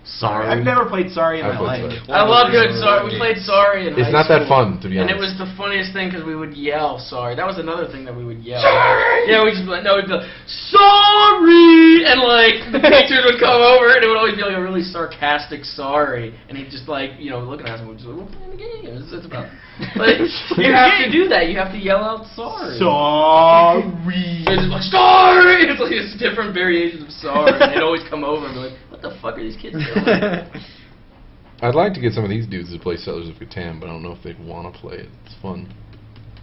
D: Sorry.
F: I've never played Sorry in
H: I've
F: my
H: played
F: life.
H: Sorry.
E: I love good Sorry. We played Sorry in
H: It's
E: high
H: not that
E: school.
H: fun, to be
E: And
H: honest.
E: it was the funniest thing because we would yell Sorry. That was another thing that we would yell. Sorry! Yeah, we'd just be like, no, we'd be like, Sorry! And like, the teachers would come over and it would always be like a really sarcastic Sorry. And he'd just like, looking at us and we'd just like, we're playing the game. It's about. Like, you have to do that. You have to yell out Sorry.
F: Sorry.
E: It's just like, Sorry! It's like this different variations of Sorry. And they'd always come over and be like, what the fuck are these kids doing?
H: I'd like to get some of these dudes to play Settlers of Catan, but I don't know if they'd want to play it. It's fun.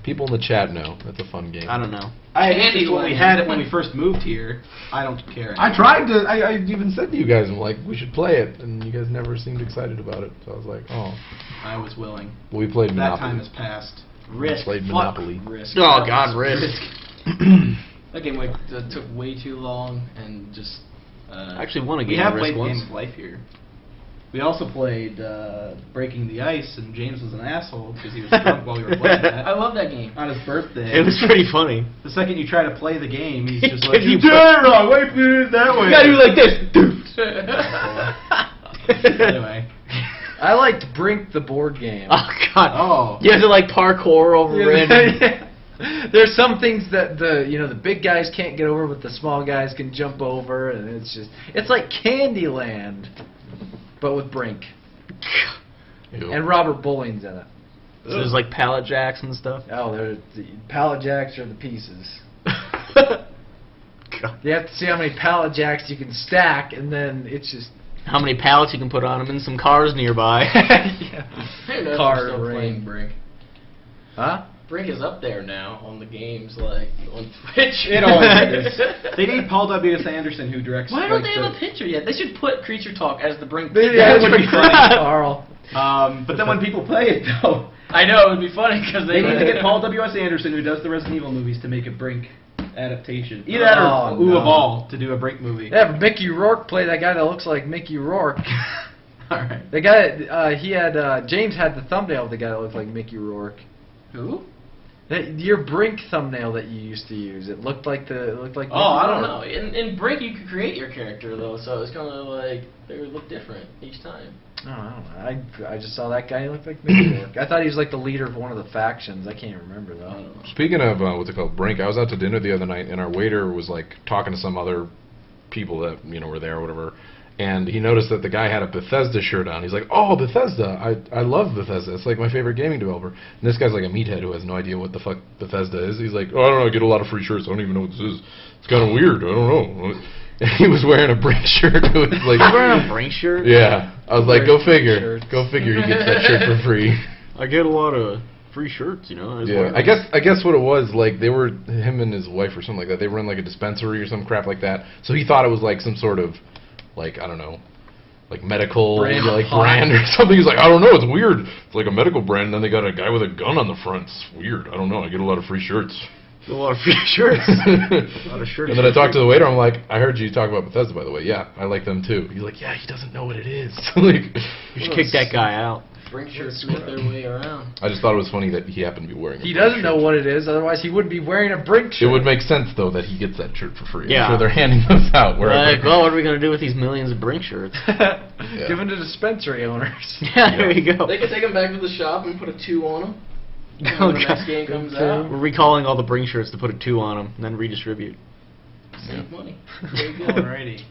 H: People in the chat know. That's a fun game.
D: I don't know.
F: I
E: Candy
F: when we
E: Land.
F: had it when we first moved here. I don't care.
H: I tried to. I even said to you guys, I'm like, we should play it, and you guys never seemed excited about it. So I was like, oh.
F: I was willing.
H: We played
F: That
H: Monopoly.
F: time has passed.
E: Risk.
H: Played
E: Fuck
H: Monopoly.
E: Risk.
D: Oh
E: That
D: god,
E: was
D: Risk.
E: That game took way too long and just.
D: I actually won a
F: We
D: game
F: have
D: of
F: played
D: Risk
F: Game
D: once.
F: of Life here. We also played Breaking the Ice, and James was an asshole because he was drunk while we were playing that.
E: I love that game.
F: On his birthday.
D: It was pretty funny.
F: The second you try to play the game, he's just
D: He
F: like,
D: gives
F: you
D: you
F: did it wrong, wait, do it that way.
D: You gotta do like this.
F: Anyway.
C: I liked Brink, the board game.
D: Oh god.
F: Oh.
D: You have to like parkour over random.
C: There's some things that the big guys can't get over, but the small guys can jump over, and it's like Candyland, but with Brink.
H: Ew.
C: And Robert Bowling's in it.
D: So there's like pallet jacks and stuff.
C: Oh, the pallet jacks are the pieces.
D: God.
C: You have to see how many pallet jacks you can stack, and then it's just
D: How many pallets you can put on them and some cars nearby.
C: yeah.
E: Hey, no,
C: Car
E: I'm still
C: ring.
E: playing Brink.
C: Huh?
E: Brink is up there now on the games, like on Twitch.
F: It always is. They need Paul W.S. Anderson, who directs.
E: Why don't
F: like,
E: they have a picture yet? They should put Creature Talk as the Brink.
C: Yeah,
F: that would be funny.
C: Carl.
F: But then when people play it, though,
E: I know, it would be funny because
F: they need to get Paul W.S. Anderson, who does the Resident Evil movies, to make a Brink adaptation. Either that or
C: Oh, no.
F: Ball to do a Brink movie.
C: Yeah, but Mickey Rourke played that guy that looks like Mickey Rourke.
F: Alright.
C: The guy, he had, James had the thumbnail of the guy that looked like Mickey Rourke.
E: Who?
C: Your Brink thumbnail that you used to use, it looked like
E: Oh,
C: Mickey
E: I don't
C: Rourke.
E: know. In Brink, you could create your character though, so it's kind of like they would look different each time.
C: Oh, I don't know. I just saw that guy. He looked like Mickey Rourke. I thought he was like the leader of one of the factions. I can't remember though.
H: Speaking of what's it called, Brink, I was out to dinner the other night, and our waiter was like talking to some other people that were there or whatever, and he noticed that the guy had a Bethesda shirt on. He's like, "Oh, Bethesda! I love Bethesda. It's like my favorite gaming developer." And this guy's like a meathead who has no idea what the fuck Bethesda is. He's like, "Oh, I don't know. I get a lot of free shirts. I don't even know what this is. It's kind of weird. I don't know." And he was wearing a Brink shirt. It was like
D: wearing a Brink shirt?
H: Yeah, I was like, "Go figure.
C: Shirts.
H: Go figure. He gets that shirt for free."
D: I get a lot of free shirts,
H: Yeah, I guess what it was, like, they were, him and his wife or something like that, they were in like a dispensary or some crap like that, so he thought it was like some sort of, like, I don't know, like medical
C: Brand.
H: brand or something. He's like, I don't know, it's weird. It's like a medical brand, and then they got a guy with a gun on the front. It's weird. I don't know, I get a lot of free shirts.
D: A lot of free shirts. A lot of shirts.
H: And then I talked to the waiter, I'm like, I heard you talk about Bethesda, by the way. Yeah, I like them too. He's like, yeah, he doesn't know what it is. Like,
D: You should kick that guy out.
E: Brink shirts make their way around.
H: I just thought it was funny that he happened to be wearing.
C: He doesn't know what it is, otherwise he wouldn't be wearing a Brink
H: It
C: shirt.
H: would make sense though that he gets that shirt for free.
D: Yeah.
H: I'm sure they're handing those out. Wherever.
D: Like, well, what are we gonna do with these millions of Brink shirts?
C: Give them to dispensary owners.
D: Yeah, there you go.
E: They can take them back to the shop and put a 2 on them.
D: Oh,
E: When the
D: God.
E: next game comes out.
D: We're recalling all the Brink shirts to put a 2 on them, and then redistribute.
E: Save money. There you go.
F: Alrighty.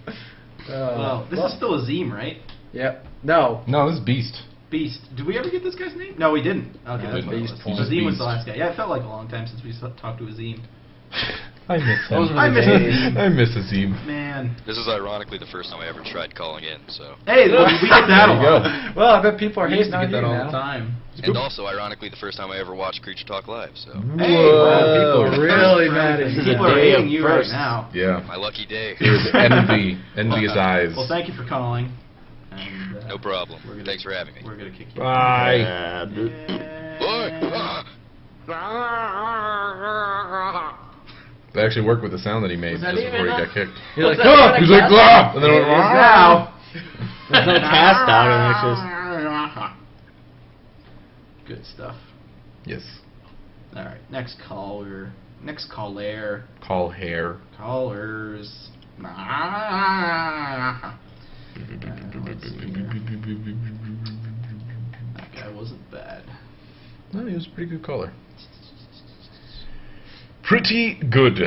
F: Well, this is still Azim, right?
C: Yep. No.
H: No, this is Beast.
F: Beast. Did we ever get this guy's name? No, we didn't. Okay,
H: No,
F: that's what it
H: Beast
F: was.
H: point.
F: Azim was
H: Beast.
F: the last guy. Yeah, it felt like a long time since we talked to Azim.
H: I miss him.
C: Those were the
F: I miss
C: days.
F: Azim.
H: I miss Azim.
F: Man.
J: This is ironically the first time I ever tried calling in, so.
F: Hey, we get that a
H: There you
F: lot.
H: go.
C: Well, I bet people are
F: We used
C: hating
F: to
C: on
F: get
C: you
F: that all the
C: now.
F: time.
J: And also, ironically, the first time I ever watched Creature Talk Live, so.
F: Hey,
C: Whoa, people are really mad at
D: This
C: you.
D: is a
F: people are
D: day
F: hating
D: of
F: you right
D: firsts.
F: now.
H: Yeah.
J: My lucky day.
H: There's envy, envious eyes.
F: Well, thank you for calling. And,
J: No problem.
F: we're gonna-
J: Thanks for having me.
F: We're gonna kick you.
H: Bye.
D: Yeah, dude.
H: That actually worked with the sound that he made
E: Was that
H: just before he
E: even
H: got kicked.
C: You're like,
E: What's that?
C: oh!
H: He's like, ah! And then it went,
C: Now.
D: There's no cast out, and it's just...
F: Good stuff.
H: Yes.
F: All right, next caller. Next caller.
H: Call hair.
F: Callers. Let's see here. That guy wasn't bad.
H: No, he was a pretty good caller. Pretty good.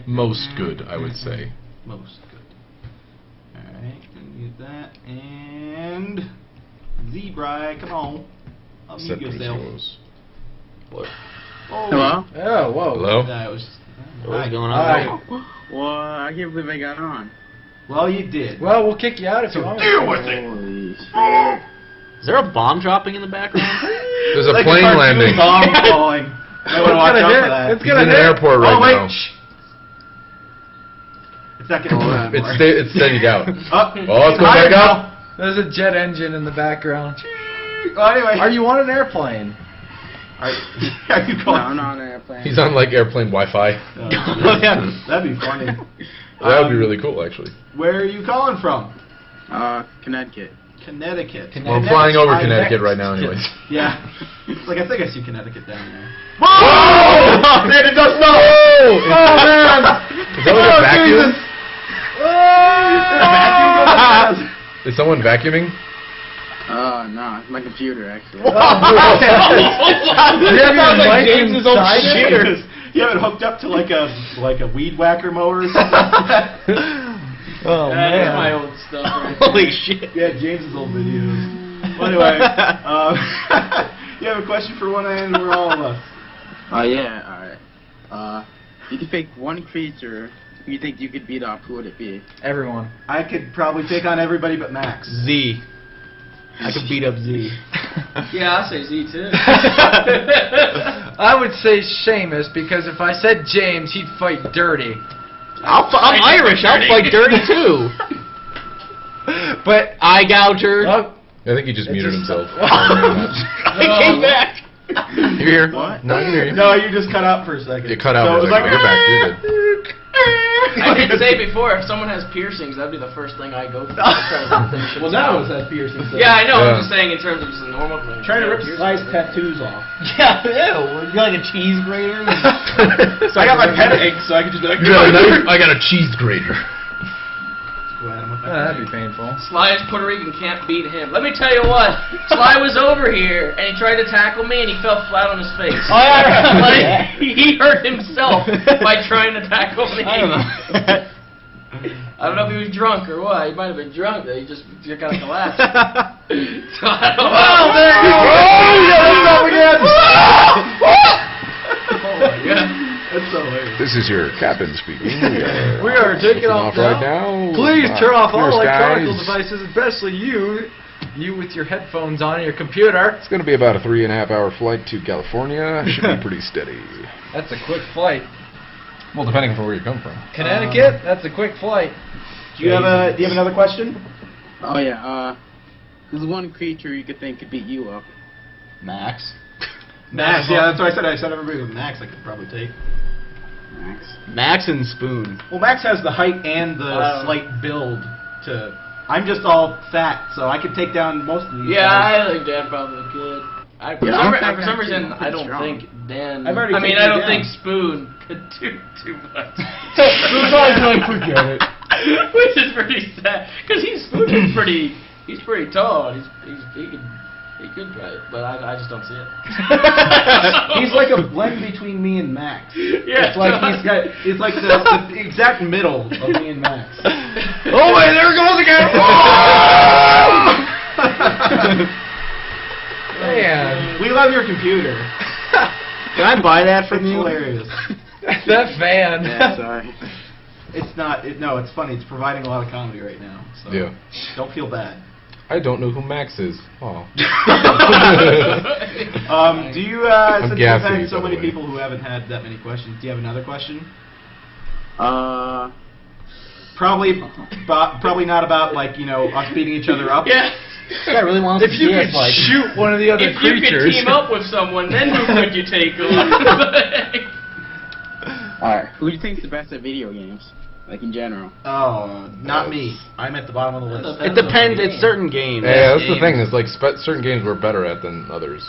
H: Most good, I would say.
F: Most good. Alright, gonna get that. And Zebra, come on. Unmute
H: Scepter's
F: yourself.
H: yours.
F: Oh,
K: Hello?
C: Oh, whoa.
H: Hello?
F: That was.
D: What's
F: Hi.
D: going
C: Hi.
D: on?
K: Well, I can't believe I got on.
F: Well, you did.
C: Well, we'll kick you out if you want.
K: Holy shit.
D: Is there a bomb dropping in the background?
H: There's a
F: Like
H: plane
F: cartoon
H: landing.
F: Bomb falling. I would watch out for that.
C: It's
H: He's in
C: gonna
H: an
C: hit.
H: airport right
F: Oh wait,
H: now.
F: shh. It's not getting warm
H: It's
F: anymore.
H: it's steadied out.
F: Oh,
H: Oh, it's going
F: higher
H: back
F: now.
H: up.
C: There's a jet engine in the background.
F: Well, anyway.
C: Are you on an airplane?
F: Are you
K: No,
F: calling?
K: I'm not on an airplane.
H: He's on like airplane Wi-Fi.
F: Oh, yeah, that'd be funny.
H: That would be really cool, actually.
F: Where are you calling from?
K: Connecticut.
F: Connecticut.
H: Well, I'm flying over Connecticut right now, anyways.
F: Yeah. Like, I think I see Connecticut down there.
H: Whoa!
F: Man, it does not!
H: Oh,
F: man!
H: Is that like a vacuum?
F: Vacuum?
H: Is someone vacuuming?
K: No, it's my computer, actually.
C: You have your
F: Sounds like
C: mic
F: James's old
C: inside it?
F: shit. You have it hooked up to like a weed whacker mower or something.
C: Oh,
E: That's my
C: man.
E: old stuff right
D: Holy shit.
F: Yeah, James's old videos. Well, anyway, you have a question for one and we're all of us.
K: Oh, yeah, alright. You could pick one creature you think you could beat up, who would it be?
C: Everyone.
F: I could probably pick on everybody but Max.
D: Z. I could beat up Z.
E: Yeah, I'll say Z too.
C: I would say Seamus, because if I said James, he'd fight dirty.
D: I'm Irish. I'll fight dirty too.
C: But
D: Eye gouger.
C: oh,
H: I think he just muted
C: just-
H: himself.
D: I came back.
H: You here?
K: What?
H: No, you hear.
F: No, you just cut out for a second.
H: You cut out
F: So
H: for a
F: it was
H: second. You're back. You're good.
E: I did say before, if someone has piercings, that'd be the first thing I go for.
F: Well, none of us have piercings. So.
E: Yeah, I know.
H: Yeah.
E: I'm just saying in terms of just a normal thing.
F: Trying to rip
E: Piercings.
F: slice tattoos off.
D: Yeah, ew. You like a cheese grater?
F: I got my pen ink, so I can just be like.
H: I got a cheese grater.
F: Go at him with my
C: that'd
F: pen
C: be
F: ink.
C: painful.
E: Sly's Puerto Rican can't beat him. Let me tell you what. Sly was over here and he tried to tackle me and he fell flat on his face.
D: Oh, yeah.
E: Like, he hurt himself by trying to tackle me.
D: I don't know.
E: I don't know if he was drunk or what. He might have been drunk. He just kind of collapsed. So I don't know.
F: there you go. Oh, yeah, that's up again.
E: Oh my god.
F: That's so hilarious.
A: This is your captain speaking.
C: We are taking
A: lifting
C: off
A: right
C: now.
A: now.
C: Please turn off all
A: Clear
C: electronic
A: skies.
C: devices, especially you with your headphones on and your computer.
A: It's going to be about a 3.5-hour flight to California. Should be pretty steady.
C: That's a quick flight.
H: Well, depending on where you come from.
C: Connecticut, that's a quick flight.
F: Do you have another question?
K: Oh, yeah, who's one creature you could think could beat you up?
D: Max.
F: Max. Yeah, that's what I said. I said everybody with Max I could probably take.
K: Max.
D: Max and Spoon.
F: Well, Max has the height and the slight build to I'm just all fat, so I could take down most of these.
E: Yeah,
F: guys.
E: I think Dan probably could. For
K: Yeah,
E: some reason,
K: I'm
E: I don't
K: strong.
E: think Dan.
F: I've already
E: I mean,
F: taken
E: I
F: you
E: don't
F: down.
E: think Spoon could do too much.
H: Spoon's always like, forget it.
E: Which is pretty sad, because Spoon is pretty. He's pretty tall. He could try it, but I just don't see it.
F: He's like a blend between me and Max.
E: Yeah,
F: It's like it's like the exact middle of me and Max.
H: Oh wait, there it goes again! Man,
F: We love your computer.
D: Can I buy that from
F: It's
D: you?
F: hilarious.
C: That fan.
K: Yeah, sorry.
F: It's not. No, it's funny. It's providing a lot of comedy right now. So
I: Yeah.
F: don't feel bad.
I: I don't know who Max is. Oh.
F: Do you?
I: I'm
F: Since we've
I: gassy,
F: had so
I: by the
F: many
I: way.
F: people who haven't had that many questions, do you have another question? Probably not about like us beating each other up.
E: Yeah.
D: This guy really wants
C: If
D: to
C: you
D: see
C: could
D: us, like,
C: shoot one of the other
E: If you could
C: creatures.
E: team up with someone, then who could you take on?
K: Alright, who do you think is the best at video games? Like in general?
F: Oh, not me. I'm at the bottom of the list.
D: It depends. It's certain games.
I: Yeah, that's the thing. It's like certain games we're better at than others.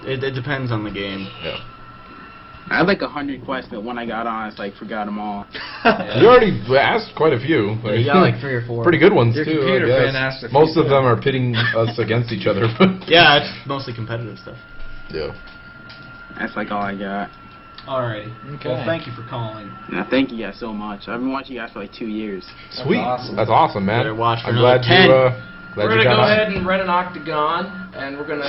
D: It depends on the game.
I: Yeah.
K: I had like 100 questions, but when I got on, I forgot them all.
I: You already asked quite a few.
D: Yeah, you got like 3 or 4.
I: Pretty good ones
C: Your
I: too.
C: computer
I: I
C: fan
I: guess.
C: asked a few
I: Most of
C: too.
I: them are pitting us against each other.
D: Yeah, it's mostly competitive stuff.
I: Yeah.
K: That's like all I got.
F: Alrighty.
C: Okay.
F: Well, thank you for calling.
K: Now, thank you guys so much. I've been watching you guys for like 2 years.
I: Sweet.
C: awesome.
I: That's awesome, man.
D: Better watch for
I: I'm
D: another
I: glad
D: 10.
I: glad
E: We're
I: you
E: gonna
I: got
E: go
I: on.
E: ahead and rent an octagon, and we're gonna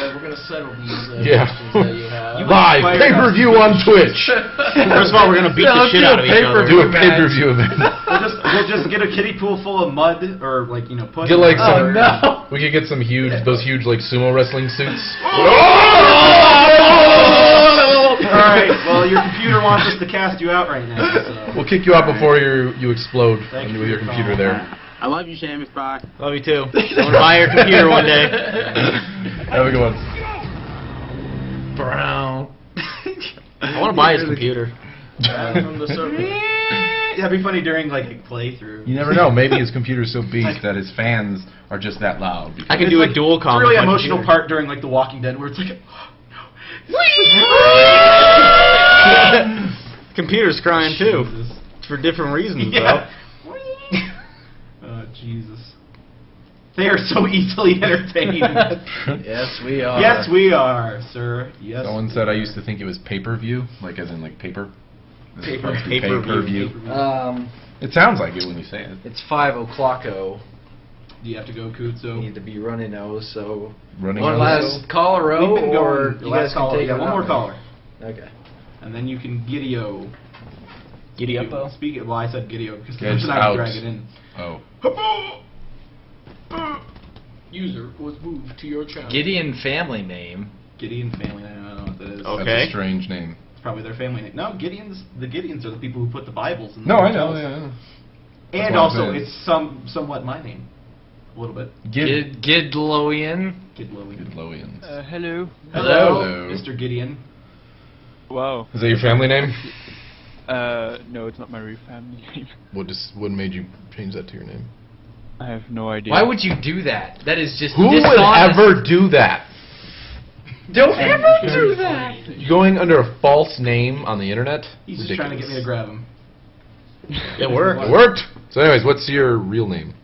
E: settle these
I: Yeah.
E: questions that you have.
I: Live pay-per-view on Twitch.
D: First of all, we're gonna beat the shit out of each other.
I: Do a pay-per-view event.
F: We'll just get a kiddie pool full of mud or like pudding.
I: Get like
C: Oh,
I: some.
C: no.
I: We could get some those huge like sumo wrestling suits.
F: Alright, well your computer wants us to cast you out right now. So.
I: We'll kick you out before you explode
F: Thank you
I: with your
F: for
I: computer
F: calling.
I: there.
K: I love you, Seamus. Bye.
D: Love you too. I'm gonna buy your computer one day.
I: Have a good one.
C: Brown.
D: I want to buy his computer.
E: From the circle.
F: Yeah, it'd be funny during like a playthrough.
H: You never know. Maybe his computer's so beast that his fans are just that loud.
D: I can
F: It's
D: do
F: like-
D: a dual
F: It's
D: com.
F: a really
D: with my
F: emotional
D: computer.
F: part during like The Walking Dead where it's like,
D: Computer's crying too.
F: Jesus.
D: It's for different reasons,
F: Yeah. Oh Jesus. They are so easily entertained.
C: Yes, we are.
F: Yes, we are, sir. Yes.
H: Someone said I used to think it was pay-per-view, like as in like paper. This is
F: Paper-
H: supposed to be
F: pay-per-view.
H: pay-per-view. It sounds like it when you say it.
C: It's 5 o'clock.
F: Do you have to go,
C: We
F: Kutso?
C: need to be running those. So
H: Running
C: one
H: on
C: last caller,
F: We've been
C: or
F: going.
C: you
F: Last
C: guys can
F: caller.
C: take
F: Yeah,
C: it
F: one more
C: out.
F: caller,
C: Okay.
F: and then you can giddy-o.
D: Giddy up, though.
F: Speak it. Well, I said giddy-o because
H: Get
F: then I
H: out.
F: would drag it in.
H: Oh.
E: User was moved to your channel.
C: Gideon family name.
F: Gideon family. I don't know what that is.
D: Okay.
H: That's a strange name.
F: It's probably their family name. No, Gideons. The Gideons are the people who put the Bibles in.
H: No,
F: the
H: I know.
F: hotels.
H: Yeah, I know. That's
F: And
H: what I'm
F: also,
H: saying.
F: it's somewhat my name, a little bit.
C: Gidloian.
F: Gidlowian.
H: Gidlowians.
L: Hello.
C: Hello.
F: Mr. Gideon.
L: Wow.
I: Is that your family name?
L: No, it's not my real family name.
I: What made you change that to your name?
L: I have no idea.
C: Why would you do that? That is just
I: Who would
C: dishonest.
I: ever do that?
C: Don't ever do that.
I: You going under a false name on the internet?
F: He's just trying to get me to grab him.
D: It worked.
I: It worked. So, anyways, what's your real name?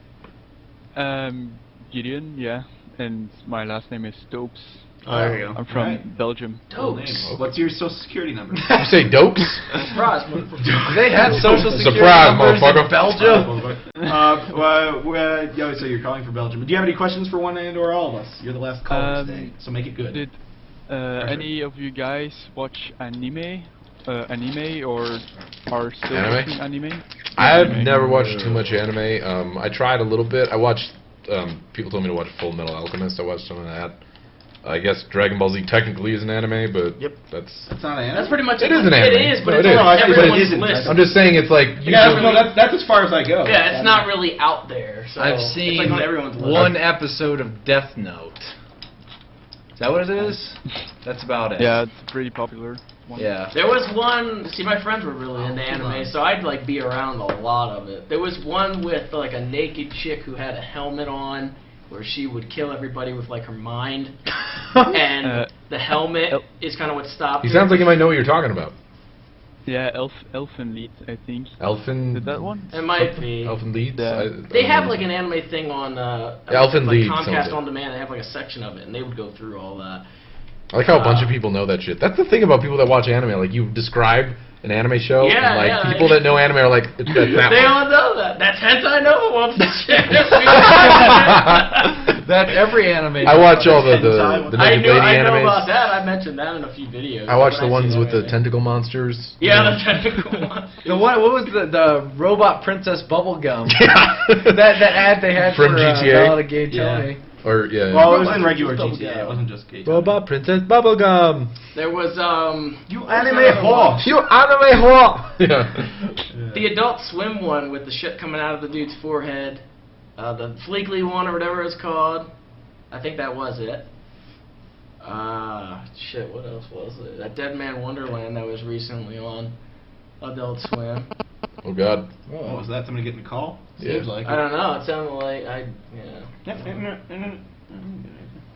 L: Gideon, yeah. And my last name is Stopes.
D: Oh, there you go.
L: I'm from
F: Alright.
L: Belgium.
F: Cool name. What's your social security number?
I: You say Dokes?
E: Surprise, motherfucker.
C: Do they have social security
I: Surprise,
C: numbers
I: motherfucker.
C: in Belgium?
F: So you're calling for Belgium. Do you have any questions for one and or all of us? You're the last caller today, so make it good.
L: Did any of you guys watch anime? Or are still
I: Anime?
L: watching anime?
I: I've
L: Anime.
I: never watched too much anime. I tried a little bit. I watched. People told me to watch Full Metal Alchemist. I watched some of that. I guess Dragon Ball Z technically is an anime, but that's
F: not an anime.
E: That's pretty much
I: It is an anime.
E: It is, but
I: No,
E: it's
I: it is.
E: on
F: No, I think it
E: everyone's
F: isn't.
E: list.
I: I'm just saying it's like
F: Yeah,
I: usually-
F: that's as far as I go.
E: Yeah, it's not really out there. So
C: I've
E: it's
C: seen
E: like on everyone's list.
C: one episode of Death Note. Is that what it is? That's about it.
L: Yeah, it's pretty popular. one.
C: Yeah.
E: There was one. See, my friends were really into anime, so I'd like be around a lot of it. There was one with like a naked chick who had a helmet on, where she would kill everybody with like her mind, and the helmet is kind of what stopped.
I: He
E: her.
I: sounds like he might know what you're talking about.
L: Yeah, Elfen Lied, I think.
I: Elfen.
L: Is that one?
E: It might be.
I: Elfen Lied.
E: They have like an anime thing on
I: Elfen
E: like
I: Lied,
E: Comcast
I: something.
E: On Demand. They have like a section of it, and they would go through all that.
I: I like how a bunch of people know that shit. That's the thing about people that watch anime. Like, you describe an anime show,
E: Yeah,
I: and like
E: yeah,
I: people that know anime are like, it's that
E: They
I: one.
E: all know that. That's hentai no one wants to share.
C: That's every anime.
I: I watch all the
E: I
I: naked lady
E: know
I: animes.
E: about that. I mentioned that in a few videos.
I: I watch
E: When
I: the ones
E: see
I: with the
E: anime.
I: tentacle monsters.
E: Yeah, the tentacle ones.
C: The one, what was the robot princess bubblegum?
I: Yeah.
C: that ad they had
I: From
C: for
I: GTA?
C: Ballad of Gay Tony.
I: Or, yeah.
F: Well, it was in regular GTA. It wasn't just GTA.
I: Robot Princess Bubblegum.
E: There was
F: You
E: what was
F: anime
E: another
F: whore.
E: one?
I: You anime whore. Yeah.
E: The Adult Swim one with the shit coming out of the dude's forehead. The Fleekly one or whatever it's called. I think that was it. Shit, what else was it? That Dead Man Wonderland that was recently on Adult Swim.
I: Oh God.
F: What was that? Somebody getting a call?
I: Yeah.
F: Seems like
E: I don't know. It sounded like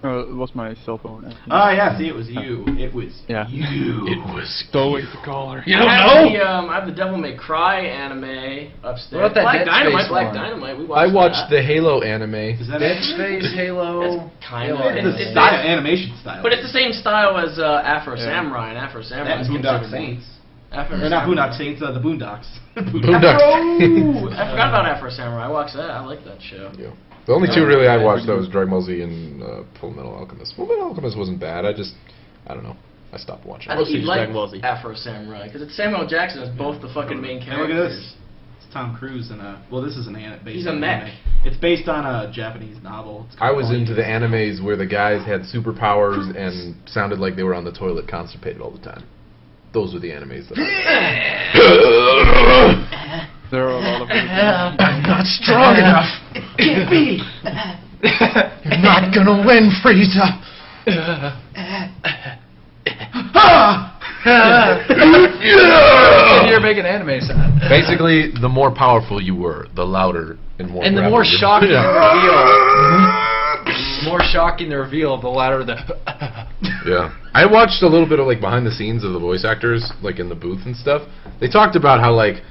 L: It was my cell phone. I think.
F: Oh yeah, see, it was you. It was
L: Yeah.
F: you.
I: It was
L: Go away the caller.
F: You don't know?
E: I have the Devil May Cry anime upstairs.
C: What about that
E: Black
C: Dead
E: Dynamite?
C: Space
E: Black
C: one?
E: Dynamite. We
I: I
E: watched
I: watched
E: that.
I: the Halo anime.
F: Is that
C: Dead
F: anime?
C: Space, Halo.
E: It's kind of.
C: Halo.
F: It's the style, animation style.
E: But it's the same style as Afro
L: Yeah.
E: Samurai, and Afro Samurai
F: That
E: is
F: and Boondock
E: considered
F: Saints.
E: Afro
F: Or not
E: Samurai.
F: Boondock Saints, the Boondocks.
I: Boondock
E: Ooh,
I: Saints.
E: I forgot about Afro Samurai. I watched that. I like that show.
I: Yeah. The only two really I watched that was Dragon Ball Z and Full Metal Alchemist. Full Metal Alchemist wasn't bad. I don't know. I stopped watching.
E: I think
D: Mostly
E: you'd
D: just
E: like
D: Dragon Ball Z.
E: Afro Samurai because it's Samuel Jackson as both the fucking main
F: And look at
E: characters.
F: this. It's Tom Cruise in a. Well, this is an anime.
E: He's a mech.
F: It's based on a Japanese novel. It's
I: I was
F: called
I: into the animes where the guys had superpowers and sounded like they were on the toilet constipated all the time. Those were the animes that I
L: There are a lot of
H: I'm not strong enough.
E: Get me!
H: You're not gonna win, Frieza.
C: And you're making anime sound.
I: Basically, the more powerful you were, the louder and more.
C: And the
I: rapid
C: more
I: your-
C: shocking the
I: Yeah.
C: reveal, the more shocking the reveal, the louder the.
I: Yeah. I watched a little bit of like behind the scenes of the voice actors, like in the booth and stuff. They talked about how like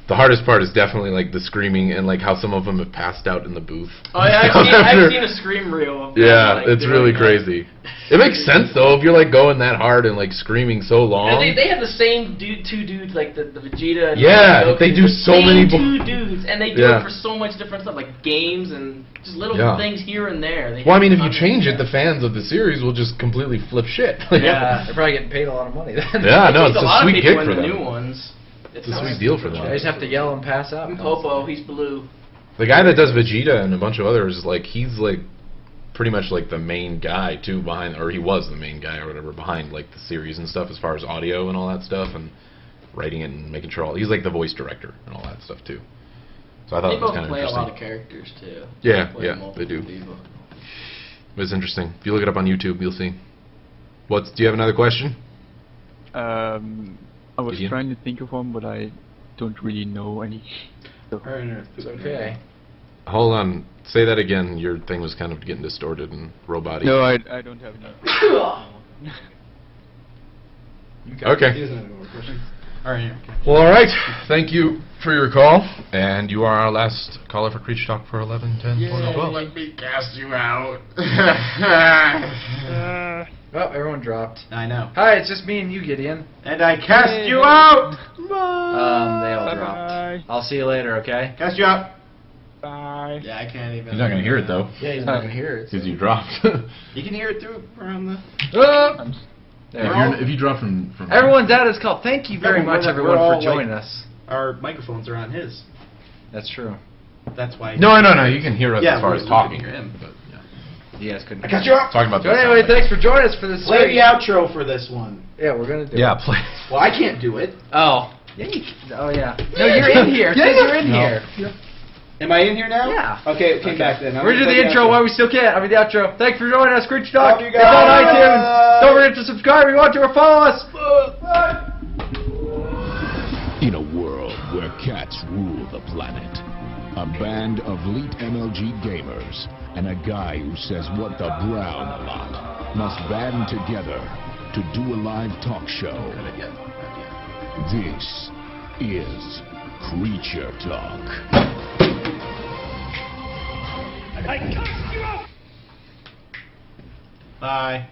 I: the hardest part is definitely like the screaming and like how some of them have passed out in the booth.
E: Oh yeah, I've seen a scream reel of them,
I: Yeah,
E: like,
I: it's
E: doing
I: really
E: that.
I: crazy. It makes sense though if you're like going that hard and like screaming so long.
E: And they have the same two dudes, like the Vegeta. And
I: Yeah,
E: Goku,
I: they do
E: the
I: so
E: same
I: many
E: two dudes, and they do
I: Yeah.
E: it for so much different stuff, like games and just little
I: Yeah.
E: things here and there. They
I: Well, I
E: have
I: mean, if you
E: fun
I: change
E: with
I: it, the fans of the series will just completely flip shit.
C: Yeah, they're probably getting paid a lot of money then.
I: Yeah, no,
E: It's
I: it's
E: a lot
I: a
E: of
I: sweet
E: people
I: gig
E: in
I: for
E: the
I: them.
E: new ones.
I: It's a sweet deal for them.
C: They just have to yell and pass out.
E: And Popo, he's blue.
I: The guy that does Vegeta and a bunch of others, like he's like pretty much like the main guy too behind, or he was the main guy or whatever behind like the series and stuff as far as audio and all that stuff and writing it and making sure all. He's like the voice director and all that stuff too. So I thought
E: They
I: it was
E: both
I: kind of
E: play a
I: interesting.
E: lot of characters too.
I: Yeah,
E: play
I: yeah,
E: multiple
I: they do.
E: people.
I: It was interesting. If you look it up on YouTube, you'll see. Do you have another question?
L: I was
I: Gideon?
L: trying to think of one, but I don't really know any. So.
C: It's okay.
I: Hold on. Say that again. Your thing was kind of getting distorted and roboty.
L: No, I don't have any.
I: Okay.
F: Alright,
I: Well, all right. Thank you for your call, and you are our last caller for Creature Talk for 11, 10, 11, 12.
F: let me cast you out.
C: Oh, everyone dropped.
F: I know.
C: Hi, it's just me and you, Gideon.
F: And I cast you out!
C: They all dropped.
L: Bye.
C: I'll see you later, okay?
F: Cast you out!
L: Bye.
F: Yeah, I can't even.
H: He's not gonna hear it though.
C: Yeah, he's not gonna hear it.
H: Because you dropped.
F: You can hear it through around the.
C: There.
H: If you drop from
C: Everyone's out is called. Thank you very
F: No, but
C: much,
F: we're
C: everyone,
F: all,
C: for joining us.
F: Our microphones are on his.
C: That's true.
F: That's why.
H: No, you can hear us
F: Yeah,
H: as far
F: we
H: as
F: can
H: talking.
F: hear him.
H: But, yeah.
C: You guys couldn't.
F: I got you out!
H: Talking about
C: So
H: the
C: anyway,
H: sound.
C: thanks for joining us for this.
F: Play
C: week.
F: the outro for this one.
C: Yeah, we're gonna do.
H: Yeah,
C: it.
H: play.
F: Well, I can't do it.
C: Oh. Yeah. Oh yeah. No, you're in here. It says you're in here.
F: Am I in here now?
C: Yeah.
F: Okay, it came back then.
C: We're gonna do the intro while we still can. I mean the outro. Thanks for joining us, Creature Talk.
F: Love you
C: It's on
F: guys.
C: iTunes. Don't forget to subscribe if you want to or follow us.
A: cats rule the planet. A band of elite MLG gamers and a guy who says what the brown a lot must band together to do a live talk show. This is Creature Talk.
F: Bye.